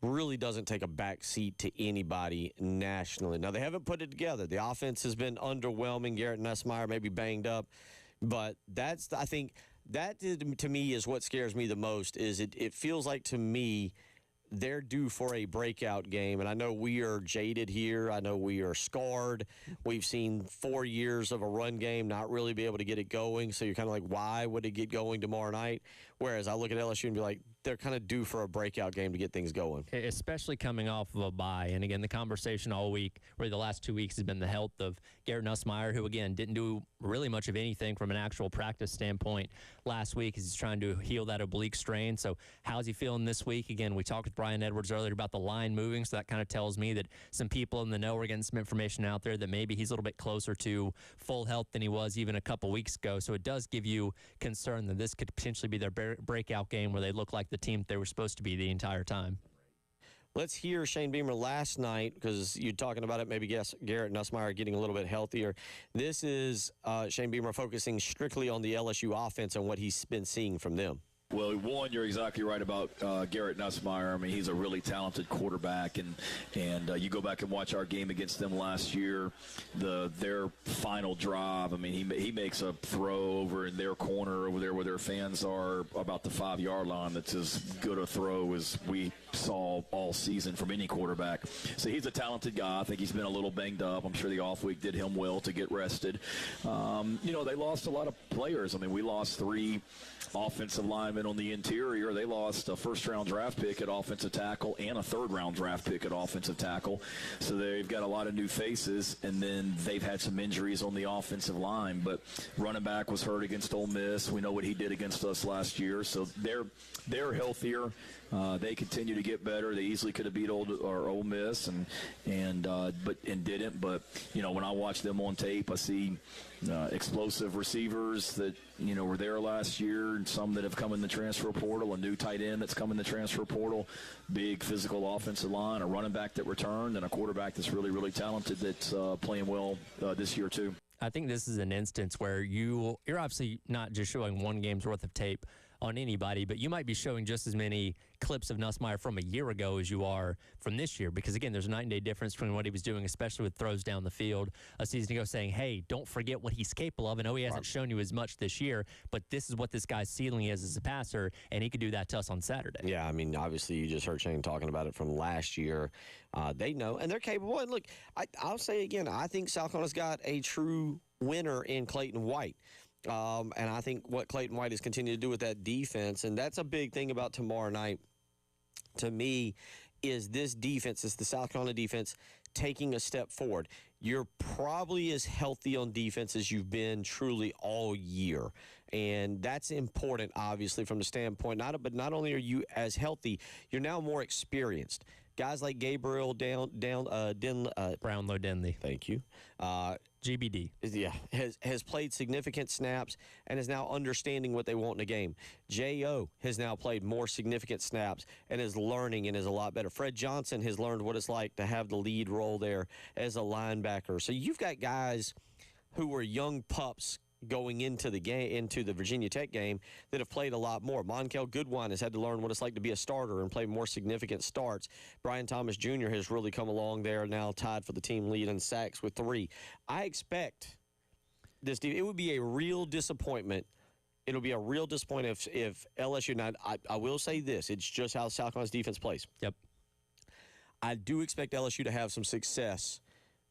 really doesn't take a back seat to anybody nationally. Now, they haven't put it together. The offense has been underwhelming. Garrett Nussmeier may be banged up, but I think that to me is what scares me the most. Is it feels like to me they're due for a breakout game. And I know we are jaded here. I know we are scarred. We've seen 4 years of a run game not really be able to get it going. So you're kind of like, why would it get going tomorrow night? Whereas I look at LSU and be like, they're kind of due for a breakout game to get things going. Especially coming off of a bye. And again, the conversation all week, or the last 2 weeks, has been the health of Garrett Nussmeier, who, again, didn't do really much of anything from an actual practice standpoint last week as he's trying to heal that oblique strain. So how's he feeling this week? Again, we talked with Brian Edwards earlier about the line moving, so that kind of tells me that some people in the know are getting some information out there that maybe he's a little bit closer to full health than he was even a couple weeks ago. So it does give you concern that this could potentially be their breakout game where they look like the team they were supposed to be the entire time. Let's hear Shane Beamer last night, because you're talking about it, maybe Garrett Nussmeier getting a little bit healthier. This is Shane Beamer focusing strictly on the LSU offense and what he's been seeing from them. Well, one, you're exactly right about Garrett Nussmeier. I mean, he's a really talented quarterback, and you go back and watch our game against them last year, their final drive. I mean, he makes a throw over in their corner over there where their fans are about the 5-yard line. That's as good a throw as we saw all season from any quarterback. So he's a talented guy. I think he's been a little banged up. I'm sure the off week did him well to get rested. They lost a lot of players. I mean, we lost 3 offensive linemen on the interior. They lost a first-round draft pick at offensive tackle and a third-round draft pick at offensive tackle. So they've got a lot of new faces, and then they've had some injuries on the offensive line. But running back was hurt against Ole Miss. We know what he did against us last year. So they're healthier. They continue to get better. They easily could have beat Ole Miss and didn't. But when I watch them on tape, I see explosive receivers that were there last year, and some that have come in the transfer portal. A new tight end that's come in the transfer portal. Big physical offensive line. A running back that returned, and a quarterback that's really, really talented that's playing well this year too. I think this is an instance where you're obviously not just showing one game's worth of tape on anybody, but you might be showing just as many clips of Nussmeier from a year ago as you are from this year, because again, there's a 9-day difference between what he was doing, especially with throws down the field a season ago, saying, hey, don't forget what he's capable of. I know he hasn't shown you as much this year, but this is what this guy's ceiling is as a passer, and he could do that to us on Saturday. Yeah, I mean, obviously you just heard Shane talking about it from last year. They know, and they're capable. And look, I'll say again, I think South Carolina's got a true winner in Clayton White. And I think what Clayton White has continued to do with that defense, and that's a big thing about tomorrow night, to me, is this defense, is the South Carolina defense taking a step forward. You're probably as healthy on defense as you've been truly all year. And that's important, obviously, from the standpoint, but not only are you as healthy, you're now more experienced. Guys like Gabriel Brownlow Denley. Thank you. GBD. Yeah, has played significant snaps and is now understanding what they want in a game. J.O. has now played more significant snaps and is learning and is a lot better. Fred Johnson has learned what it's like to have the lead role there as a linebacker. So you've got guys who were young pups going into the game, into the Virginia Tech game, that have played a lot more. Monkel Goodwine has had to learn what it's like to be a starter and play more significant starts. Brian Thomas Jr. has really come along there, now tied for the team lead in sacks with 3. I expect this. It would be a real disappointment. It'll be a real disappointment if LSU. Now, I will say this: it's just how South Carolina's defense plays. Yep. I do expect LSU to have some success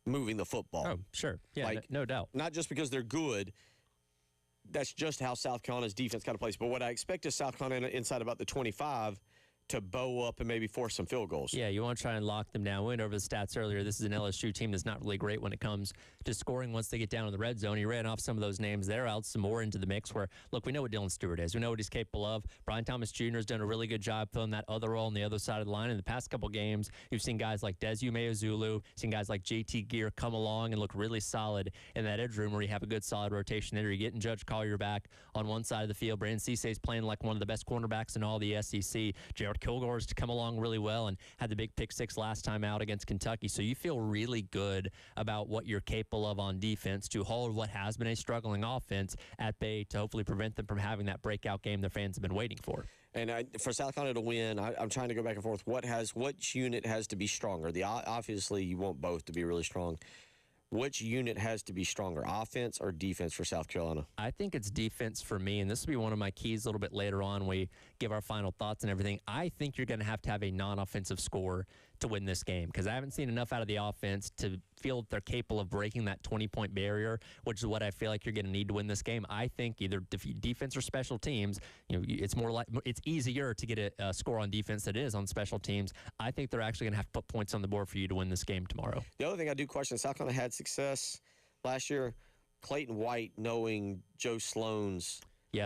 moving the football. Oh, sure. Yeah, no doubt. Not just because they're good. That's just how South Carolina's defense kind of plays. But what I expect is South Carolina inside about the 25 to bow up and maybe force some field goals. Yeah, you want to try and lock them down. We went over the stats earlier. This is an LSU team that's not really great when it comes to scoring once they get down in the red zone. He ran off some of those names there, out some more into the mix where, look, we know what Dylan Stewart is. We know what he's capable of. Brian Thomas Jr. has done a really good job filling that other role on the other side of the line. In the past couple games, you've seen guys like Desu Mayazulu, seen guys like JT Gear come along and look really solid in that edge room where you have a good solid rotation there. You're getting Judge Collier back on one side of the field. Brandon Cisse playing like one of the best cornerbacks in all the SEC. Jared Kilgore's to come along really well and had the big pick 6 last time out against Kentucky. So you feel really good about what you're capable of on defense to hold what has been a struggling offense at bay to hopefully prevent them from having that breakout game their fans have been waiting for. And for South Carolina to win, I'm trying to go back and forth. Which unit has to be stronger? Obviously, you want both to be really strong. Which unit has to be stronger, offense or defense for South Carolina? I think it's defense for me, and this will be one of my keys a little bit later on when we give our final thoughts and everything. I think you're going to have a non-offensive score to win this game because I haven't seen enough out of the offense to feel that they're capable of breaking that 20-point barrier, which is what I feel like you're going to need to win this game. I think either defense or special teams, it's easier to get a score on defense than it is on special teams. I think they're actually going to have to put points on the board for you to win this game tomorrow. The other thing I do question, South Carolina had success last year. Clayton White knowing Joe Sloan's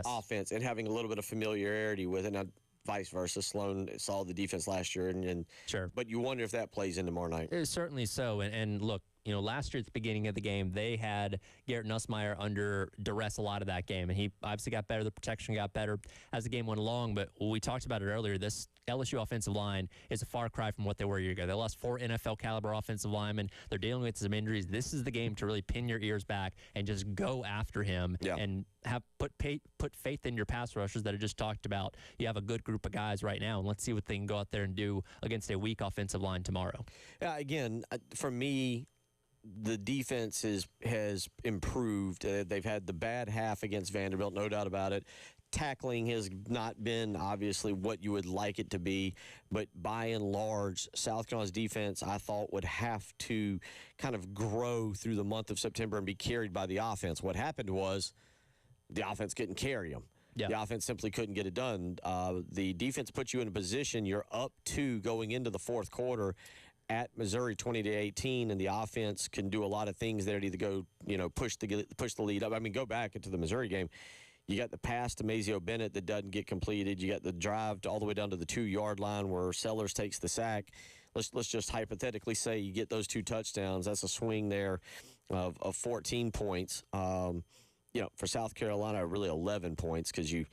offense and having a little bit of familiarity with it. Now, vice versa. Sloan saw the defense last year, and sure. But you wonder if that plays in tomorrow night. Certainly so. And look, last year at the beginning of the game, they had Garrett Nussmeier under duress a lot of that game, and he obviously got better. The protection got better as the game went along. But we talked about it earlier. This LSU offensive line is a far cry from what they were a year ago. They lost 4 NFL caliber offensive linemen. They're dealing with some injuries. This is the game to really pin your ears back and just go after him and put faith in your pass rushers that I just talked about. You have a good group of guys right now, and let's see what they can go out there and do against a weak offensive line tomorrow. Yeah, again, for me, the defense has improved. They've had the bad half against Vanderbilt, no doubt about it. Tackling has not been, obviously, what you would like it to be. But by and large, South Carolina's defense, I thought, would have to kind of grow through the month of September and be carried by the offense. What happened was the offense couldn't carry them. Yeah. The offense simply couldn't get it done. The defense puts you in a position you're up 2 going into the fourth quarter at Missouri 20-18, and the offense can do a lot of things there to either go, push the lead up. I mean, go back into the Missouri game. You got the pass to Mazeo Bennett that doesn't get completed. You got the drive all the way down to the 2-yard line where Sellers takes the sack. Let's just hypothetically say you get those 2 touchdowns. That's a swing there of 14 points. For South Carolina, really 11 points because you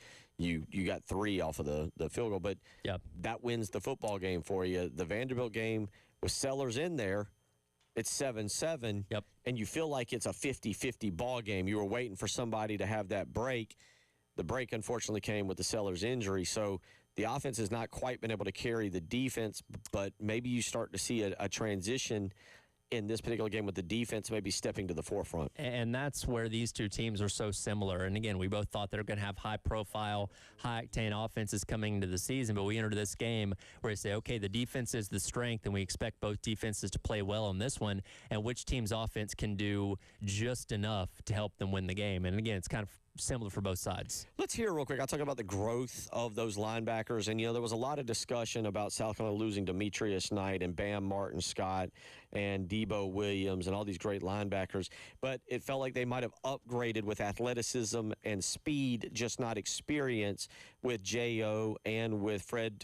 got 3 off of the field goal. But that wins the football game for you. The Vanderbilt game with Sellers in there, it's 7-7, and you feel like it's a 50-50 ball game. You were waiting for somebody to have that break. The break, unfortunately, came with the Sellers injury. So the offense has not quite been able to carry the defense, but maybe you start to see a transition in this particular game with the defense maybe stepping to the forefront. And that's where these two teams are so similar. And again, we both thought they're going to have high-profile, high-octane offenses coming into the season, but we entered this game where you say, okay, the defense is the strength, and we expect both defenses to play well in this one, and which team's offense can do just enough to help them win the game. And again, it's kind of similar for both sides. Let's hear real quick. I'll talk about the growth of those linebackers. And, there was a lot of discussion about South Carolina losing Demetrius Knight and Bam Martin Scott and Debo Williams and all these great linebackers. But it felt like they might have upgraded with athleticism and speed, just not experience with J.O. and with Fred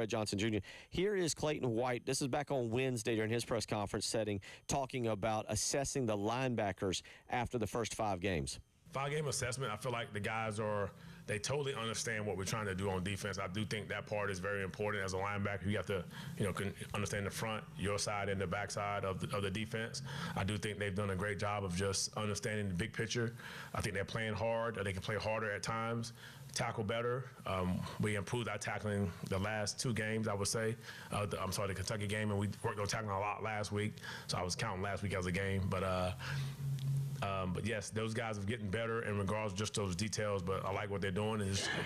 Johnson Jr. Here is Clayton White. This is back on Wednesday during his press conference setting, talking about assessing the linebackers after the first 5 games. 5-game assessment, I feel like the guys they totally understand what we're trying to do on defense. I do think that part is very important as a linebacker. You have to, understand the front, your side, and the back side of the defense. I do think they've done a great job of just understanding the big picture. I think they're playing hard. They can play harder at times, tackle better. We improved our tackling the last 2 games, I would say. The Kentucky game, and we worked on tackling a lot last week. So I was counting last week as a game. But yes, those guys are getting better in regards to just those details. But I like what they're doing.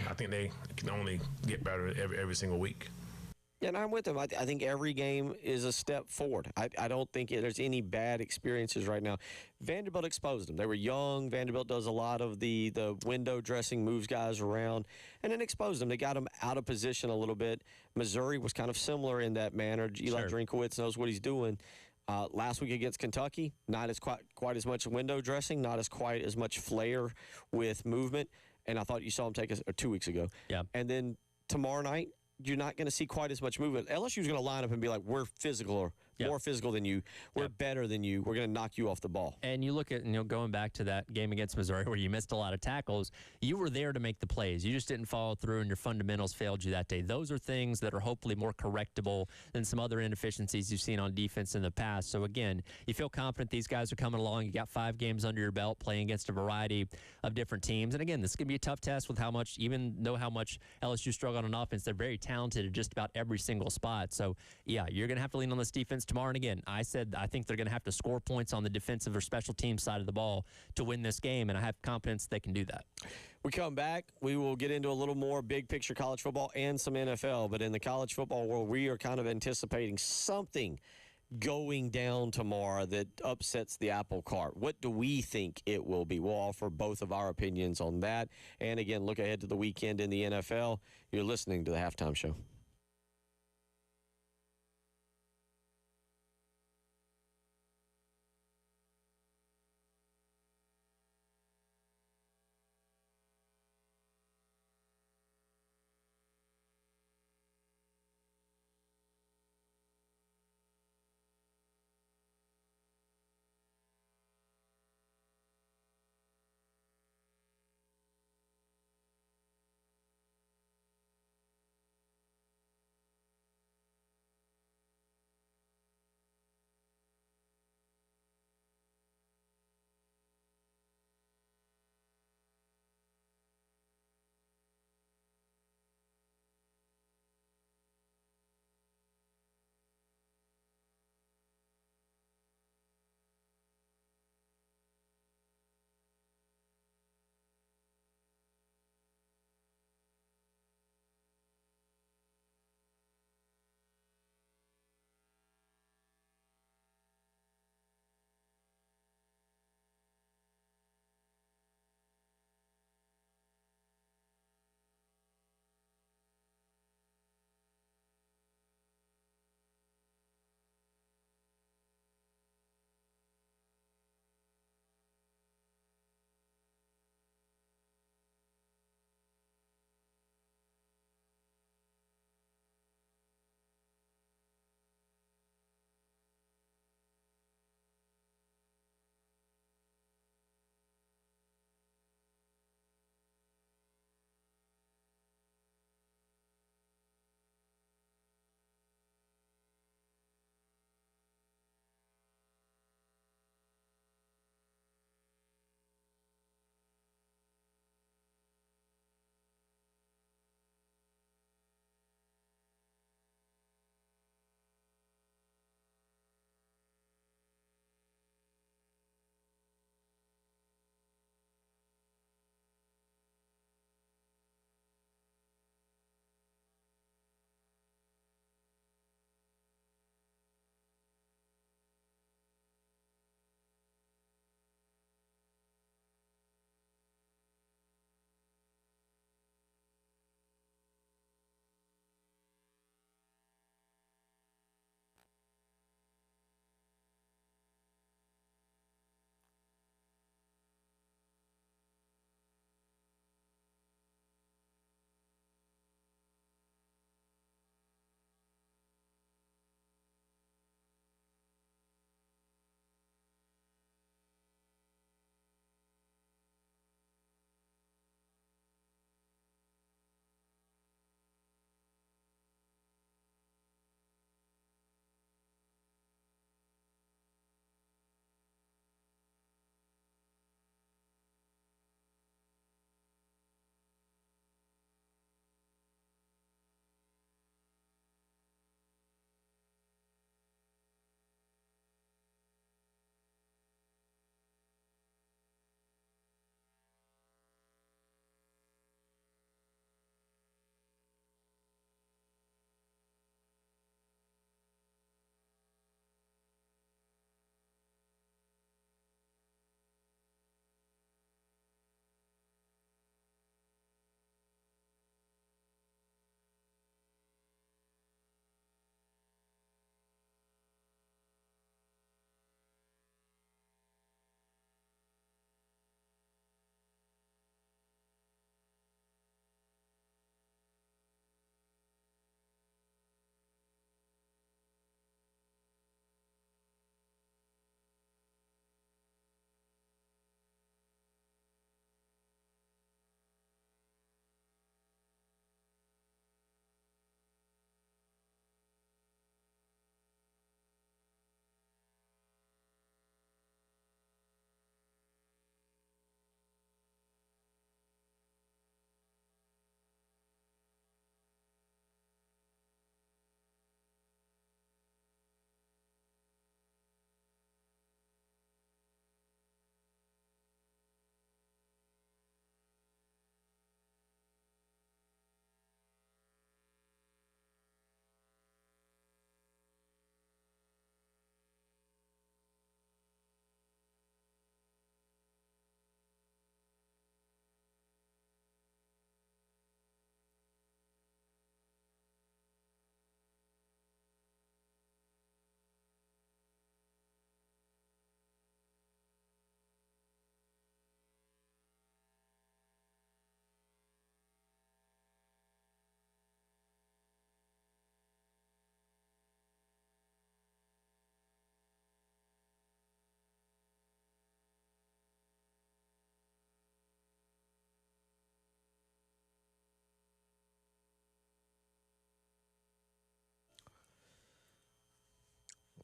I think they can only get better every single week. Yeah, and I'm with them. I think every game is a step forward. I don't think there's any bad experiences right now. Vanderbilt exposed them. They were young. Vanderbilt does a lot of the window dressing, moves guys around, and then exposed them. They got them out of position a little bit. Missouri was kind of similar in that manner. Eli Drinkowitz knows what he's doing. Last week against Kentucky, not as quite as much window dressing, not as quite as much flair with movement. And I thought you saw him take 2 weeks ago. Yeah. And then tomorrow night, you're not going to see quite as much movement. LSU's going to line up and be like, we're physical or more physical than you. We're better than you. We're going to knock you off the ball. And you look at, going back to that game against Missouri where you missed a lot of tackles, you were there to make the plays. You just didn't follow through and your fundamentals failed you that day. Those are things that are hopefully more correctable than some other inefficiencies you've seen on defense in the past. So, again, you feel confident these guys are coming along. You got 5 games under your belt playing against a variety of different teams. And, again, this is going to be a tough test with how much LSU struggled on offense, they're very talented at just about every single spot. So, yeah, you're going to have to lean on this defense tomorrow. And again, I think they're going to have to score points on the defensive or special team side of the ball to win this game, and I have confidence they can do that. We come back, we will get into a little more big picture college football and some NFL, but in the college football world, we are kind of anticipating something going down tomorrow that upsets the apple cart. What do we think it will be? We'll offer both of our opinions on that. And again, look ahead to the weekend in the NFL. You're listening to the Halftime Show.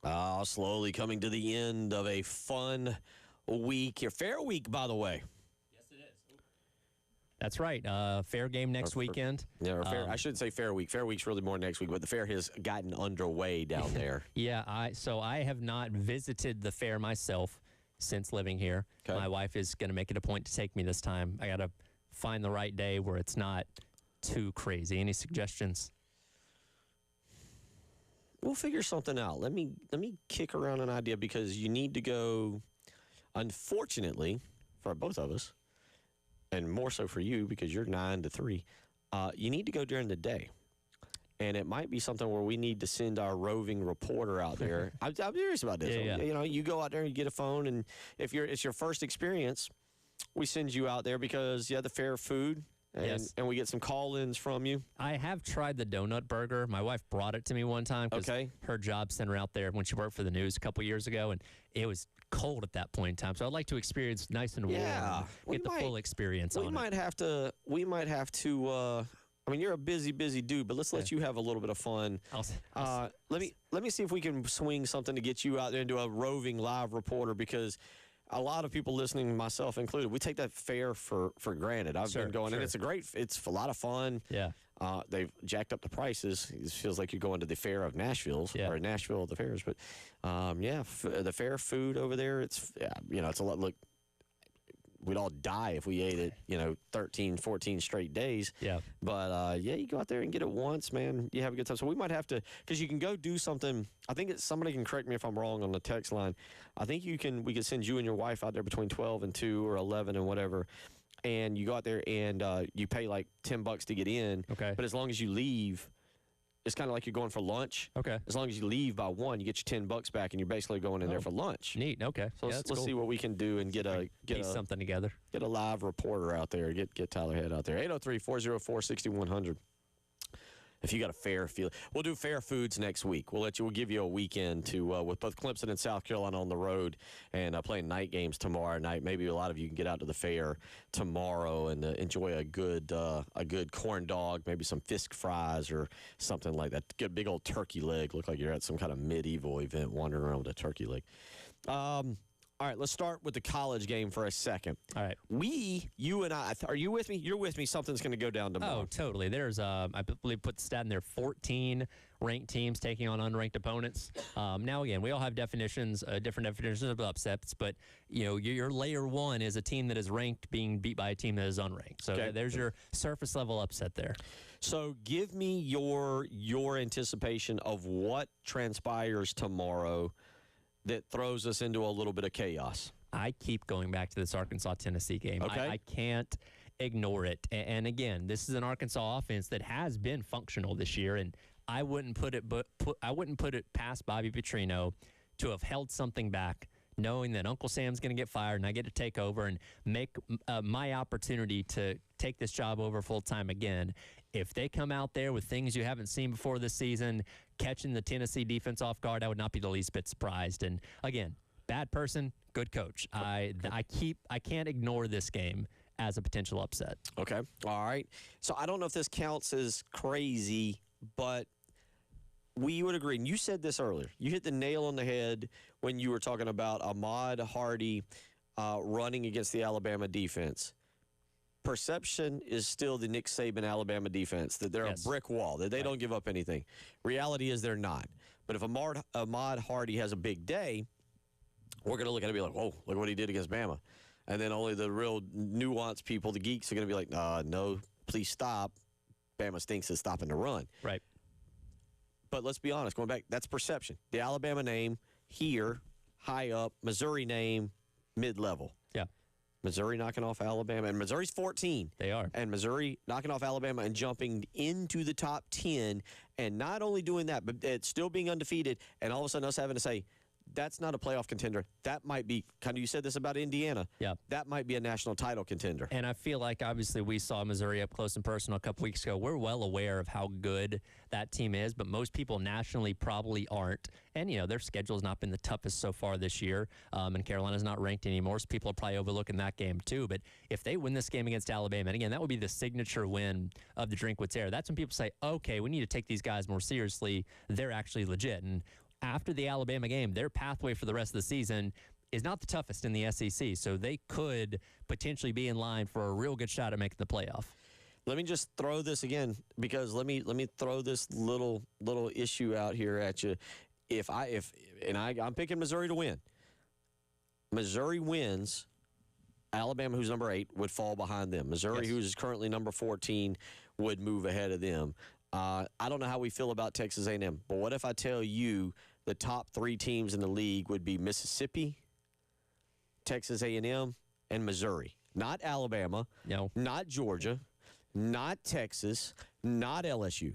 Slowly coming to the end of a fun week here. Fair week, by the way. That's right. Fair game next weekend. Yeah, or fair, I shouldn't say fair week. Fair week's really more next week, but the fair has gotten underway down there. Yeah, I have not visited the fair myself since living here. Okay. My wife is going to make it a point to take me this time. I got to find the right day where it's not too crazy. Any suggestions? We'll figure something out. Let me kick around an idea because you need to go, unfortunately, for both of us, and more so for you because you're 9 to 3, you need to go during the day. And it might be something where we need to send our roving reporter out there. I'm serious about this. Yeah. You know, you go out there and you get a phone, and if it's your first experience, we send you out there because you have the fair food, and we get some call-ins from you. I have tried the donut burger. My wife brought it to me one time because her job sent her out there when she worked for the news a couple years ago, and it was cold at that point in time. So I'd like to experience nice and warm. Get the full experience on it. We might have to. I mean, you're a busy dude, but let's let you have a little bit of fun. Let me see if we can swing something to get you out there and do a roving live reporter because a lot of people listening, myself included, we take that fair for granted. I've been going, and it's a lot of fun. Yeah. They've jacked up the prices. It feels like you're going to the fair of Nashville's or Nashville of the fairs. But, the fair food over there, it's a lot. Look, we'd all die if we ate it, 13, 14 straight days. Yeah. But, you go out there and get it once, man. You have a good time. So we might have to, because you can go do something. I think somebody can correct me if I'm wrong on the text line. I think we could send you and your wife out there between 12 and 2 or 11 and whatever. And you go out there and you pay like $10 to get in. Okay. But as long as you leave, it's kind of like you're going for lunch. Okay. As long as you leave by 1, you get your $10 back, and you're basically going in there for lunch. Neat. Okay. So let's see what we can do and get something together. Get a live reporter out there. Get Tyler Head out there. 803-404-6100. If you got a fair feel, we'll do fair foods next week. We'll give you a weekend to with both Clemson and South Carolina on the road and playing night games tomorrow night. Maybe a lot of you can get out to the fair tomorrow and enjoy a good corn dog, maybe some fish fries or something like that. Get a big old turkey leg. Look like you're at some kind of medieval event wandering around with a turkey leg. All right, let's start with the college game for a second. All right. You and I, are you with me? You're with me. Something's going to go down tomorrow. Oh, totally. There's, I believe, put the stat in there, 14 ranked teams taking on unranked opponents. Now, again, we all have different definitions of upsets, but, your layer one is a team that is ranked being beat by a team that is unranked. So there's your surface level upset there. So give me your anticipation of what transpires tomorrow that throws us into a little bit of chaos. I keep going back to this Arkansas-Tennessee game. Okay. I can't ignore it. And again, this is an Arkansas offense that has been functional this year, and I wouldn't put it past Bobby Petrino to have held something back, knowing that Uncle Sam's going to get fired and I get to take over and make my opportunity to take this job over full time again. If they come out there with things you haven't seen before this season, catching the Tennessee defense off guard, I would not be the least bit surprised. And again, bad person, good coach. I can't ignore this game as a potential upset. Okay. All right. So I don't know if this counts as crazy, but we would agree. And you said this earlier. You hit the nail on the head when you were talking about Ahmad Hardy running against the Alabama defense. Perception is still the Nick Saban Alabama defense, that they're a brick wall, that they don't give up anything. Reality is they're not. But if Ahmad Hardy has a big day, we're going to look at it and be like, whoa, look what he did against Bama. And then only the real nuanced people, the geeks, are going to be like, no, please stop. Bama stinks at stopping the run. Right. But let's be honest, going back, that's perception. The Alabama name here, high up, Missouri name, mid-level. Yeah. Missouri knocking off Alabama. And Missouri's 14. They are. And Missouri knocking off Alabama and jumping into the top 10. And not only doing that, but it's still being undefeated. And all of a sudden us having to say, that's not a playoff contender. That might be, kind of you said this about Indiana. Yeah. That might be a national title contender. And I feel like, obviously, we saw Missouri up close and personal a couple weeks ago. We're well aware of how good that team is, but most people nationally probably aren't. And, their schedule's not been the toughest so far this year, and Carolina's not ranked anymore, so people are probably overlooking that game too. But if they win this game against Alabama, and again, that would be the signature win of the Drinkwitz era, that's when people say, okay, we need to take these guys more seriously. They're actually legit. And after the Alabama game, their pathway for the rest of the season is not the toughest in the SEC, so they could potentially be in line for a real good shot at making the playoff. Let me just throw this again, because let me throw this little issue out here at you. I'm picking Missouri to win. Missouri wins. Alabama, who's number 8, would fall behind them. Missouri, Yes. who's currently number 14, would move ahead of them. I don't know how we feel about Texas A&M, but what if I tell you the top 3 teams in the league would be Mississippi, Texas A&M, and Missouri? Not Alabama. No. Not Georgia. Not Texas. Not LSU.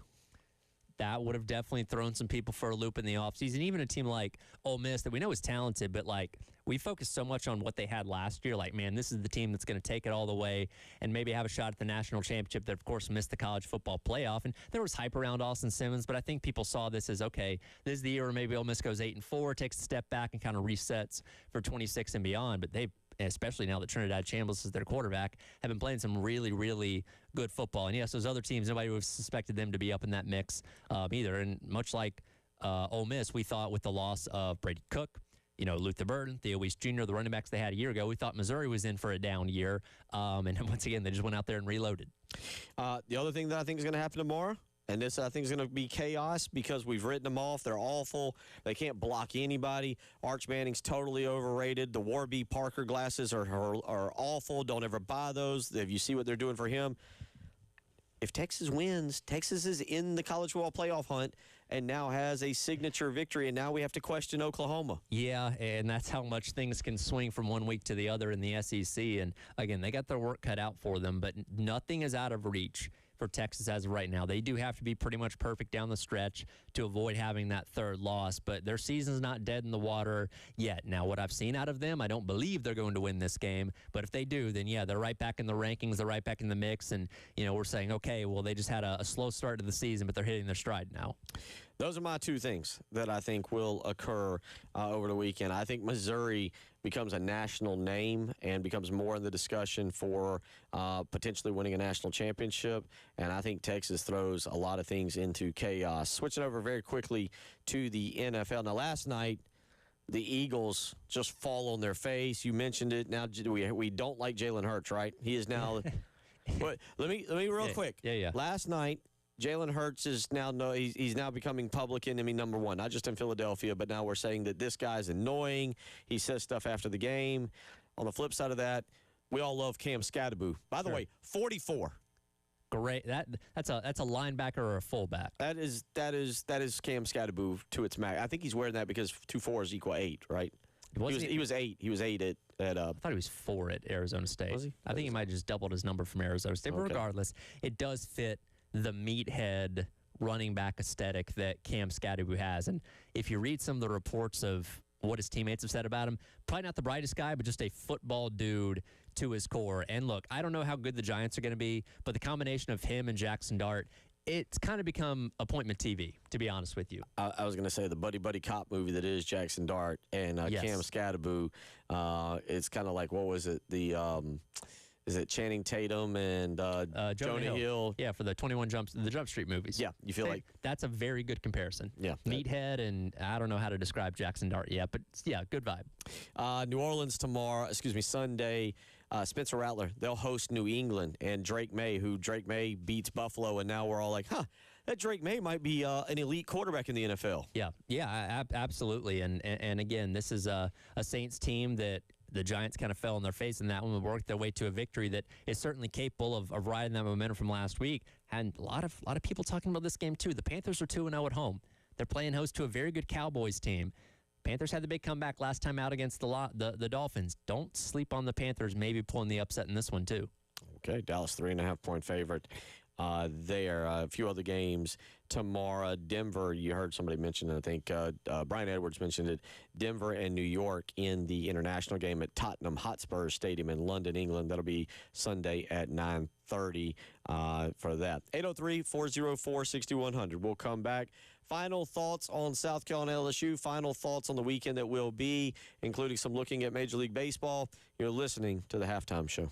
That would have definitely thrown some people for a loop in the offseason. Even a team like Ole Miss that we know is talented, but like we focused so much on what they had last year. Like, man, this is the team that's going to take it all the way and maybe have a shot at the national championship that, of course, missed the college football playoff. And there was hype around Austin Simmons, but I think people saw this as, okay, this is the year where maybe Ole Miss goes 8-4, takes a step back and kind of resets for 26 and beyond. But they, especially now that Trinidad Chambliss is their quarterback, have been playing some really, really good football. And yes, those other teams, nobody would have suspected them to be up in that mix either. And much like Ole Miss, we thought with the loss of Brady Cook, Luther Burden, Theo Weiss Jr., the running backs they had a year ago, we thought Missouri was in for a down year. And once again, they just went out there and reloaded. The other thing that I think is going to happen tomorrow, and this I think is going to be chaos because we've written them off. They're awful. They can't block anybody. Arch Manning's totally overrated. The Warby Parker glasses are awful. Don't ever buy those. If you see what they're doing for him. If Texas wins, Texas is in the college football playoff hunt and now has a signature victory, and now we have to question Oklahoma. Yeah, and that's how much things can swing from one week to the other in the SEC. And, again, they got their work cut out for them, but nothing is out of reach for Texas as of right now. They do have to be pretty much perfect down the stretch to avoid having that third loss, but their season's not dead in the water yet. Now, what I've seen out of them, I don't believe they're going to win this game, but if they do, then yeah, they're right back in the rankings, they're right back in the mix, and we're saying, okay, well, they just had a slow start to the season, but they're hitting their stride now. Those are my 2 things that I think will occur over the weekend. I think Missouri becomes a national name and becomes more in the discussion for potentially winning a national championship. And I think Texas throws a lot of things into chaos. Switching over very quickly to the NFL. Now, last night, the Eagles just fall on their face. You mentioned it. Now, we don't like Jalen Hurts, right? He is now but let me real quick. Yeah. Last night, Jalen Hurts is now he's now becoming public enemy number 1, not just in Philadelphia, but now we're saying that this guy's annoying. He says stuff after the game. On the flip side of that, we all love Cam Skattebo. By the way, 44. Great. That's a linebacker or a fullback. That is Cam Skattebo to its max. I think he's wearing that because 2 4s equal 8, right? He was 8. He was 8 at I thought he was 4 at Arizona State. Was he? I think he might have just doubled his number from Arizona State. But regardless, it does fit the meathead running back aesthetic that Cam Skattebo has. And if you read some of the reports of what his teammates have said about him, probably not the brightest guy, but just a football dude to his core. And look, I don't know how good the Giants are going to be, but the combination of him and Jackson Dart, it's kind of become appointment TV, to be honest with you. I was going to say the buddy cop movie that is Jackson Dart and Cam Skattebo. It's kind of like, what was it? Is it Channing Tatum and Jonah Hill? Yeah, for the the Jump Street movies. Yeah, you feel like that's a very good comparison. Yeah, meathead, and I don't know how to describe Jackson Dart yet, but yeah, good vibe. New Orleans Sunday. Spencer Rattler, they'll host New England, and Drake May beats Buffalo, and now we're all like, that Drake May might be an elite quarterback in the NFL. Yeah, absolutely. And again, this is a Saints team that the Giants kind of fell on their face in that one, worked their way to a victory that is certainly capable of riding that momentum from last week. And a lot of people talking about this game too. The Panthers are 2-0 at home. They're playing host to a very good Cowboys team. Panthers had the big comeback last time out against the Dolphins. Don't sleep on the Panthers maybe pulling the upset in this one too. Okay, Dallas 3.5-point favorite. There. A few other games tomorrow. Denver, you heard somebody mention it. I think Brian Edwards mentioned it. Denver and New York in the international game at Tottenham Hotspur Stadium in London, England. That'll be Sunday at 9:30 for that. 803-404-6100. We'll come back. Final thoughts on South Carolina LSU. Final thoughts on the weekend that will be, including some looking at Major League Baseball. You're listening to the Halftime Show.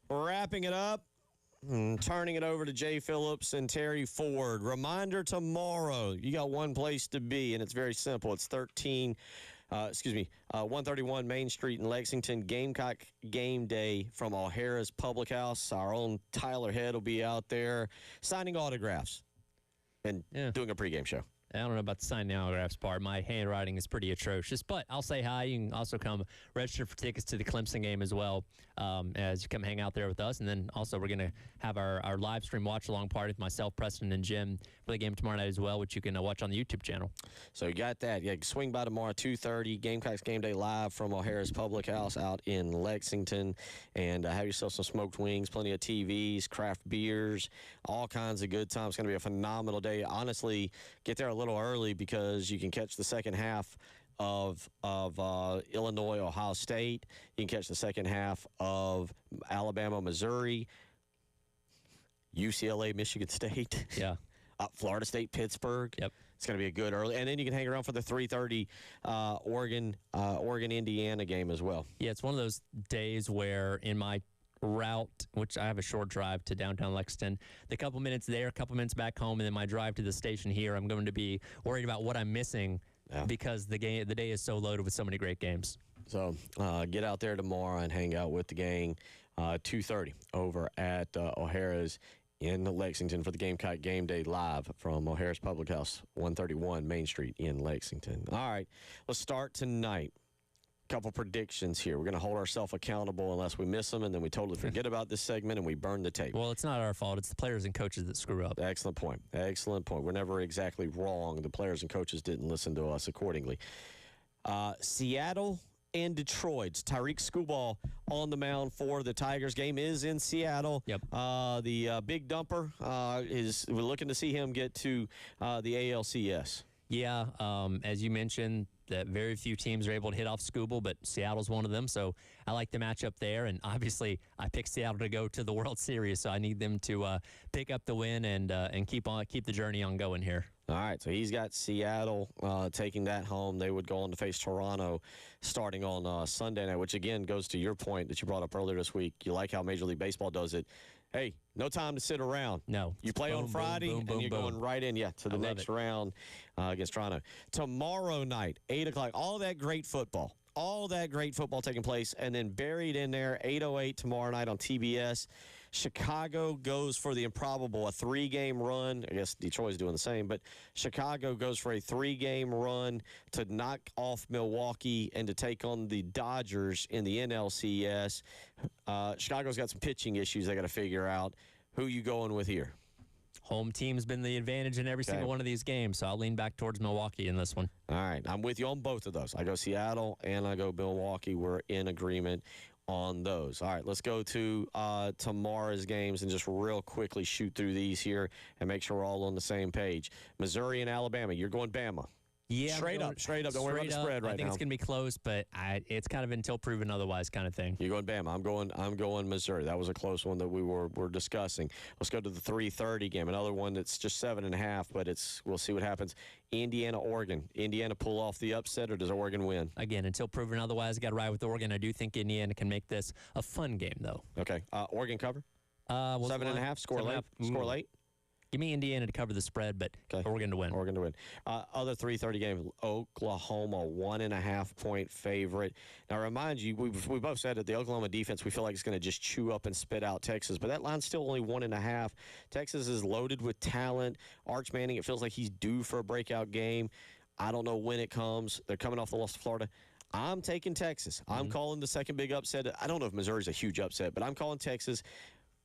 wrapping it up. Turning it over to Jay Phillips and Terry Ford. Reminder tomorrow, you got one place to be, and it's very simple. It's 131 Main Street in Lexington. Gamecock game day from O'Hara's Public House. Our own Tyler Head will be out there signing autographs and doing a pregame show. I don't know about the signing autographs part. My handwriting is pretty atrocious, but I'll say hi. You can also come register for tickets to the Clemson game as well as you come hang out there with us. And then also we're going to have our live stream watch-along party with myself, Preston, and Jim for the game tomorrow night as well, which you can watch on the YouTube channel. So you got that. Yeah, swing by tomorrow, 2:30. Gamecocks game day live from O'Hara's Public House out in Lexington. And have yourself some smoked wings, plenty of TVs, craft beers, all kinds of good times. It's going to be a phenomenal day. Honestly, get there a little early because you can catch the second half of Illinois, Ohio State. You can catch the second half of Alabama, Missouri, UCLA, Michigan State. Yeah. Florida State, Pittsburgh. Yep. It's going to be a good early. And then you can hang around for the 3:30 Oregon, Indiana game as well. Yeah, it's one of those days where in my route, which I have a short drive to downtown Lexington, the couple minutes there, a couple minutes back home, and then my drive to the station here, I'm going to be worried about what I'm missing because the day is so loaded with so many great games. So get out there tomorrow and hang out with the gang. 2:30 over at O'Hara's in Lexington for the Gamecock game day live from O'Hara's Public House, 131 Main Street in Lexington. All right, let's start tonight. Couple predictions here. We're going to hold ourselves accountable unless we miss them, and then we totally forget about this segment and we burn the tape. Well, it's not our fault. It's the players and coaches that screw up. Excellent point. Excellent point. We're never exactly wrong. The players and coaches didn't listen to us accordingly. Seattle and Detroit. Tyreek Skubal on the mound for the Tigers. Game is in Seattle. Yep. The big dumper we're looking to see him get to the ALCS. Yeah, as you mentioned, that very few teams are able to hit off Skubal, but Seattle's one of them. So I like the matchup there. And obviously, I picked Seattle to go to the World Series, so I need them to pick up the win and keep the journey on going here. All right, so he's got Seattle taking that home. They would go on to face Toronto starting on Sunday night, which, again, goes to your point that you brought up earlier this week. You like how Major League Baseball does it. Hey, no time to sit around. No. You play on Friday, and you're going right in, to the next round against Toronto. Tomorrow night, 8 o'clock, all that great football taking place, and then buried in there, 8:08 tomorrow night on TBS. Chicago goes for the improbable, a 3-game run. I guess Detroit's doing the same, but Chicago goes for a 3-game run to knock off Milwaukee and to take on the Dodgers in the NLCS. Chicago's got some pitching issues they got to figure out. Who you going with here? Home team's been the advantage in every single one of these games, so I'll lean back towards Milwaukee in this one. All right, I'm with you on both of those. I go Seattle and I go Milwaukee. We're in agreement on those. All right, let's go to tomorrow's games and just real quickly shoot through these here and make sure we're all on the same page. Missouri and Alabama. You're going Bama. Yeah, straight up. Don't worry about the spread right now. I think it's going to be close, but it's kind of until proven otherwise kind of thing. You're going Bama. I'm going Missouri. That was a close one that we were discussing. Let's go to the 3:30 game. Another one that's just 7.5, but we'll see what happens. Indiana, Oregon. Indiana pull off the upset, or does Oregon win? Again, until proven otherwise, I got to ride with Oregon. I do think Indiana can make this a fun game, though. Okay. Oregon cover? 7.5. Score late. Score late. Give me Indiana to cover the spread, but Oregon to win. Oregon to win. Other 3:30 game, Oklahoma, 1.5-point favorite. Now, I remind you, we both said that the Oklahoma defense, we feel like it's going to just chew up and spit out Texas, but that line's still only 1.5. Texas is loaded with talent. Arch Manning, it feels like he's due for a breakout game. I don't know when it comes. They're coming off the loss to Florida. I'm taking Texas. I'm calling the second big upset. I don't know if Missouri's a huge upset, but I'm calling Texas.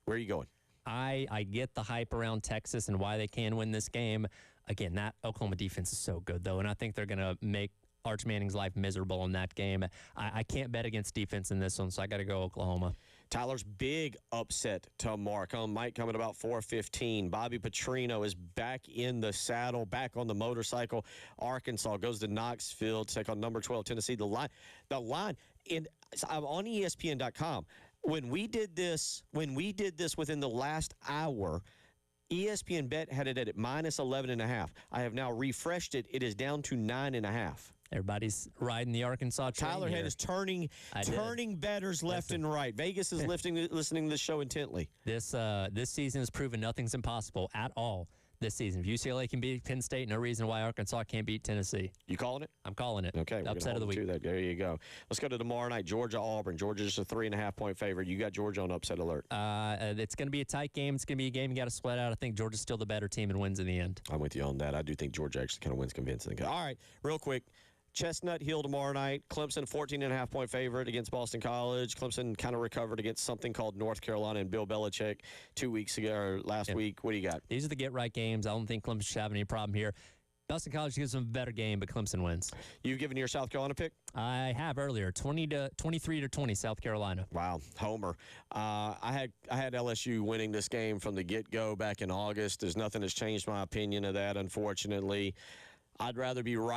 Where are you going? I get the hype around Texas and why they can win this game. Again, that Oklahoma defense is so good, though, and I think they're going to make Arch Manning's life miserable in that game. I can't bet against defense in this one, so I got to go Oklahoma. Tyler's big upset tomorrow might come at about 4:15. Bobby Petrino is back in the saddle, back on the motorcycle. Arkansas goes to Knoxville to take on number 12 Tennessee. The line I'm on ESPN.com. When we did this within the last hour, ESPN Bet had it at -11.5. I have now refreshed it. It is down to 9.5. Everybody's riding the Arkansas train. Tyler Head is turning bettors left and right. Vegas is listening to the show intently. This season has proven nothing's impossible at all. This season, if UCLA can beat Penn State, no reason why Arkansas can't beat Tennessee. You calling it? I'm calling it. Okay, upset of the week. There you go. Let's go to tomorrow night. Georgia-Auburn. Georgia's a 3.5-point favorite. You got Georgia on upset alert. It's going to be a tight game. It's going to be a game you got to sweat out. I think Georgia's still the better team and wins in the end. I'm with you on that. I do think Georgia actually kind of wins convincingly. All right, real quick. Chestnut Hill tomorrow night. Clemson, 14.5-point favorite against Boston College. Clemson kind of recovered against something called North Carolina and Bill Belichick 2 weeks ago or last week. What do you got? These are the get-right games. I don't think Clemson should have any problem here. Boston College gives them a better game, but Clemson wins. You've given your South Carolina pick? I have earlier, 23-20 South Carolina. Wow, homer. I had LSU winning this game from the get-go back in August. There's nothing that's changed my opinion of that, unfortunately. I'd rather be right.